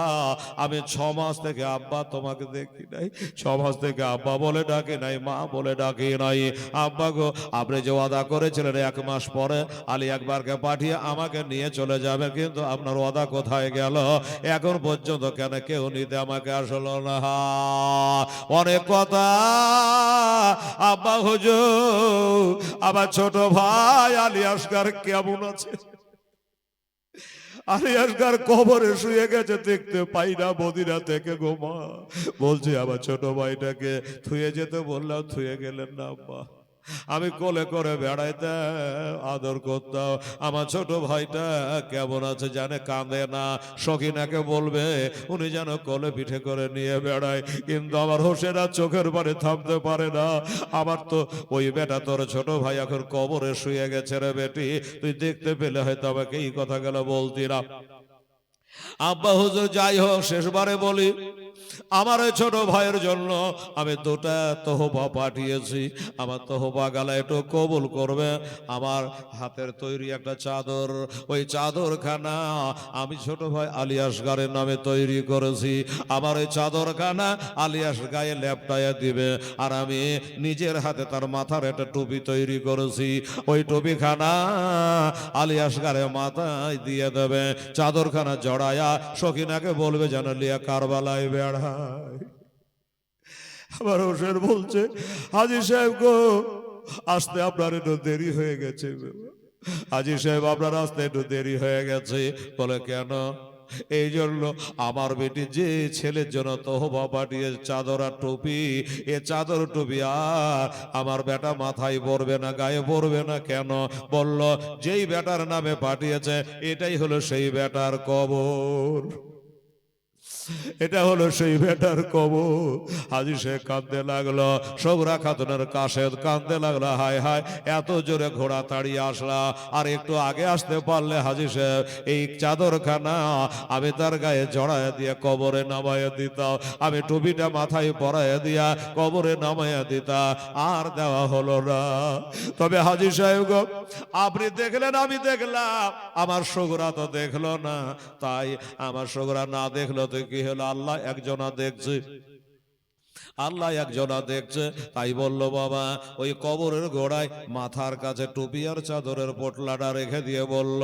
আমি 6 মাস থেকে আব্বা তোমাকে দেখি নাই, 6 মাস থেকে আব্বা বলে ডাকি নাই, মা বলে ডাকি নাই। আব্বা গো আপনি যে ওয়াদা করেছিলেন 1 মাস পরে আলী আকবরকে পাঠিয়ে আমাকে নিয়ে চলে যাবে, কিন্তু আপনার ওয়াদা কোথায় গেল? এখন পর্যন্ত কেন কেউ নিতে আমাকে আসলো না? অনেক কথা আব্বা হুজুর, আমার ছোট ভাই আলী আসগর কেমন আছে? আলী আসগর কবরে শুয়ে গেছে, দেখতে পাই না মদিনা থেকে গো মা। বলছি আমার ছোট ভাইটাকে থুয়ে যেতে বললাম, থুয়ে গেলেন না আব্বা। আমি কোলে করে বেড়াইতাম, আদর করতাম। আমার ছোট ভাইটা কেমন আছে জানে, কাঁদে না। সখিনাকে বলবে উনি যেন কোলে পিঠে করে নিয়ে বেড়ায়, কিন্তু আমার হোসেন আর চোখের পানি থামতে পারে না। আমার তো ওই বেটা তোর ছোট ভাই এখন কবরে শুয়ে গেছে রে বেটি, তুই দেখতে পেলে হয়তো আমাকে এই কথাগুলো বলতি না। আব্বা হুজুর যাই হোক, শেষবারে বলি আমার ওই ছোট ভাইয়ের জন্য আমি দুটা তোহফা পাঠিয়েছি। আমার তোহফা গালা একটু কবুল করবে। আমার হাতের তৈরি একটা চাদর, ওই চাদরখানা আমি ছোট ভাই আলী আসগারের নামে তৈরি করেছি। আমার ওই চাদরখানা আলী আসগায়ে ল্যাপটায় দিবে, আর আমি নিজের হাতে তার মাথার একটা টুপি তৈরি করেছি। ওই টুপিখানা আলী আসগারের মাথায় দিয়ে দেবে। চাদরখানা জড়ায়া সখিনাকে বলবে যেন লিয়া কারবালায় বেড়ায়। আমার হোসেন বলছে, হাজী সাহেব গো, আসতে আপনার একটু দেরি হয়ে গেছে। হাজী সাহেব আপনার আসতে একটু দেরি হয়ে গেছে। বলে কেন? এই জন্য আমার বেটি যে ছেলের জন্য তোহফা পাঠিয়ে চাদর আর টুপি, এ চাদর টুপি আর আমার বেটা মাথায় পড়বে না, গায়ে পড়বে না। কেন? বলল যেই বেটার নামে পাঠিয়েছে এটাই হলো সেই বেটার কবর, এটা হলো সেই বেটার কবর। হাজী শেখ কাঁদতে লাগলো, সগরা খাতুনের কাশেদ কাঁদতে লাগলো, হায় হায় এত জোরে ঘোড়া তাড়িয়ে আসলা, আর একটু আগে আসতে পারলে হাজী শেখ এই চাদরখানা আমি তার গায়ে জড়ায় দিয়ে কবরে নামাইয়া দিতাম, আমি টুপিটা মাথায় পরাইয়া দিয়া কবরে নামাইয়া দিতা, আর দেওয়া হলো না। তবে হাজী সাহেব গো, আপনি দেখলেন, আমি দেখলাম, আমার সগরা তো দেখলো না। তাই আমার সগরা না দেখলো তো কি হলো? আল্লাহ একজনা দেখছে, আল্লাহ একজনা দেখছে। তাই বলল বাবা, ওই কবরের গোড়ায় মাথার কাছে টুপি আর চাদরের পোটলাটা রেখে দিয়ে বলল,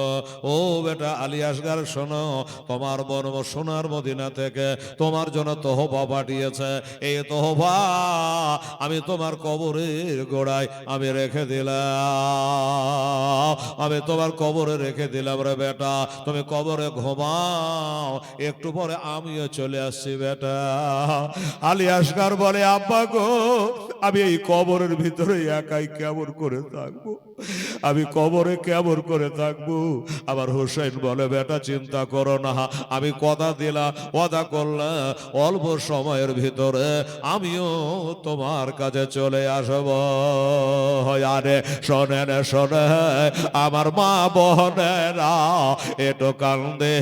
ও বেটা আলী আসগার, শোনো, তোমার বোন সোনার মদিনা থেকে তোমার জন্য তোহফা পাঠিয়েছে। এই তোহফা আমি তোমার কবরের গোড়ায় আমি রেখে দিলাম, আমি তোমার কবরে রেখে দিলাম রে বেটা, তুমি কবরে ঘুমাও, একটু পরে আমিও চলে আসছি বেটা। আলী আসগার বলে, আব্বা গো, আমি এই কবরের ভিতরে একাই কেমন করে থাকবো, আমি কবরে কেমন করে থাকবো? আমার হোসেন বলে, বেটা চিন্তা করো না, আমি কথা দিলাম, ওয়াদা করলাম, অল্প সময়ের ভিতরে আমিও তোমার কাছে চলে আসব। আরে শোনেন শোনে আমার মা বোনেরা, একটু কান্দে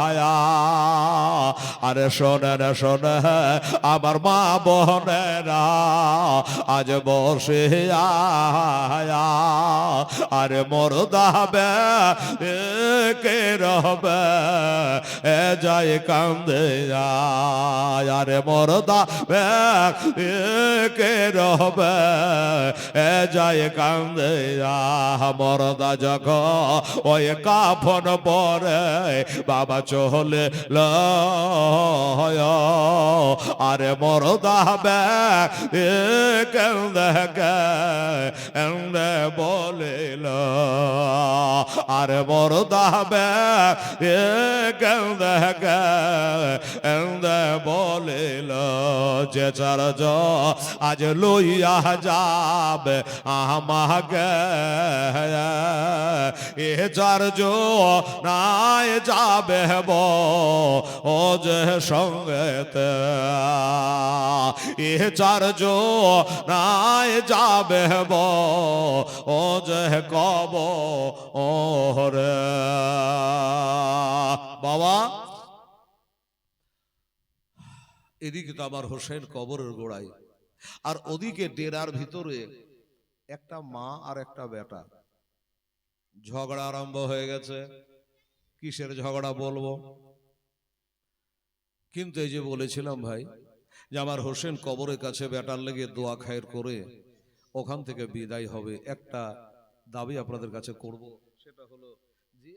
আয়া, আরে শোনেন শোনে আমার মা বোনেরা, আজ বসে আয়া, আরে মরদাবে কে রবে এ যায় কান্দে আয়, আরে মরদাবে কে রবে এ যায় কান্দে আহ। মরদা যখন ওই কাফন পরে বাবা চলে ল, আরে মরদা বে কেন্দে বলিল, আরে মরদা বে কেন্দে বলিল, যে চারজ আজ লইয়া যাবে আমাকে, এ চারজ নাই যাবে ও যে সঙ্গেতে, এ চারজ নাই যাবে ও যে কব ওরে। বাবা এদিকে তো আমার হোসেন কবরের গোড়ায়, আর ওদিকে ডেরার ভিতরে একটা মা আর একটা বেটা, ঝগড়া আরম্ভ হয়ে গেছে। কিসের ঝগড়া বলবো, কিন্তু এই যে বলেছিলাম ভাই যে আমার হোসেন কবরের কাছে বেটার লেগে দোয়া খায়ের করে ওখান থেকে বিদায় হবে, একটা দাবি আপনাদের কাছে করব, সেটা হলো জি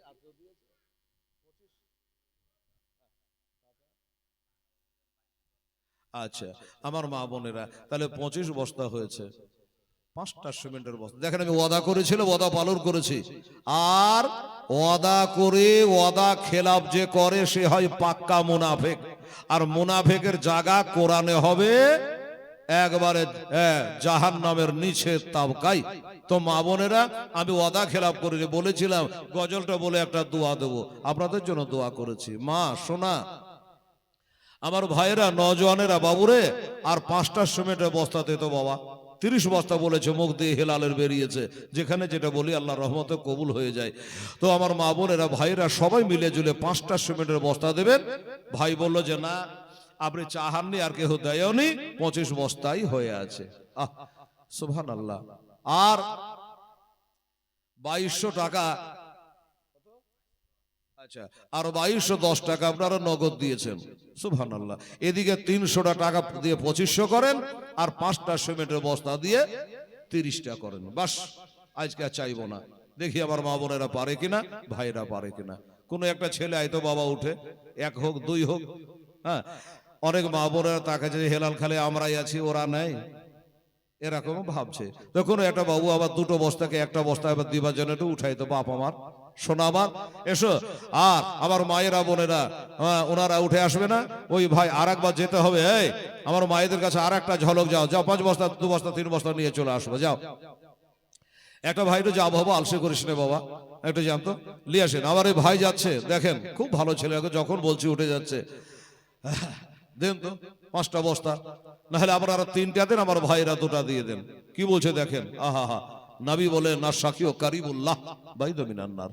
আচ্ছা আমার মা বোনেরা, তাহলে 25 বস্তা হয়েছে, 5টা সিমেন্টের বস্তা। দেখেন আমি ওয়াদা করেছিলাম, ওয়াদা পালন করেছি, আর ওয়াদা করে ওয়াদা খেলাফ যে করে সে হয় পাক্কা মুনাফেক, আর মুনাফেকের জায়গা কোরআনে হবে একবারে জাহান্নামের নিচে তাবকাই। তো মা বোনেরা, আমি ওয়াদা খেলাফ করিনি, বলেছিলাম গজলটা বলে একটা দোয়া দেবো, আপনাদের জন্য দোয়া করেছি। মা সোনা, আমার ভাইয়েরা নজওয়ানেরা, বাবুরে আর 5টা সিমেন্টের বস্তাতে তো বাবা 30 বস্তা বলেছে, মুখ দিয়ে হেলালের বেরিয়েছে, যেখানে যেটা বলি আল্লাহ রহমতে কবুল হয়ে যায়। তো আমার মা বোনেরা ভাইরা সবাই মিলে জুলে 5টা সিমেন্টের বস্তা দেবেন। ভাই বলল যে না, আপনি চাহাননি আর কেউ দেয়নি, 25 বস্তাই হয়ে আছে। আহ সুবহানাল্লাহ। আর 2200 টাকা, আচ্ছা, আর 2210 টাকা আপনারা নগদ দিয়েছেন। সুবহানাল্লাহ। এদিকে 300 টাকা দিয়ে 2500 করেন, আর 5টা সিমেন্টের বস্তা দিয়ে 30টা করেন। বাস, আজকে আর চাইবো না। দেখি আমার মা বোনেরা পারে কিনা, ভাইরা পারে কিনা। কোনো একটা ছেলে আইতো বাবা উঠে, 1 হোক 2 হোক। হ্যাঁ, অনেক মা বোনেরা তাকে যে হেলাল খালে আমরাই আছি, ওরা নেই, এরকম ভাবছে। তখন একটা বাবু আবার 2টো বস্তাকে 1টা বস্তা এবার দিবার জন্য একটু উঠাইতো। বাপ আমার, শোনা আমার, এসো। আর আমার মায়েরা বোনেরা, ওনারা উঠে আসবে না, ওই ভাই আর একবার যেতে হবে। এই আমার মায়েদের কাছে আর একটা ঝলক, যাও যাও, 5 বস্তা 2 বস্তা 3 বস্তা নিয়ে চলে আসবো, যাও। একটা ভাই তো যাবো, বাবা আলসে করিস না বাবা, একটু জানতো লিয়ে আসেন। আমার এই ভাই যাচ্ছে, দেখেন খুব ভালো ছেলে, যখন বলছি উঠে যাচ্ছে। দেন তো 5টা বস্তা, নাহলে আপনারা 3টা দেন, আমার ভাইরা 2টা দিয়ে দেন। কি বলছে দেখেন, আহা হা। নবী বলে না সাকিও কারিবুল্লাহ বাইদ মিনান্নার,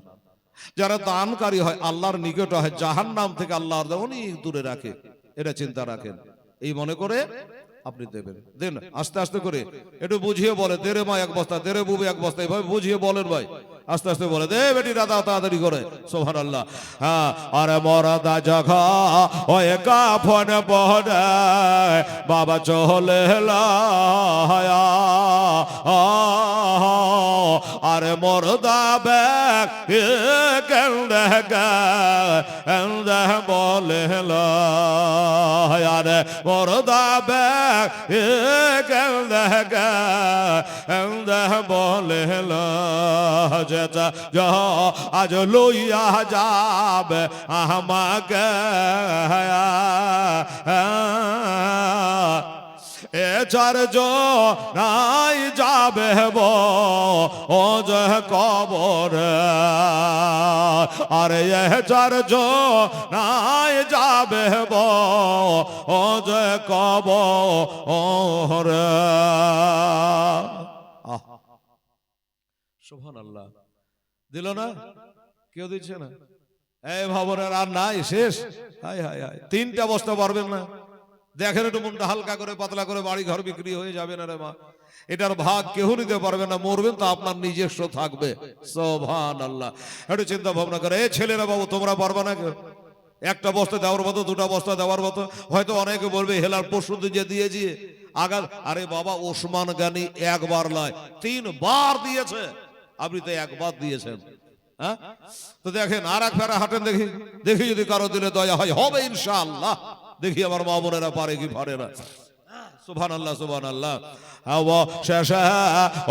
যারা দানকারী হয় আল্লাহর নিকট হয়, জাহান্নাম থেকে আল্লাহর অনেক দূরে রাখে। এটা চিন্তা রাখেন, এই মনে করে আপনি দেবেন। দেন আস্তে আস্তে করে, একটু বুঝিয়ে বলে, দে রে মা 1 বস্তা, দে রে বুবু 1 বস্তা, এইভাবে বুঝিয়ে বলেন ভাই, আস্তে আস্তে বলে, দে বেটি দাদা তাড়াতাড়ি করে। সুবহানাল্লাহ। হ্যাঁ, আরে মরদা জাগা ওই কাফন পড়ে বাবা চলে লায়া, আরে মরদা ব্যাগ কেন্দে কেন্দে বলে আরে মরদা ব্যাগ কেন্দে কেন্দে বলে যেটা আজ লইয়া যাবে আমাকে, এ চারজ নাই যাবে ও যে কবর, আরে এ চারজ নাই যাবে ও যে কবর। সুবহানাল্লাহ। দিল না, কেউ দিচ্ছে না। এই ভবনের আর নাই, শেষ। হায় হায় হায়, 3টা বস্তা পারবেন না। দেখেন একটু মনটা হালকা করে, পাতলা করে, বাড়ি ঘর বিক্রি হয়ে যাবে না রে মা। এটার ভাগ কেউ নিতে পারবে না, মরবেন তো আপনার নিজস্ব থাকবে। সুবহানাল্লাহ। একটু চিন্তা ভাবনা করে, এই ছেলেরা বাবু তোমরা পারবে না কেউ? 1টা বস্তা দেওয়ার মতো, 2টা বস্তা দেওয়ার মতো। হয়তো অনেকে বলবে হেলার পরশু যে দিয়েছি আগার, আরে বাবা ওসমান গানি 1 বার নয় 3 বার দিয়েছে, আপনি তো 1 বার দিয়েছেন। হ্যাঁ, তো দেখেন আর এক ফেরা হাঁটেন, দেখি দেখি যদি কারো দিলে দয়া হয়, হবে ইনশাআল্লাহ। দেখি আমার মা বোনেরা পারে কি পারে না। সুবহানাল্লাহ সুবহানাল্লাহ। শেষে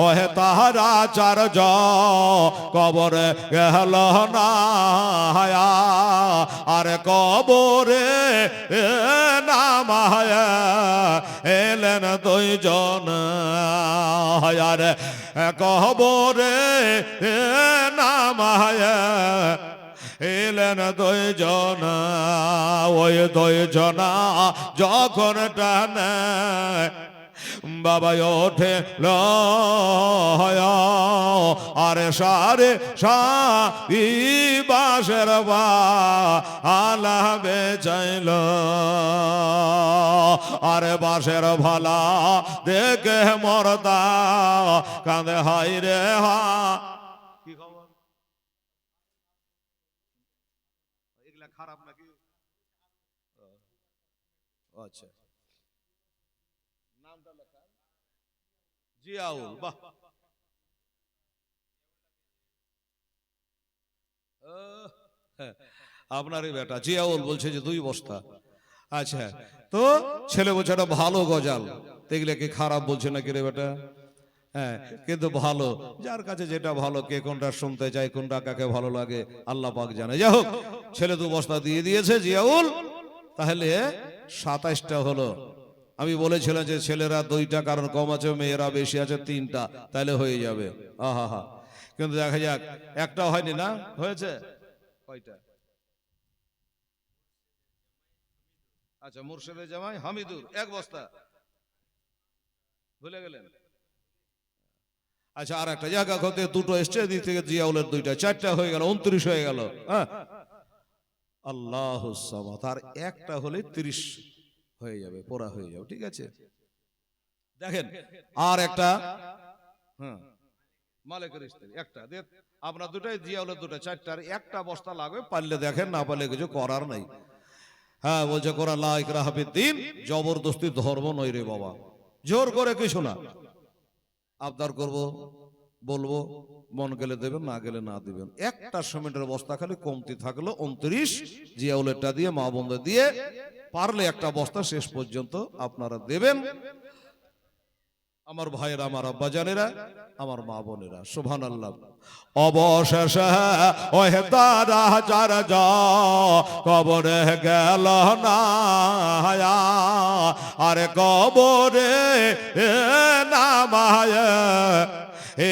ওহে তাহারা চারজ কবরে গেল না, আরে কবরে নামায় এলেন 2 জন, আরে কবরে নামায় এলেন 2 জন। ওই 2 জনা যখন টানে বাবা ওঠে আরে সারে সারি বাসের আলা বেচাইল, আরে বাসের ভালা দেখে মরদা কাঁদে, হাই রে হা। কি খবর, এগুলা খারাপ নাকি? আচ্ছা, নামটা লেখা জিয়াউল। বাহ, আপনারই বেটা জিয়াউল বলছে যে 2 বস্তা। আচ্ছা, তো ছেলে বলছে এটা ভালো গজাল, দেখলে কি খারাপ বলছে নাকি রে বেটা? হ্যাঁ, কিন্তু ভালো, যার কাছে যেটা ভালো, কে কোনটা শুনতে চায়, কোনটা কাকে ভালো লাগে আল্লাহ পাক জানে। যাই হোক, ছেলে 2 বস্তা দিয়ে দিয়েছে জিয়াউল, তাহলে 27টা হলো। আমি বলেছিলাম যে ছেলেরা 2টা, কারণ কম আছে, মেয়েরা বেশি আছে 3টা, তাহলে হয়ে যাবে। আহা হা, কিন্তু দেখা যাক, একটা হয়নি না, হয়েছে কয়টা? আচ্ছা, মুর্শিদের জামাই হামিদুর 1 বস্তা, ভুলে গেলেন। আচ্ছা, আর একটা জায়গা হতে 2টো এসছে, দিক থেকে জিয়াউলের 2টা, 4টা হয়ে গেল, 29 হয়ে গেল। হ্যাঁ, আল্লাহু সামাদ। আর একটা হলে 30। হয়ে যাবে, পোড়া হয়ে যাবে। ঠিক আছে, দেখেন আর একটা, হ্যাঁ মালিকের স্ত্রী একটা আপনার দুটাই জিয়া হলো দুটা চারটার একটা বস্তা লাগবে, পারলে দেখেন, না পারলে কিছু করার নাই। হ্যাঁ বলছে কোরআন লা ইকরাহা ফিদ্দীন, জবরদস্তি ধর্ম নয় রে বাবা, জোর করে কিছু না। আবদার করব, বলবো, মন গেলে দেবেন, না গেলে না দিবেন। একটা সিমেন্টের বস্তা খালি কমতি থাকলো 29 জিয়াউলেরটা দিয়ে, মা বোনদের দিয়ে পারলে একটা বস্তা শেষ পর্যন্ত আপনারা দেবেন। আমার ভাইয়েরা, আমার আব্বাজানেরা, আমার মা বোনেরা, সুবহানাল্লাহ। অবশেষে ওহে তারা যারা যা কবরে গেল না, আরে কবরে নামায়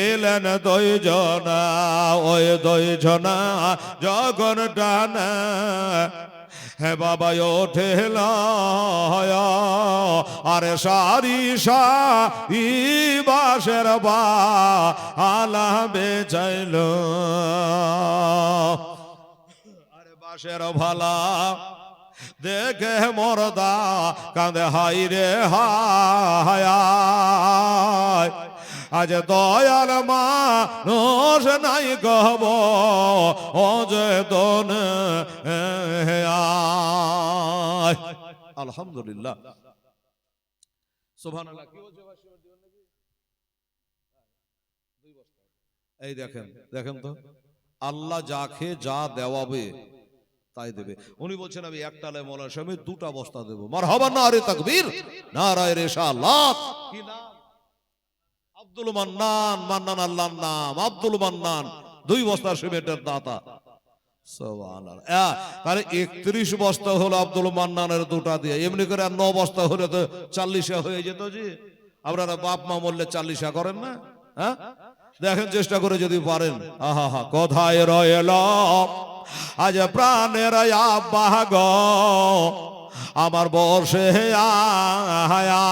এলেন দুইজনা, ওই দুইজনা যখন টানা হে বাবা ওঠেল, আরে সারি সারি বাসের বা আলা বেচাইল, আরে বাসের ভালা দেখে মরদা কাঁদে হাই রে হায়, আজ দয়াল মানুষ নাই গব অজেতন। আলহামদুলিল্লাহ, সুবহানাল্লাহ। কি বলছে ভাই? এই দেখেন, দেখেন তো আল্লাহ যাকে যা দেওয়াবে তাই দেবে। উনি বলছেন আমি একটা মৌলানা সাহেব দুটা বস্তা দেবো। মারহাবা, নারে তাকবীর, নারায়ে রিসালাত। কি নাম? আব্দুল মান্নান। মান্নান আল্লাহর নাম, আব্দুল মান্নান, 2 বস্তা সিমেন্টের দাতা। সুবহানাল্লাহ। তাহলে 31 বস্তা হলো আব্দুল মান্নানের দুটা দিয়ে, এমনি করে 9 বস্তা হলে তো 40 হয়ে যেত। জি আপনারা বাপ মা বললে 40 করেন না? হ্যাঁ দেখেন চেষ্টা করে যদি পারেন। আহা হা, কোথায় রইল আজ প্রাণের আব্বা গো, আমার বর্ষে আয়া,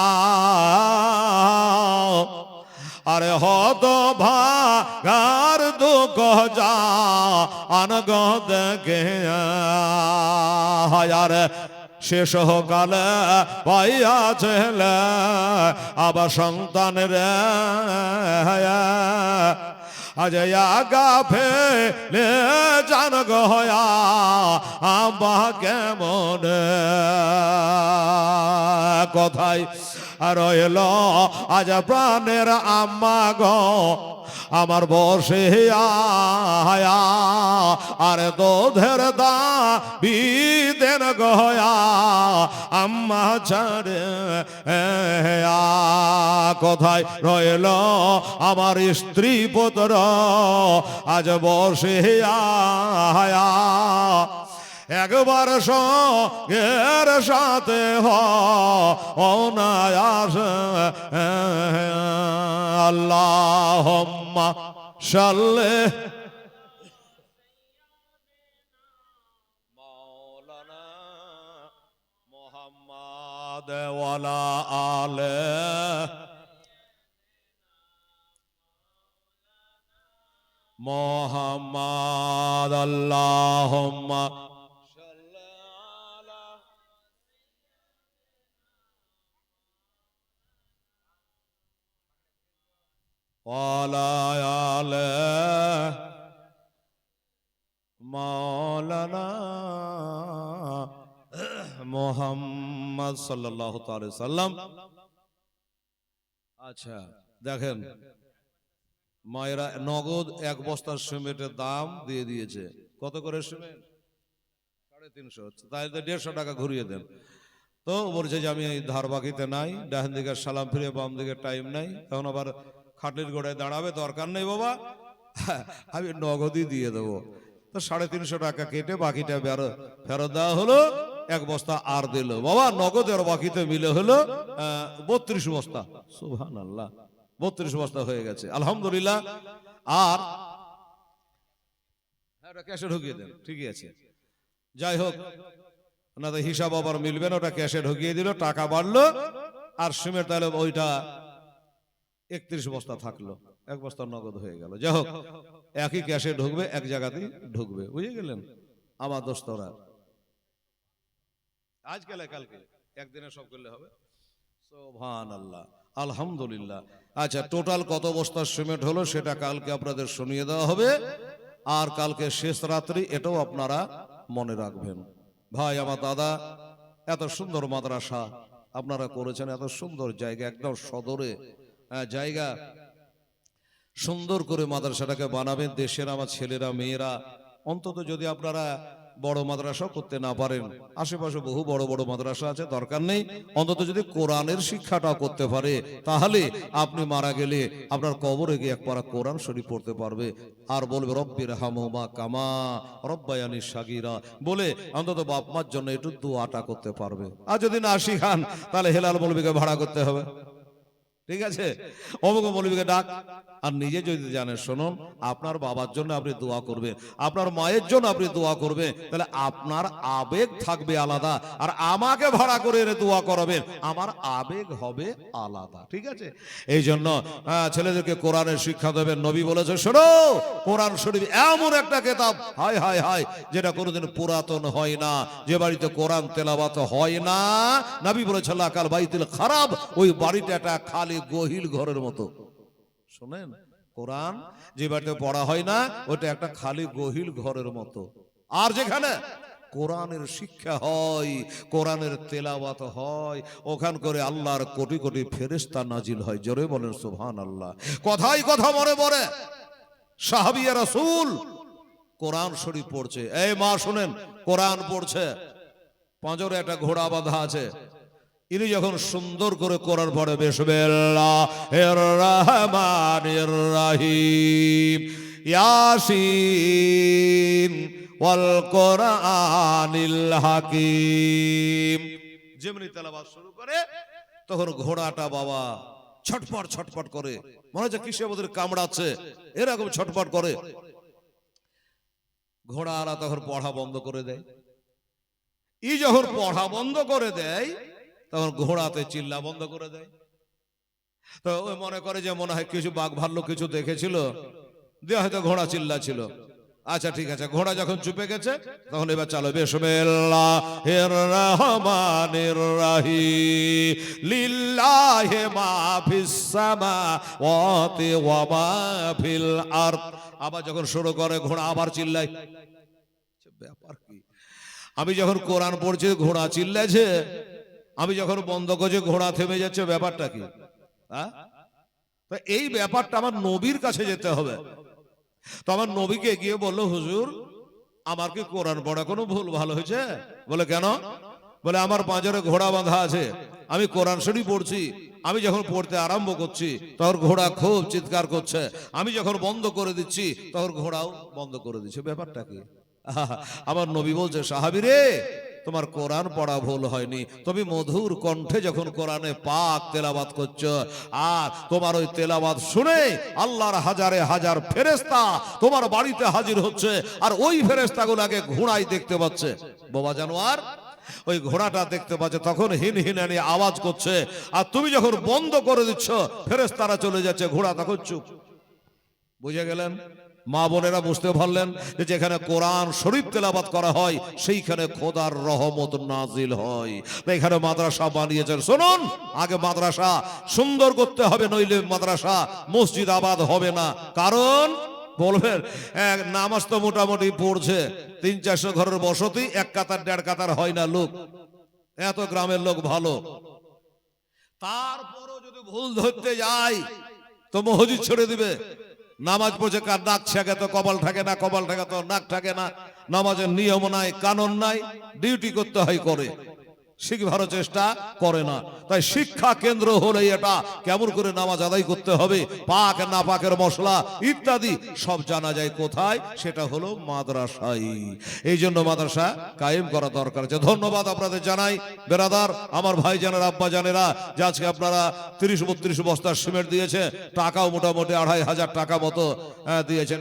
আরে হত ভাগার দুঃখ যা আনগ দেখে, আরে শেষ কালে পাইয়া ছেলে আবার সন্তান রে, আজ আগা ফেলে জান গয়া আব্বা কেমন, কথায় রইল আজ প্রাণের আম্মা গো, আমার বসে আয়া, আরে দুধের দা বিদেন গয়া আম্মা ছাড়ে, কোথায় রইল আমার স্ত্রী পুত্র আজ বসে আয়া, একবার সঙ্গের সাথে অনায়াস, আল্লাহুম্মা সাল্লি মাওলানা মুহাম্মাদ ওয়ালা আলে মুহাম্মাদ, আল্লাহুম্মা মাওলানা মুহাম্মদ সাল্লাল্লাহু তাআলা সাল্লাম। আচ্ছা দেখেন মায়েরা নগদ 1 বস্তার সিমেন্টের দাম দিয়ে দিয়েছে। কত করে সিমেন্ট? 350। তাই 150 টাকা ঘুরিয়ে দেন। তো বলছে যে আমি ধার বাকিতে নাই, ডান দিকে সালাম ফিরে বাম দিকে টাইম নাই, তখন আবার খাটলির গোড়ায় দাঁড়াবে, দরকার নেই বাবা, আমি নগদই দিয়ে দেবো। তো 350 টাকা কেটে বাকিটা ফেরত দেওয়া হলো। 1 বস্তা আর দিল বাবা, নগদের বাকিতে মিলে হলো 32 বস্তা। সুবহানাল্লাহ, 32 বস্তা হয়ে গেছে, আলহামদুলিল্লাহ। আর ওটা ক্যাশে ঢুকিয়ে দেন, ঠিকই আছে। যাই হোক, না তো হিসাব আবার মিলবে না, ওটা ক্যাশে ঢুকিয়ে দিল, টাকা বাড়লো। আর সিমেন্ট তাহলে ওইটা 31 বস্তা থাকলো, 1 বস্তা নগদ হয়ে গেল। যাই হোক, একই ক্যাশে ঢুকবে, এক জায়গাতেই ঢুকবে, বুঝে গেলেন আমার দোস্তরা। আজকাল কালকে একদিনে সব করলে হবে? সুবহানাল্লাহ, আলহামদুলিল্লাহ। আচ্ছা, টোটাল কত বস্তা সিমেন্ট হলো সেটা কালকে আপনাদের শুনিয়ে দেওয়া হবে। আর কালকে শেষ রাত্রি, এটাও আপনারা মনে রাখবেন। ভাই আমার দাদা, এত সুন্দর মাদ্রাসা আপনারা করেছেন, এত সুন্দর জায়গা, একদম সদরে জায়গা, সুন্দর করে মাদ্রাসাটাকে বানাবেন। দেশের আমার ছেলেরা মেয়েরা, অন্তত যদি আপনারা বড় মাদ্রাসা করতে না পারেন, আশেপাশে বহু বড় বড় মাদ্রাসা আছে, দরকার নেই, অন্তত যদি কোরআনের শিক্ষাটা করতে পারে, তাহলে আপনি মারা গেলে আপনার কবরে গিয়ে এক পারা কোরআন শরীফ পড়তে পারবে, আর বলবে রব্বির হামহুমা কামা রব্বায়ানি সাগীরা বলে অন্তত বাপ মার জন্য একটু দোয়াটা করতে পারবে। আর যদি না শিখান, তাহলে হেলাল মৌলবীকে ভাড়া করতে হবে, ঠিক আছে? অমুক মৌলবীকে ডাক। আর নিজে যদি জানেন, শুনুন, আপনার বাবার জন্য আপনি দোয়া করবেন, আপনার মায়ের জন্য আপনি দোয়া করবেন, তাহলে আপনার আবেগ থাকবে আলাদা। আর আমাকে ভাড়া করে এনে দোয়া করাবেন, আমার আবেগ হবে আলাদা, ঠিক আছে? এই জন্য ছেলেদেরকে কোরআনের শিক্ষা দেবেন। নবী বলেছে, শোনো, কোরআন শরীফ এমন একটা কিতাব, হায় হায় হায়, যেটা কোনোদিন পুরাতন হয় না, যে বাড়িতে কোরআন তেলাওয়াত হয় না, নবী বলেছে লাকাল বাইতুল খারাপ, ওই বাড়িটা একটা খালি গহিল ঘরের মতো। শোনেন, কোরআন যে বাড়িতে পড়া হয় না, ওটা একটা খালি গহিল ঘরের মতো। আর যেখানে কোরআনের শিক্ষা হয়, কোরআনের তেলাওয়াত হয়, ওখান করে আল্লাহর কোটি কোটি ফেরেশতা নাজিল হয়। জোরে বলেন সুবহানাল্লাহ। কথাই কথা মনে পড়ে, সাহাবিয়া রাসূল কোরআন শরীফ পড়ছে। এই মা শুনেন, কোরআন পড়ছে, পাঁজরে একটা ঘোড়া বাঁধা আছে, ইনি যখন সুন্দর করে কোরআন পড়ে, বিসমিল্লাহির রহমানির রহিম, ইয়াসিন ওয়াল কোরআনিল হাকিম, যেমনি তেলাওয়াত শুরু করে, তখন ঘোড়াটা বাবা ছটফট ছটফট করে, মনে হচ্ছে কিসে ওদের কামড়াচ্ছে, এরকম ছটফট করে। ঘোড়ারা তখন পড়া বন্ধ করে দেয়। ই যখন পড়া বন্ধ করে দেয়, তখন ঘোড়াতে চিল্লা বন্ধ করে দেয়। তো ওই মনে করে যে মনে হয় কিছু বাঘ ভাল্লুক কিছু দেখেছিল, দিয়ে হয়তো ঘোড়া চিল্লা ছিল। আচ্ছা ঠিক আছে, ঘোড়া যখন চুপে গেছে, তখন এবার চালো বিসমিল্লাহির রহমানির রহিম, লিল্লাহি মা ফিস সামাওয়াতি ওয়া মা ফিল আরদ। আবার যখন শুরু করে ঘোড়া আবার চিল্লায়। ব্যাপার কি? আমি যখন কোরআন পড়ছি ঘোড়া চিল্লাছে, আমি যখন বন্ধ করছি ঘোড়া থেমে যাচ্ছে, ব্যাপারটা কি? তো এই ব্যাপারটা আমার নবীর কাছে যেতে হবে। তো আমার নবীকে গিয়ে বললো, হুজুর, আমার কি কোরআন পড়া কোনো ভুল ভালো হয়েছে? বলে কেন? বলে আমার পাঁজরে ঘোড়া বাঁধা আছে, আমি কোরআন শরীফ পড়ছি, আমি যখন পড়তে আরম্ভ করছি তখন ঘোড়া খুব চিৎকার করছে, আমি যখন বন্ধ করে দিচ্ছি তখন ঘোড়াও বন্ধ করে দিচ্ছে, ব্যাপারটা কি? আমার নবী বলছে, সাহাবী রে, তোমার কোরআন পড়া ভুল হয়নি, তুমি মধুর কণ্ঠে যখন কোরআনে পাক তেলাওয়াত করছো, আর তোমার ওই তেলাওয়াত শুনে আল্লাহর হাজারে হাজার ফেরেশতা তোমার বাড়িতে হাজির হচ্ছে, আর ওই ফেরেশতাগুলোকে ঘোড়ায় দেখতে পাচ্ছে। বাবা জানোয়ার, ওই ঘোড়াটা দেখতে পাচ্ছে, তখন হিন হিনানি আওয়াজ করছে, আর তুমি যখন বন্ধ করে দিচ্ছ ফেরেশতারা চলে যাচ্ছে, ঘোড়া তখন চুপ। বুঝে গেলেন? মা বোনেরা বুঝতে পারলেন যে যেখানে কোরআন শরীফ তেলাওয়াত করা হয় সেইখানে খোদার রহমত নাজিল হয়। এখানে মাদ্রাসা বানিয়েছেন। শুনুন, আগে মাদ্রাসা সুন্দর করতে হবে, নইলে মাদ্রাসা মসজিদ আবাদ হবে না। কারণ বলবেন নামাজ তো মোটামুটি পড়ছে, 300-400 ঘরের বসতি, এক কাতার দেড় কাতার হয় না লোক, এত গ্রামের লোক ভালো, তারপরও যদি ভুল ধরতে যায় তো মসজিদ ছেড়ে দিবে। নামাজ পড়ছে, কার নাক থাকে তো কপাল থাকে না, কপাল থাকে তো নাক থাকে না, নামাজের নিয়ম নাই, কানুন নাই, ডিউটি করতে হয় করে, শিখবার চেষ্টা করে না। তাই শিক্ষা কেন্দ্র হলে এটা কেমন করে নামাজ আদায় করতে হবে, পাক না পাকের মশলা ইত্যাদি সব জানা যায় কোথায়? সেটা হলো মাদ্রাসায়। এই জন্য মাদ্রাসা কায়েম করা দরকার আছে। ধন্যবাদ আপনাদের জানাই বেরাদার, আমার ভাই জানেরা, আব্বা জানেরা, যে আজকে আপনারা 30-32 বস্তা সিমেন্ট দিয়েছে, টাকাও মোটামুটি 2500 টাকা মতো দিয়েছেন,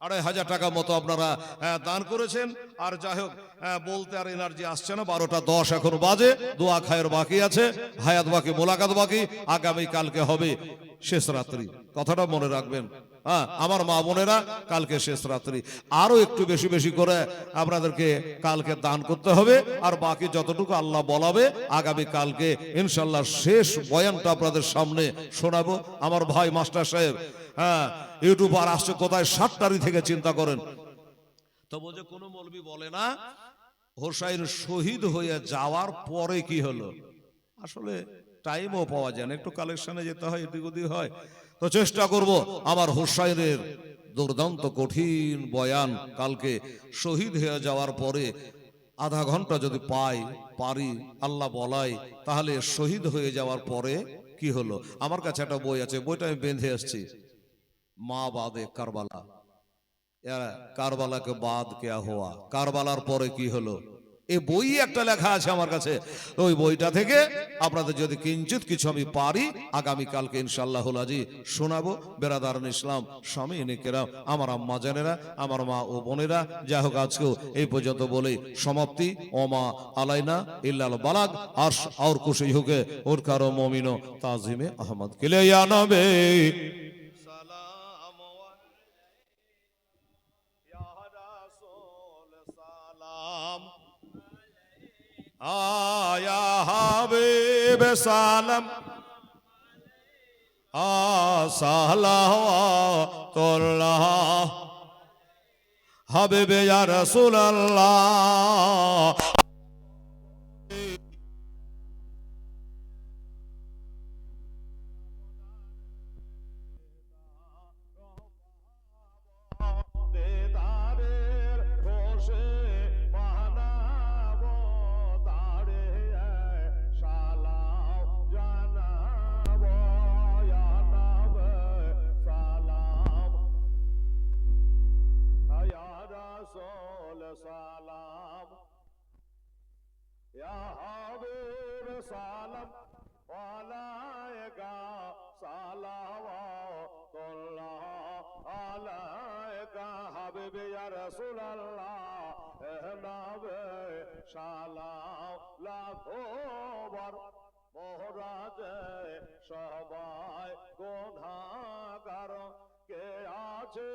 2500 টাকা মতো আপনারা দান করেছেন। আর যাই হোক, বলতে আর এনার্জি আসছে না, 12টা 10 এখন বাজে, দোয়া খায়ের বাকি আছে, হায়াত বাকি, মোলাকাত বাকি, আগামী কালকে হবে শেষ রাত্রি, কথাটা মনে রাখবেন। হ্যাঁ, আমার মা বোনেরা কালকে শেষ রাত্রি, আরো একটু বেশি বেশি করে আপনাদেরকে কালকে দান করতে হবে। আর বাকি যতটুকু আল্লাহ বলাবে আগামী কালকে ইনশাল্লাহ শেষ বয়ানটা আপনাদের সামনে শোনাবো। আমার ভাই মাস্টার সাহেব, হ্যাঁ, ইউটিউবার আসছে কোথায় 7 তারিখ থেকে, চিন্তা করেন। তো বলছে কোনো মৌলবি বলে না হোসাইন শহীদ হয়ে যাওয়ার পরে কি হলো। আসলে টাইমও পাওয়া যায় না, একটু কালেকশনে যেতে হয়, এদিক ওদিক হয়। তো চেষ্টা করব আমার হোসাইনের দুর্দান্ত কঠিন বয়ান কালকে শহীদ হয়ে যাওয়ার পরে আধা ঘন্টা যদি পারি আল্লাহ বলাই, তাহলে শহীদ হয়ে যাওয়ার পরে কি হলো। আমার কাছে একটা বই আছে, বইটা আমি বেঁধে আসছি, মা বাদে কারবালা, কারবালাকে বাদ কেয়া হওয়া, কারবালার পরে কি হলো। এই বই একটা লেখা আছে আমার কাছে, ওই বইটা থেকে আপনাদের যদি কিঞ্চিত কিছু আমি পারি আগামী কালকে ইনশাআল্লাহ আজি শোনাবো। বেরাদারান ইসলাম, স্বামী নিকেরাম, আমার আম্মা জানেরা, আমার মা ও বোনেরা, যাই হোক আজকেও এই পর্যন্ত বলে সমাপ্তি। ওমা আলাইনা ইল্লাল বালাগ, আর খুশি হুকে ওর কারো মমিনো তাজিমে আহমদ কিলে ইয়া নবে আয়া হাবিব সালাম সালাওয়াতুল্লাহ হাবিবে ইয়া রাসূলুল্লাহ। সালাম ইয়া হাবিব সালাম আলাইকা সালাওয়াতুল্লাহ আলাইকা হাবিব ইয়া রাসূলুল্লাহ নবে সালাম লাখো বার মোহরাজে সবাই গুনাহগার কে আছে